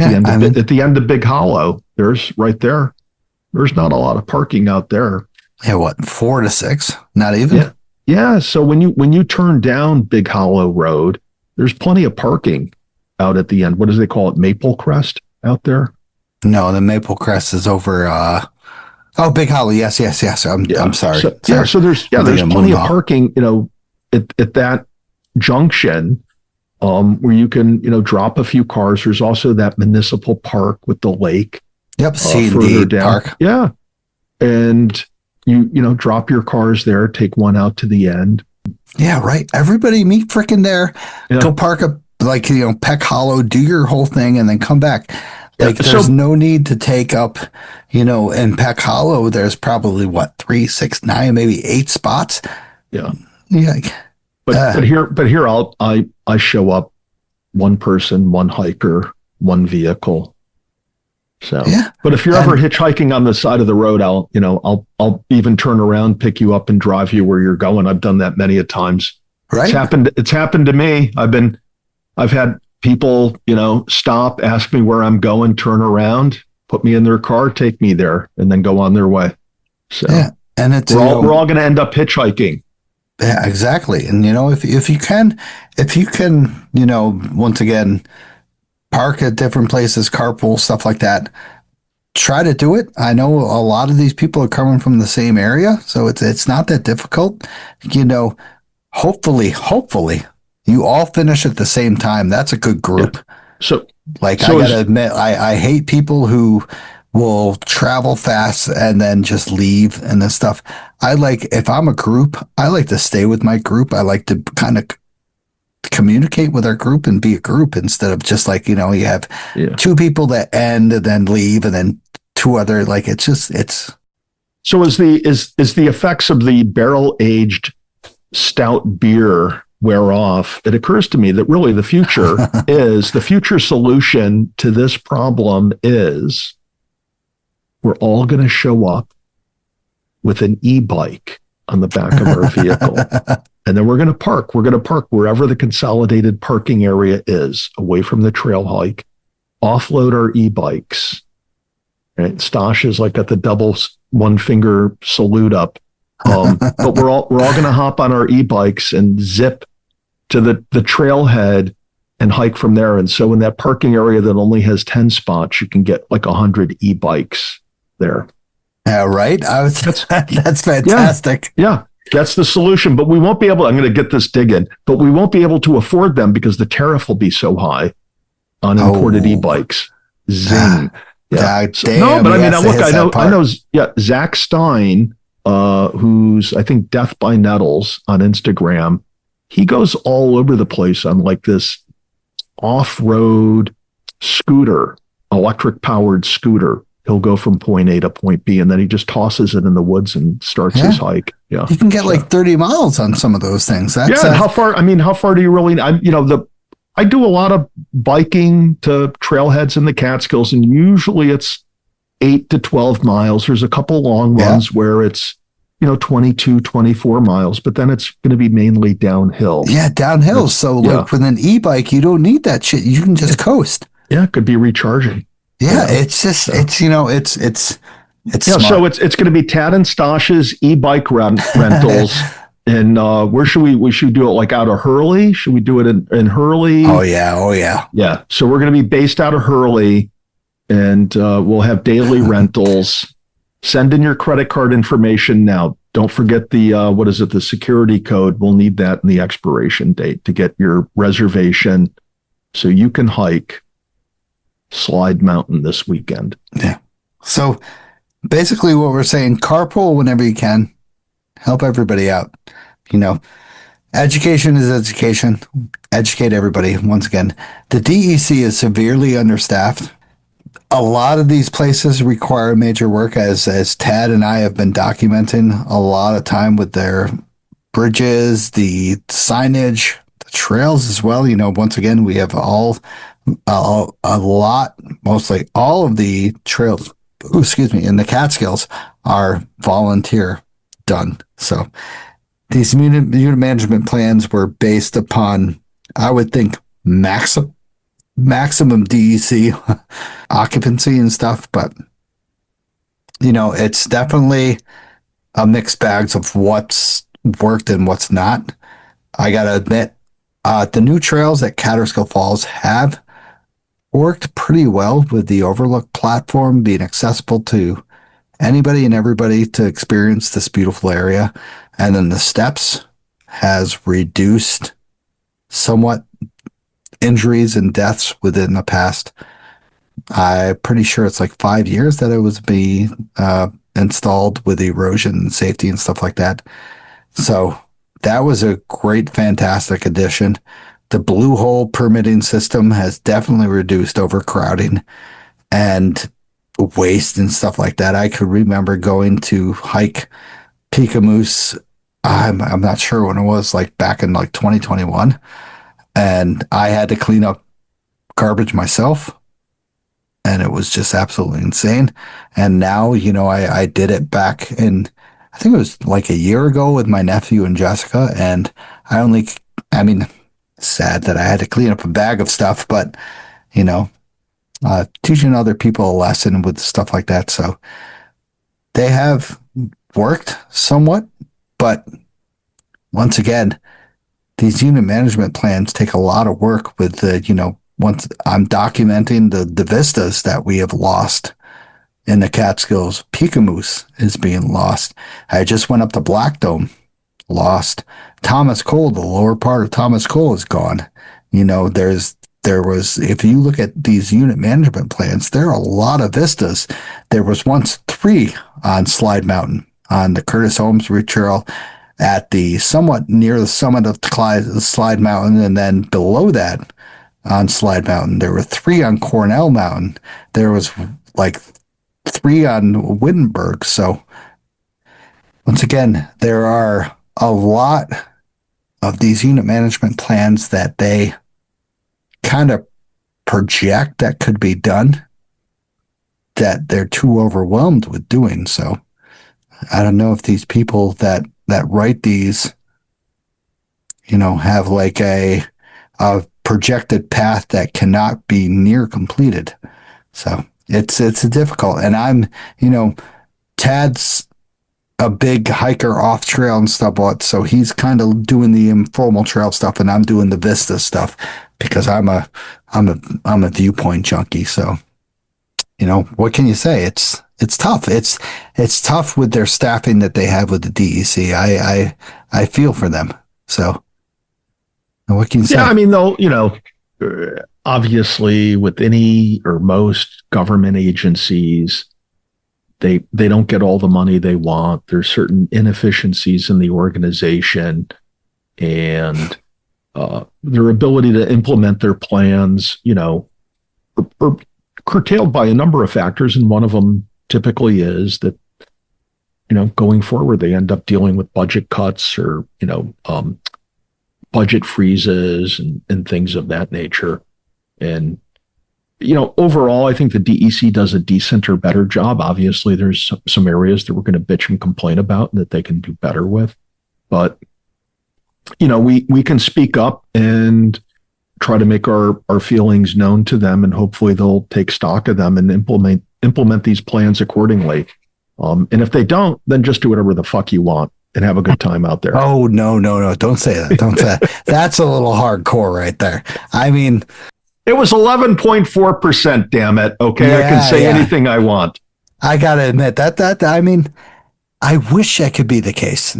the end of Big Hollow, there's not a lot of parking out there. Yeah, what, 4 to 6? Not even? Yeah. So when you turn down Big Hollow Road, there's plenty of parking out at the end. What do they call it? Maple Crest out there? No, the Maple Crest is over. Big Hollow. Yes. I'm sorry. So there's plenty of parking, at that junction, where you can, drop a few cars. There's also that municipal park with the lake. Yep. C&D Park. Yeah. And you drop your cars there, take one out to the end. Yeah. Right. Everybody meet frickin' there. Yeah. Go park up. Peck Hollow, do your whole thing and then come back. There's no need to take up, in Peck Hollow, there's probably 3, 6, 9, maybe 8 spots. Yeah. Yeah. But here I show up, one person, one hiker, one vehicle. So, but if you're ever hitchhiking on the side of the road, I'll even turn around, pick you up and drive you where you're going. I've done that many a times. Right. It's happened to me. I've had people, stop, ask me where I'm going, turn around, put me in their car, take me there, and then go on their way. So and it's we're all going to end up hitchhiking. Yeah, exactly. And if you can, once again, park at different places, carpool, stuff like that. Try to do it. I know a lot of these people are coming from the same area, so it's not that difficult. Hopefully. You all finish at the same time. That's a good group. Yeah. I gotta admit, I hate people who will travel fast and then just leave and this stuff. If I'm a group, I like to stay with my group. I like to kind of communicate with our group and be a group instead of just you have 2 people that end and then leave and then 2 other, it's. So is the effects of the barrel-aged stout beer wear off, it occurs to me that really the future solution to this problem is we're all going to show up with an e-bike on the back of our vehicle. And then we're going to park. We're going to park wherever the consolidated parking area is, away from the trail hike, offload our e-bikes. Right? Stosh is got the double 1-finger salute up. But we're all going to hop on our e-bikes and zip to the trailhead and hike from there. And so in that parking area that only has 10 spots, you can get 100 e-bikes there. Yeah, right. That's fantastic. Yeah, that's the solution. But we won't be able, I'm going to get this dig in, but we won't be able to afford them because the tariff will be so high on imported e-bikes. Zing. Yeah. Damn, I know, Zach Stein, who's I think Death by Nettles on Instagram. He goes all over the place on this off-road scooter, electric powered scooter. He'll go from point A to point B, and then he just tosses it in the woods and starts his hike. Yeah, you can get 30 miles on some of those things. And how far? How far do you really? I do a lot of biking to trailheads in the Catskills, and usually it's 8 to 12 miles. There's a couple long ones where it's 22, 24 miles, but then it's going to be mainly downhill. Yeah, downhill. So like with an e-bike, you don't need that shit. You can just coast. Yeah, it could be recharging. Yeah, it's just it's smart. So it's going to be Tad and Stosh's e-bike rentals. And where should we should do it, like out of Hurley? Should we do it in Hurley? Oh yeah. Yeah. So we're going to be based out of Hurley, and we'll have daily rentals. Send in your credit card information now. Don't forget the the security code. We'll need that in the expiration date to get your reservation, so you can hike Slide Mountain this weekend. Yeah. So basically, what we're saying: carpool whenever you can. Help everybody out. Education is education. Educate everybody. Once again, the DEC is severely understaffed. A lot of these places require major work, as Tad and I have been documenting a lot of time with their bridges, the signage, the trails as well. Once again, we have mostly all of the trails, in the Catskills are volunteer done. So these unit management plans were based upon, I would think, maximum DEC occupancy and stuff, but it's definitely a mixed bags of what's worked and what's not. I gotta admit, the new trails at Catskill Falls have worked pretty well, with the overlook platform being accessible to anybody and everybody to experience this beautiful area. And then the steps has reduced somewhat injuries and deaths within the past. I'm pretty sure it's like 5 years that it was installed, with erosion and safety and stuff like that. So that was a great, fantastic addition. The Blue Hole permitting system has definitely reduced overcrowding and waste and stuff like that. I could remember going to hike Moose. I'm not sure when it was, like back in like 2021, and I had to clean up garbage myself, and it was just absolutely insane. And now, I did it back in, I think it was like a year ago, with my nephew and Jessica, and sad that I had to clean up a bag of stuff, but teaching other people a lesson with stuff like that. So they have worked somewhat, but once again, these unit management plans take a lot of work with once I'm documenting the vistas that we have lost in the Catskills. Moose is being lost. I just went up to Black Dome, lost. Thomas Cole, the lower part of Thomas Cole is gone. There was, if you look at these unit management plans, there are a lot of vistas. There was once 3 on Slide Mountain, on the Curtis Holmes Route Trail, at the somewhat near the summit of Slide Mountain, and then below that on Slide Mountain, there were 3 on Cornell Mountain. There was like 3 on Wittenberg. So once again, there are a lot of these unit management plans that they kind of project that could be done, that they're too overwhelmed with doing. So I don't know if these people that write these, have like a projected path that cannot be near completed. So it's difficult. And I'm, Tad's a big hiker off trail and stuff, so he's kind of doing the informal trail stuff, and I'm doing the Vista stuff, because I'm a viewpoint junkie. So, what can you say? It's tough. It's tough with their staffing that they have with the DEC. I feel for them. So, what can you say? Yeah, obviously with any or most government agencies, they don't get all the money they want. There's certain inefficiencies in the organization, and their ability to implement their plans, are curtailed by a number of factors. And one of them typically is that, going forward, they end up dealing with budget cuts or, budget freezes and things of that nature. And overall, I think the DEC does a decent or better job. Obviously, there's some areas that we're going to bitch and complain about and that they can do better with. But, we can speak up and try to make our feelings known to them, and hopefully they'll take stock of them and implement these plans accordingly. And if they don't, then just do whatever the fuck you want and have a good time out there. Oh, no. Don't say that. Don't say that. That's a little hardcore right there. I mean, it was 11.4%, damn it. Okay. I can say anything I want. I got to admit I wish that could be the case.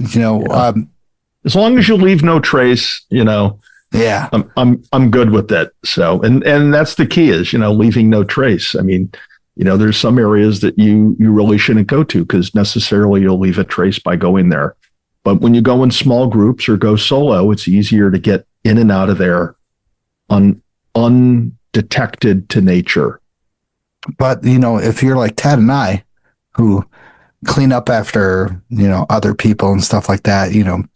As long as you leave no trace, yeah, I'm good with it. So, and that's the key is, leaving no trace. I mean, there's some areas that you really shouldn't go to because necessarily you'll leave a trace by going there. But when you go in small groups or go solo, it's easier to get in and out of there undetected to nature. But, if you're like Ted and I, who clean up after, other people and stuff like that,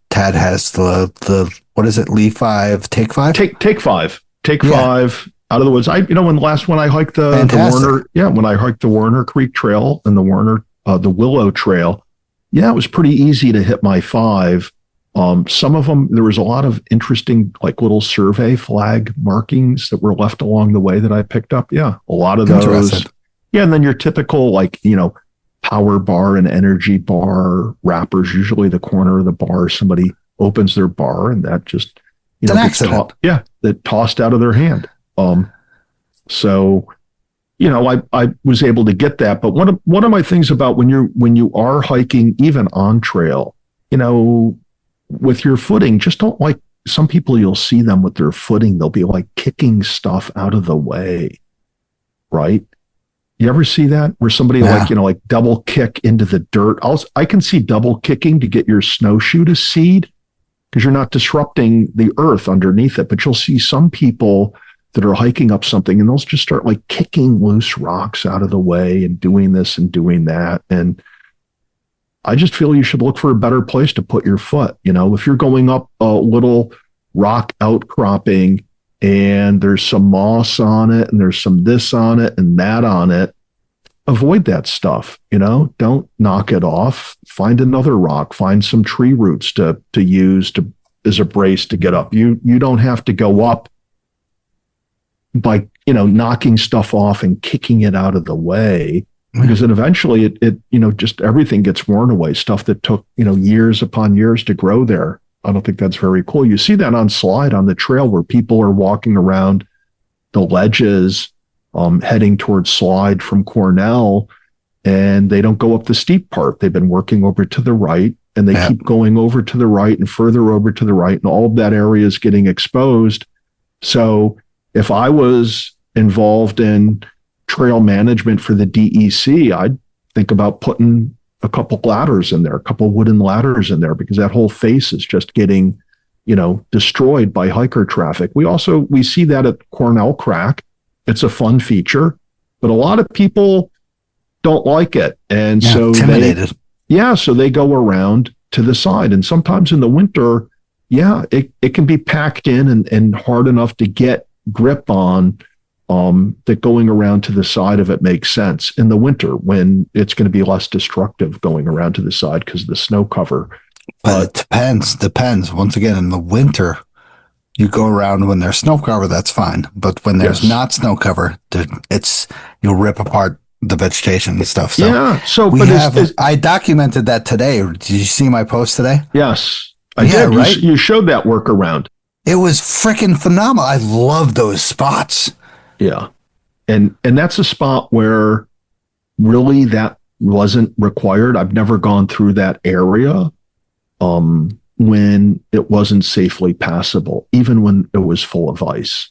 Ted has the what is it? Leave 5, take 5? Take 5. Take 5 out of the woods. When the last one I hiked the Warner, when I hiked the Warner Creek Trail and the Willow Trail, it was pretty easy to hit my 5. Some of them, there was a lot of interesting, like little survey flag markings that were left along the way that I picked up. Yeah, a lot of those. Yeah, and then your typical, power bar and energy bar wrappers, usually the corner of the bar, somebody opens their bar and that just, it's an accident. That tossed out of their hand. So, I was able to get that. But one of my things about when you are hiking, even on trail, with your footing, just don't like some people, you'll see them with their footing. They'll be like kicking stuff out of the way. Right. You ever see that where somebody like double kick into the dirt? I can see double kicking to get your snowshoe to seed because you're not disrupting the earth underneath it. But you'll see some people that are hiking up something and they'll just start like kicking loose rocks out of the way and doing this and doing that. And I just feel you should look for a better place to put your foot. If you're going up a little rock outcropping and there's some moss on it and there's some this on it and that on it, avoid that stuff. Don't knock it off. Find another rock, find some tree roots to use as a brace to get up. You don't have to go up by, knocking stuff off and kicking it out of the way. Because then eventually it just everything gets worn away. Stuff that took, years upon years to grow there. I don't think that's very cool. You see that on slide on the trail where people are walking around the ledges, heading towards slide from Cornell, and they don't go up the steep part. They've been working over to the right, and they keep going over to the right and further over to the right, and all of that area is getting exposed. So if I was involved in trail management for the DEC, I'd think about putting a couple ladders in there, a couple wooden ladders in there, because that whole face is just getting, destroyed by hiker traffic. We see that at Cornell Crack. It's a fun feature, but a lot of people don't like it. And so intimidated. So they go around to the side. And sometimes in the winter, it can be packed in and hard enough to get grip on, that going around to the side of it makes sense in the winter when it's going to be less destructive going around to the side because of the snow cover. But it depends. Once again, in the winter, you go around when there's snow cover, that's fine. But when there's not snow cover, you'll rip apart the vegetation and stuff. So I documented that today. Did you see my post today? Yes, I did. Right? You showed that workaround. It was freaking phenomenal. I love those spots. Yeah. And that's a spot where really that wasn't required. I've never gone through that area when it wasn't safely passable, even when it was full of ice,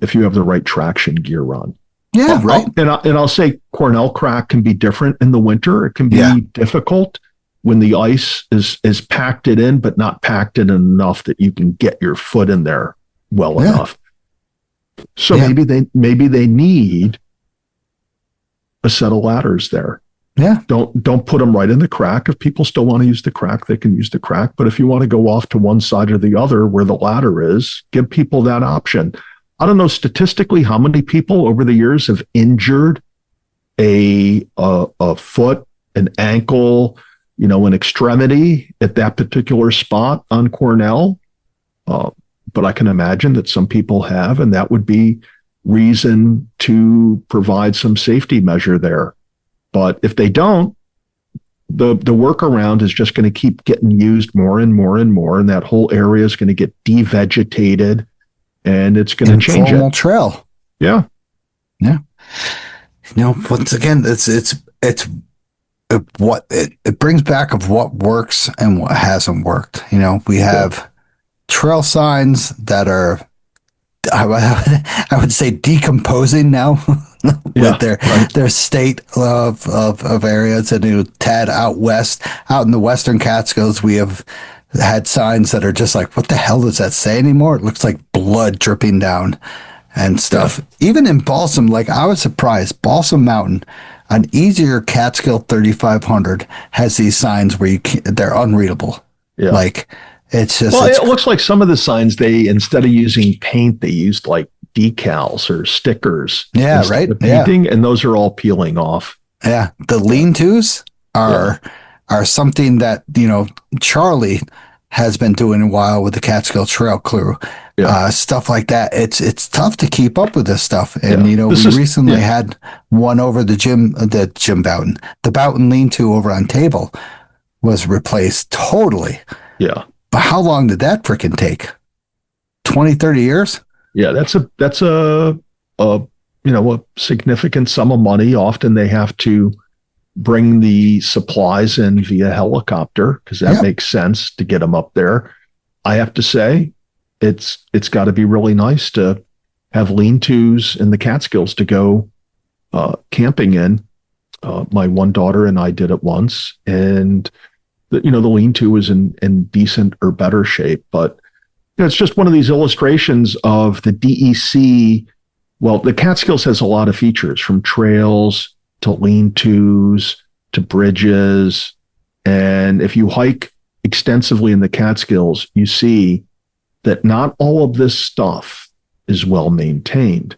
if you have the right traction gear on. Yeah, right. I'll say Cornell Crack can be different in the winter. It can be difficult when the ice is packed it in, but not packed in enough that you can get your foot in there well enough. So maybe they need a set of ladders there. Yeah. Don't put them right in the crack. If people still want to use the crack, they can use the crack. But if you want to go off to one side or the other where the ladder is, give people that option. I don't know statistically how many people over the years have injured a foot, an ankle, an extremity at that particular spot on Cornell. But I can imagine that some people have, and that would be reason to provide some safety measure there. But if they don't, the workaround is just going to keep getting used more and more and more, and that whole area is going to get devegetated, and it's going to change Informal it. trail. Yeah. Once again, it brings back of what works and what hasn't worked. We have trail signs that are, I would say, decomposing now with their state of areas. And Tad, out west, out in the Western Catskills, we have had signs that are just like, what the hell does that say anymore? It looks like blood dripping down and stuff. Yeah. Even in Balsam, like, I was surprised, Balsam Mountain, an easier Catskill 3500 has these signs where they're unreadable. Yeah. Like, it's just. Well, it looks like some of the signs, instead of using paint, they used like decals or stickers. Yeah, right. Painting, and those are all peeling off. Yeah. The lean-tos are something that, Charlie has been doing a while with the Catskill Trail crew. Yeah. Stuff like that. It's tough to keep up with this stuff. And, we recently had one over the Jim Boughton. The Boughton lean-to over on Table was replaced totally. Yeah. But how long did that freaking take? 20, 30 years? Yeah, that's a significant sum of money. Often they have to bring the supplies in via helicopter because that makes sense to get them up there. I have to say, it's got to be really nice to have lean-tos in the Catskills to go camping in. My one daughter and I did it once, and the lean-to was in decent or better shape. But it's just one of these illustrations of the DEC. Well, the Catskills has a lot of features, from trails to lean-tos to bridges. And if you hike extensively in the Catskills, you see that not all of this stuff is well maintained.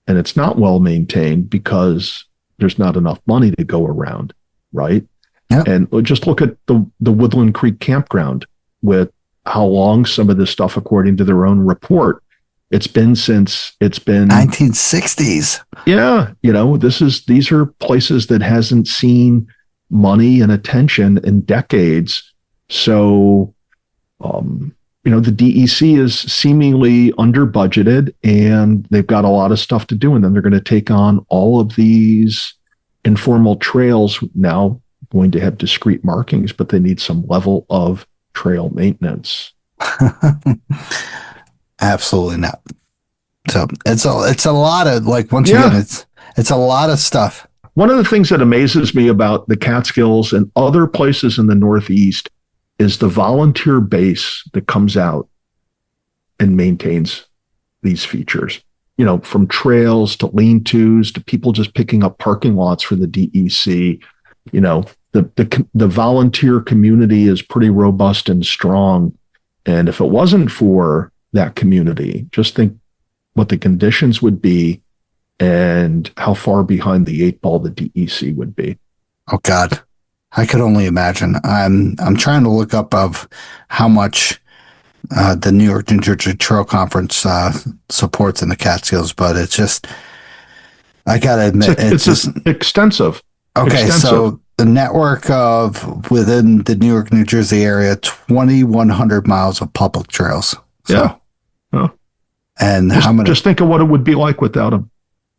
And it's not well maintained because there's not enough money to go around, right? Yep. And just look at the Woodland Creek campground, with how long some of this stuff, according to their own report, it's been 1960s. Yeah. These are places that hasn't seen money and attention in decades. So, the DEC is seemingly under budgeted, and they've got a lot of stuff to do. And then they're going to take on all of these informal trails, now going to have discrete markings, but they need some level of trail maintenance. Absolutely not. So it's a lot of, like, once again, it's a lot of stuff. One of the things that amazes me about the Catskills and other places in the Northeast is the volunteer base that comes out and maintains these features. From trails to lean-tos to people just picking up parking lots for the DEC. The volunteer community is pretty robust and strong. And if it wasn't for that community, just think what the conditions would be and how far behind the 8 ball the DEC would be. Oh God, I could only imagine. I'm trying to look up of how much the New York, New Jersey Trail Conference supports in the Catskills, but it's just, I gotta admit, it's just extensive. Okay, so the network of, within the New York, New Jersey area, 2,100 miles of public trails. So, yeah. Oh. And how many? Just think of what it would be like without them.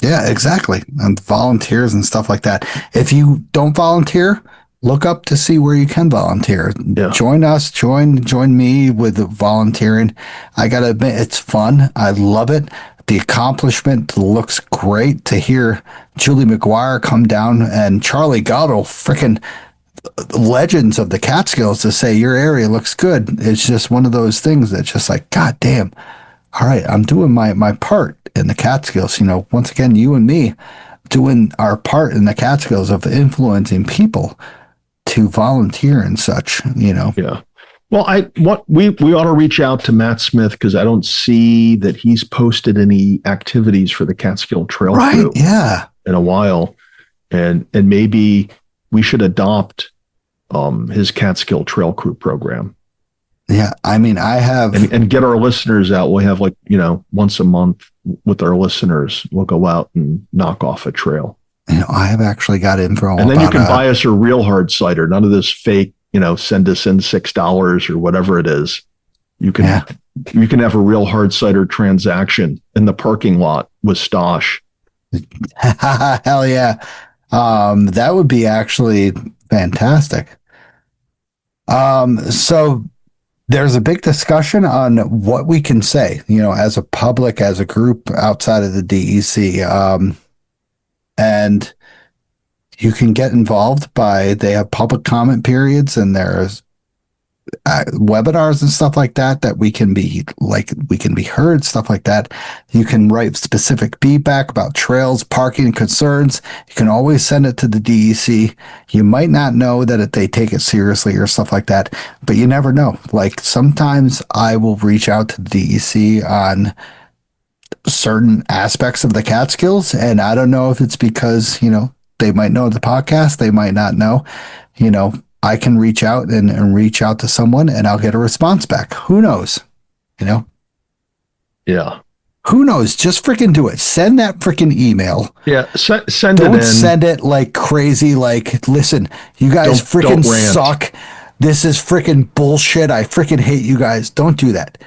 Yeah, exactly. And volunteers and stuff like that. If you don't volunteer, look up to see where you can volunteer. Yeah. Join us, join me with volunteering. I gotta admit, it's fun. I love it. The accomplishment looks great. To hear Julie McGuire come down and Charlie Gottle, freaking legends of the Catskills, to say your area looks good. It's just one of those things that's just like, God damn. All right, I'm doing my part in the Catskills. Once again, you and me doing our part in the Catskills of influencing people to volunteer and such, Yeah. Well, we ought to reach out to Matt Smith because I don't see that he's posted any activities for the Catskill Trail Crew in a while, and maybe we should adopt his Catskill Trail Crew program. Yeah, I mean, I have and get our listeners out. We have once a month with our listeners, we'll go out and knock off a trail. I have actually got info, and then you can buy us a real hard cider. None of this fake. Send us in $6 or whatever it is. You can have a real hard cider transaction in the parking lot with Stosh. Hell yeah. That would be actually fantastic. So there's a big discussion on what we can say, as a public, as a group outside of the DEC. And you can get involved they have public comment periods, and there's webinars and stuff like that we can be heard, stuff like that. You can write specific feedback about trails, parking concerns. You can always send it to the DEC. You might not know that they take it seriously or stuff like that, but you never know. Like sometimes I will reach out to the DEC on certain aspects of the Catskills, and I don't know if it's because, they might know the podcast, they might not know, I can reach out and reach out to someone and I'll get a response back. Who knows? Yeah. Who knows? Just freaking do it. Send that freaking email. Yeah. Send Don't it in. Send it like crazy. Like, listen, you guys freaking suck. This is freaking bullshit. I freaking hate you guys. Don't do that.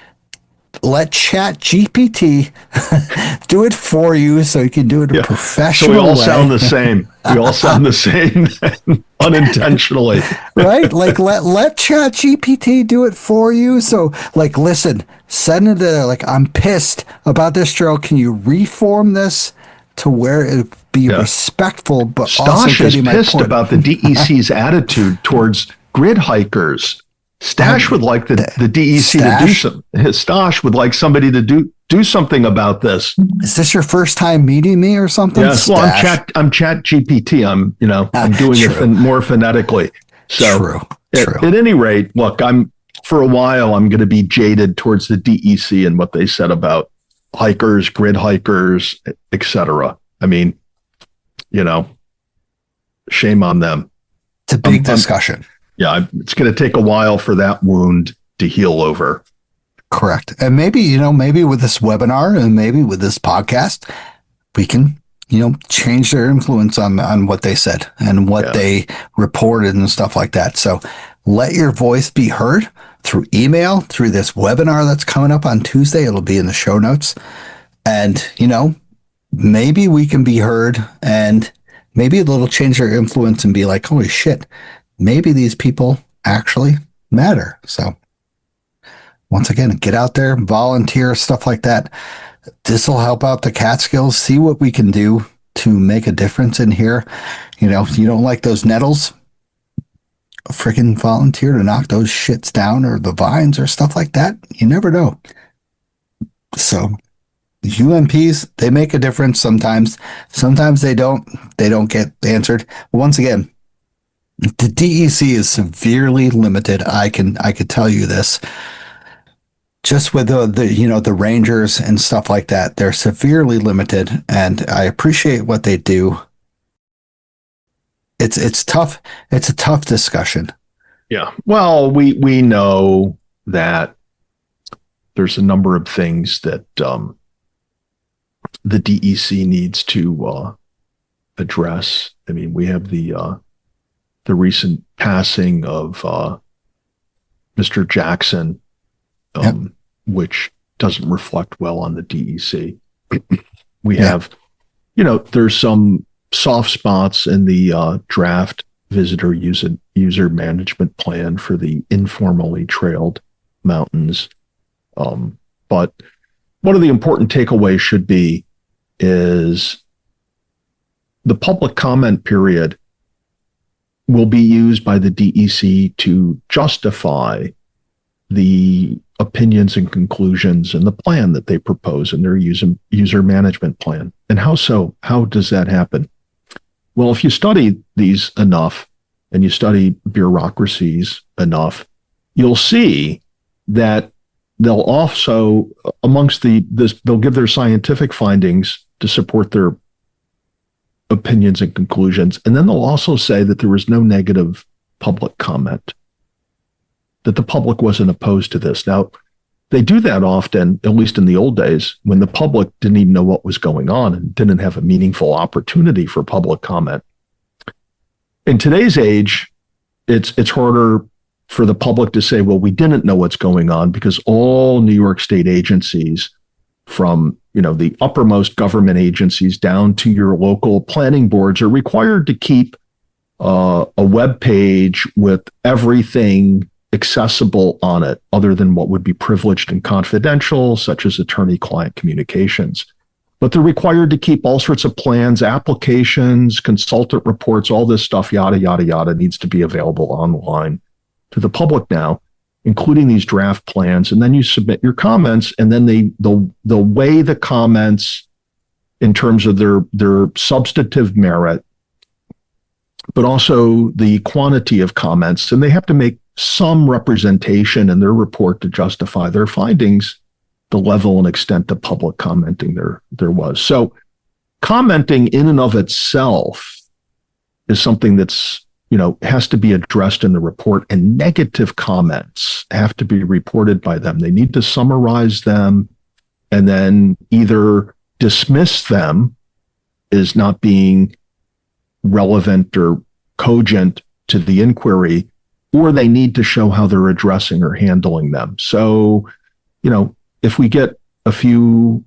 Let Chat GPT do it for you so you can do it a professional way. So we all sound the same. We all sound the same unintentionally. Right? Like let Chat GPT do it for you. So listen, send it to I'm pissed about this trail. Can you reform this to where it be respectful, but Stosh also is getting my pissed point? about the DEC's attitude towards grid hikers. Stash would like the DEC to do something. Stosh would like somebody to do something about this. Is this your first time meeting me or something? Yes. Well, I'm Chat GPT. I'm doing it more phonetically. So true. At any rate, look, for a while, I'm going to be jaded towards the DEC and what they said about hikers, grid hikers, etc. I mean, shame on them. It's a big discussion. Yeah, it's going to take a while for that wound to heal over. Correct. And maybe, maybe with this webinar and maybe with this podcast, we can, change their influence on what they said and what they reported and stuff like that. So let your voice be heard through email, through this webinar that's coming up on Tuesday. It'll be in the show notes. And, maybe we can be heard and maybe it'll change their influence and be like, holy shit, maybe these people actually matter. So once again, get out there, volunteer, stuff like that. This will help out the Catskills. See what we can do to make a difference in here. If you don't like those nettles, freaking volunteer to knock those shits down or the vines or stuff like that. You never know. So UMPs, they make a difference sometimes. Sometimes they don't get answered. Once again, the DEC is severely limited. I could tell you this. Just with the rangers and stuff like that, they're severely limited, and I appreciate what they do. It's tough. It's a tough discussion. Yeah. Well, we know that there's a number of things that the DEC needs to address. I mean, we have the recent passing of Mr. Jackson, which doesn't reflect well on the DEC. We have, there's some soft spots in the draft visitor user management plan for the informally trailed mountains. But one of the important takeaways should be is the public comment period will be used by the DEC to justify the opinions and conclusions and the plan that they propose in their user management plan. And how so? How does that happen? Well, if you study these enough and you study bureaucracies enough, you'll see that they'll also, amongst they'll give their scientific findings to support their opinions and conclusions. And then they'll also say that there was no negative public comment, that the public wasn't opposed to this. Now, they do that often, at least in the old days, when the public didn't even know what was going on and didn't have a meaningful opportunity for public comment. In today's age, it's harder for the public to say, well, we didn't know what's going on, because all New York State agencies, from the uppermost government agencies down to your local planning boards, are required to keep a web page with everything accessible on it, other than what would be privileged and confidential, such as attorney-client communications. But they're required to keep all sorts of plans, applications, consultant reports, all this stuff, yada, yada, yada, needs to be available online to the public now, including these draft plans. And then you submit your comments, and then they'll weigh the comments in terms of their substantive merit, but also the quantity of comments. And they have to make some representation in their report to justify their findings, the level and extent of public commenting there was. So commenting in and of itself is something that's, has to be addressed in the report, and negative comments have to be reported by them. They need to summarize them and then either dismiss them as not being relevant or cogent to the inquiry, or they need to show how they're addressing or handling them. So, if we get a few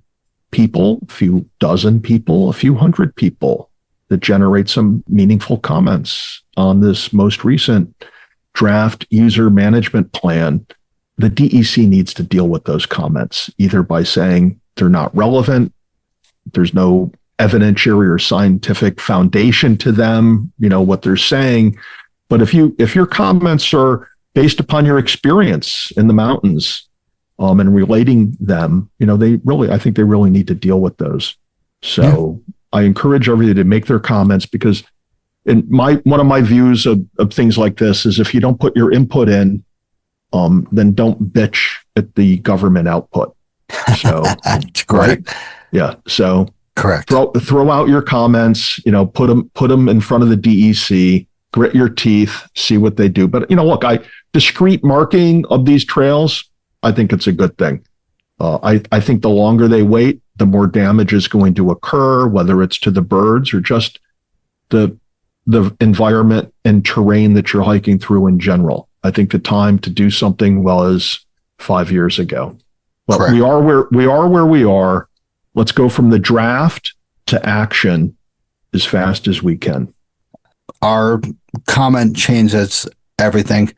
people, a few dozen people, a few hundred people that generate some meaningful comments on this most recent draft user management plan, the DEC needs to deal with those comments, either by saying they're not relevant, there's no evidentiary or scientific foundation to them, what they're saying. But if your comments are based upon your experience in the mountains, and relating them, I think they really need to deal with those. So I encourage everybody to make their comments, because one of my views of things like this is, if you don't put your input in, then don't bitch at the government output. So That's great. Right? Yeah. So correct. Throw out your comments, put them in front of the DEC, grit your teeth, see what they do. But, look, discrete marking of these trails, I think it's a good thing. I think the longer they wait, the more damage is going to occur, whether it's to the birds or just the environment and terrain that you're hiking through in general. I think the time to do something is 5 years ago. But Correct. we are where we are. Let's go from the draft to action as fast as we can. Our comment changes everything.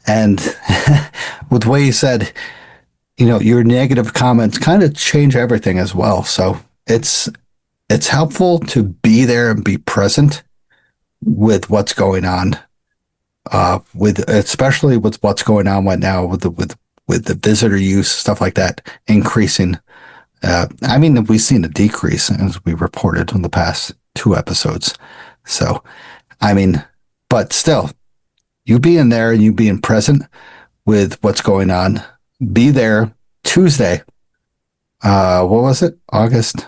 And with the way you said, your negative comments kind of change everything as well. So it's helpful to be there and be present with what's going on, especially with what's going on right now with the visitor use, stuff like that, increasing. We've seen a decrease, as we reported in the past 2 episodes. So, but still, you being there and you being present with what's going on, be there Tuesday. What was it? August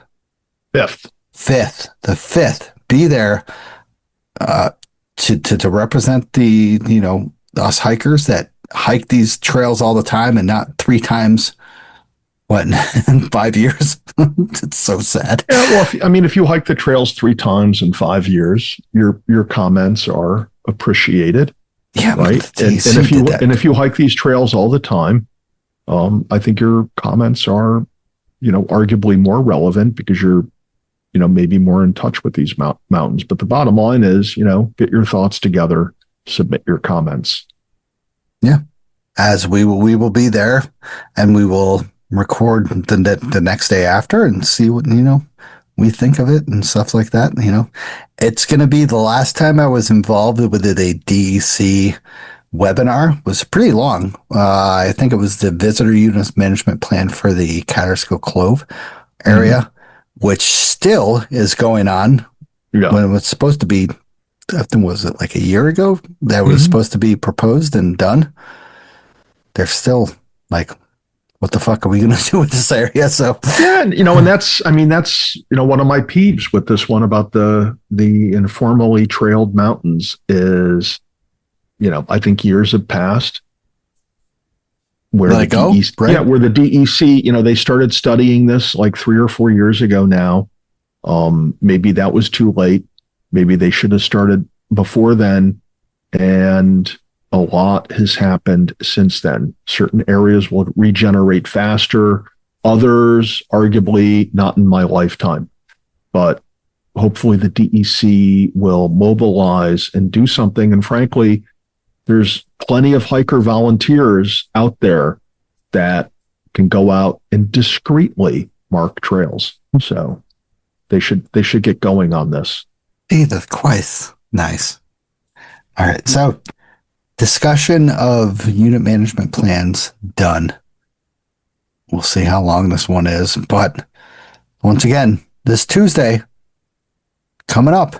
5th. The 5th. Be there to represent us hikers that hike these trails all the time, and not 3 times in 5 years. It's so sad. Yeah, well, if you hike the trails 3 times in 5 years, your comments are appreciated. Yeah, right. And if you hike these trails all the time, I think your comments are, arguably more relevant, because you're, maybe more in touch with these mountains. But the bottom line is, get your thoughts together, submit your comments. Yeah, as we will be there, and we will record the next day after and see what we think of it and stuff like that. It's going to be the last time I was involved with a DEC webinar. It was pretty long. I think it was the visitor unit management plan for the Catskill Clove area, which still is going on. Yeah. When it was supposed to be, I think, was it like a year ago that was supposed to be proposed and done? they're still like, what the fuck are we going to do with this area? So yeah, and that's one of my peeves with this one about the informally trailed mountains is, I think years have passed where where the DEC, they started studying this like 3 or 4 years ago now. Maybe that was too late. Maybe they should have started before then. And a lot has happened since then. Certain areas will regenerate faster. Others, arguably, not in my lifetime. But hopefully the DEC will mobilize and do something. And frankly, there's plenty of hiker volunteers out there that can go out and discreetly mark trails. So they should get going on this. Jesus Christ. Nice. All right. So discussion of unit management plans done. We'll see how long this one is. But once again, this Tuesday coming up.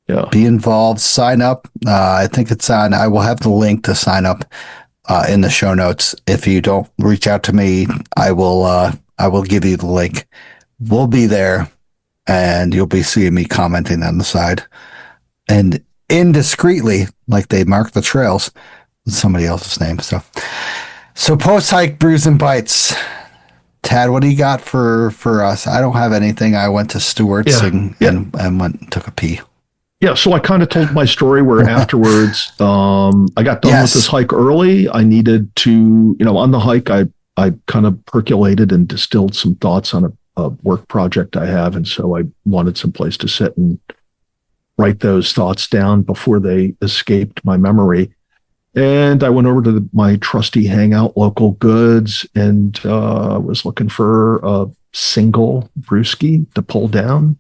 Yeah. Be involved, sign up. I think it's on, I will have the link to sign up in the show notes. If you don't reach out to me, I will give you the link. We'll be there and you'll be seeing me commenting on the side. And indiscreetly, like they mark the trails with somebody else's name. So post-hike brews and bites. Tad, what do you got for us? I don't have anything. I went to Stewart's and went and took a pee. Yeah, so I kind of told my story where afterwards I got done with this hike early. I needed to, on the hike, I kind of percolated and distilled some thoughts on a work project I have. And so I wanted some place to sit and write those thoughts down before they escaped my memory. And I went over to my trusty hangout, Local Goods, and was looking for a single brewski to pull down.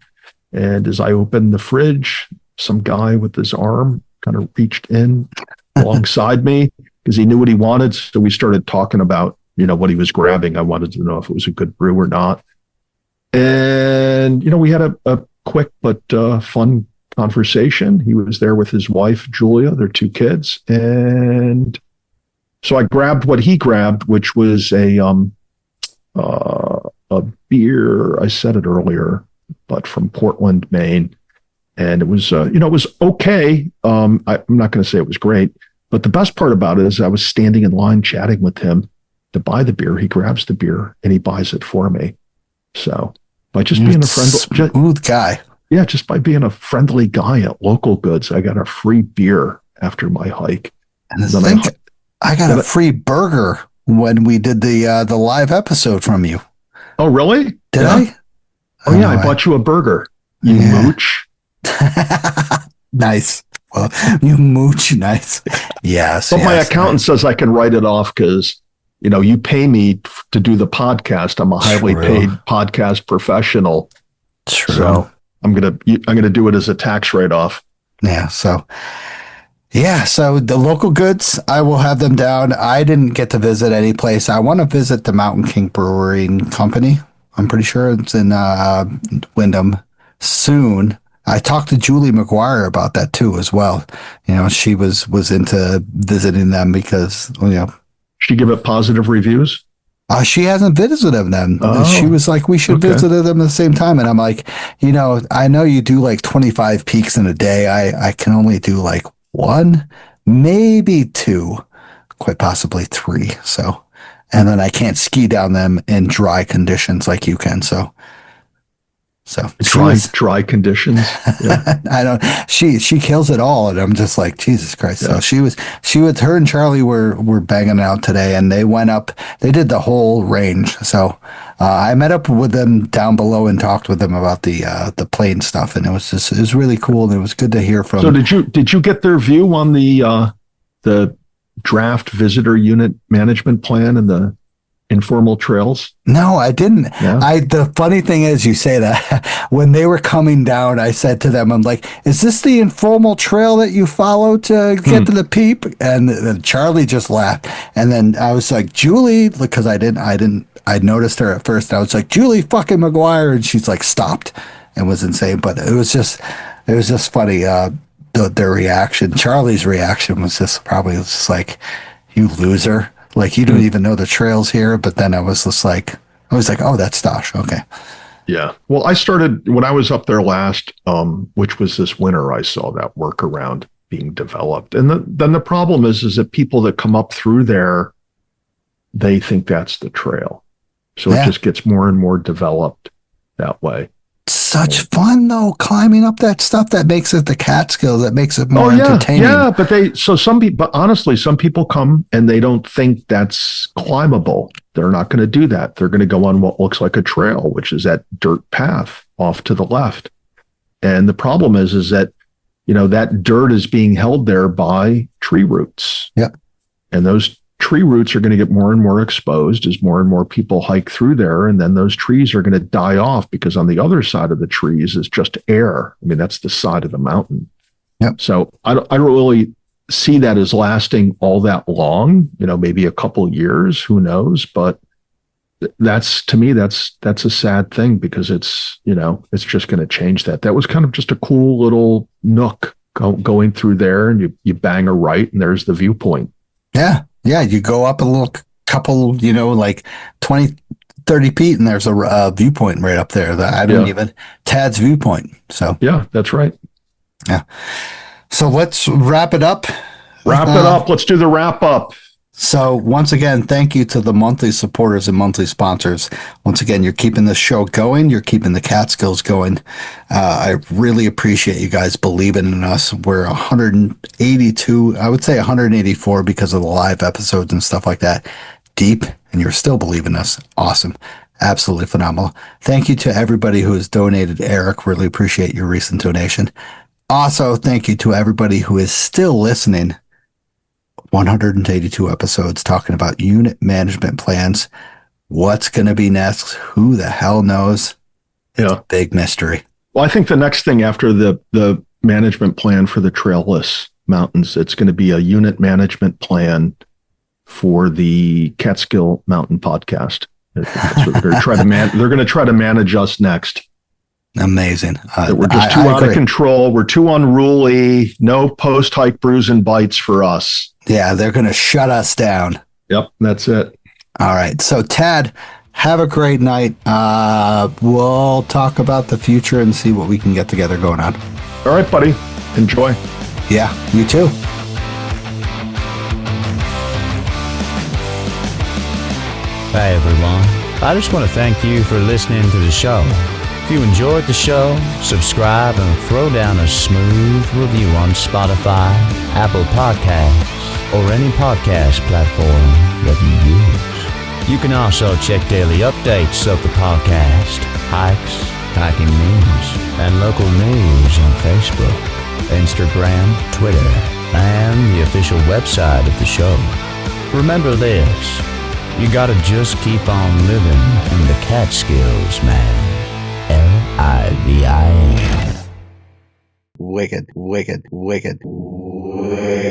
And as I opened the fridge, some guy with his arm kind of reached in alongside me because he knew what he wanted. So we started talking about, what he was grabbing. I wanted to know if it was a good brew or not. And, we had a quick but fun conversation. He was there with his wife, Julia, their 2 kids. And so I grabbed what he grabbed, which was a beer. I said it earlier, but from Portland, Maine. And it was, it was okay. I'm not going to say it was great, but the best part about it is I was standing in line chatting with him to buy the beer. He grabs the beer and he buys it for me. So by just being a smooth guy. Yeah, just by being a friendly guy at Local Goods, I got a free beer after my hike. And I got a free burger when we did the live episode from you. Oh, really? Did I? Oh, yeah, I bought you a burger. You mooch. Nice. Well, you mooch. Nice. Yes. But my accountant says I can write it off because, you pay me to do the podcast. I'm a highly paid podcast professional. True. So I'm gonna do it as a tax write-off. Yeah. So the Local Goods, I will have them down. I didn't get to visit any place. I want to visit the Mountain King Brewing Company. I'm pretty sure it's in Wyndham soon. I talked to Julie McGuire about that too as well. She was into visiting them because She give it positive reviews. She hasn't visited them. Oh, she was like, we should visit them at the same time. And I'm like, I know you do like 25 peaks in a day. I can only do like 1, maybe 2, quite possibly 3. So, and then I can't ski down them in dry conditions like you can. So dry conditions. Yeah. I don't. She kills it all, and I'm just like, Jesus Christ. Yeah. So her and Charlie were banging it out today, and they went up. They did the whole range. So I met up with them down below and talked with them about the plane stuff, and it was really cool, and it was good to hear from. So did you get their view on the draft visitor unit management plan and the informal trails? No, I didn't. Yeah. The funny thing is, you say that when they were coming down, I said to them, I'm like, is this the informal trail that you follow to get to the peep? And then Charlie just laughed. And then I was like, Julie, because I noticed her at first. I was like, Julie fucking McGuire. And she's like, stopped and was insane. But it was just funny. Their reaction, Charlie's reaction was just probably like, you loser. Like you don't even know the trails here, but then I was like, oh, that's Stosh. Okay. Yeah. Well, I started when I was up there last, which was this winter, I saw that workaround being developed. And then the problem is that people that come up through there, they think that's the trail. So it just gets more and more developed that way. Such fun though, climbing up that stuff. That makes it the Catskills. That makes it more entertaining. Yeah, but honestly, some people come and they don't think that's climbable. They're not going to do that. They're going to go on what looks like a trail, which is that dirt path off to the left. And the problem is that, that dirt is being held there by tree roots. Yeah. And those tree roots are going to get more and more exposed as more and more people hike through there. And then those trees are going to die off because on the other side of the trees is just air. I mean, that's the side of the mountain. Yep. So I don't really see that as lasting all that long, maybe a couple of years, who knows? But to me, that's a sad thing because it's just going to change that. That was kind of just a cool little nook going through there, and you bang a right and there's the viewpoint. Yeah. Yeah. You go up a little couple, like 20, 30 feet and there's a viewpoint right up there that I didn't even Tad's viewpoint. So yeah, that's right. Yeah. So let's wrap it up. Let's do the wrap up. So once again, thank you to the monthly supporters and monthly sponsors. Once again, you're keeping this show going. You're keeping the Catskills going. I really appreciate you guys believing in us. We're 182, I would say 184 because of the live episodes and stuff like that. Deep, and you're still believing us. Awesome. Absolutely phenomenal. Thank you to everybody who has donated. Eric, really appreciate your recent donation. Also, thank you to everybody who is still listening. 182 episodes talking about unit management plans. What's going to be next? Who the hell knows? It's a big mystery. Well, I think the next thing after the management plan for the trailless mountains, it's going to be a unit management plan for the Catskill Mountain podcast. That's what they're going to try to they're going to try to manage us next. Amazing. That we're just too out of control. We're too unruly. No post-hike bruise and bites for us. Yeah, they're going to shut us down. Yep, that's it. All right. So, Tad, have a great night. We'll talk about the future and see what we can get together going on. All right, buddy. Enjoy. Yeah, you too. Hey, everyone. I just want to thank you for listening to the show. If you enjoyed the show, subscribe and throw down a smooth review on Spotify, Apple Podcasts, or any podcast platform that you use. You can also check daily updates of the podcast, hikes, hiking news, and local news on Facebook, Instagram, Twitter, and the official website of the show. Remember this, you gotta just keep on living in the Catskills, man. Livin. Wicked, wicked, wicked, wicked.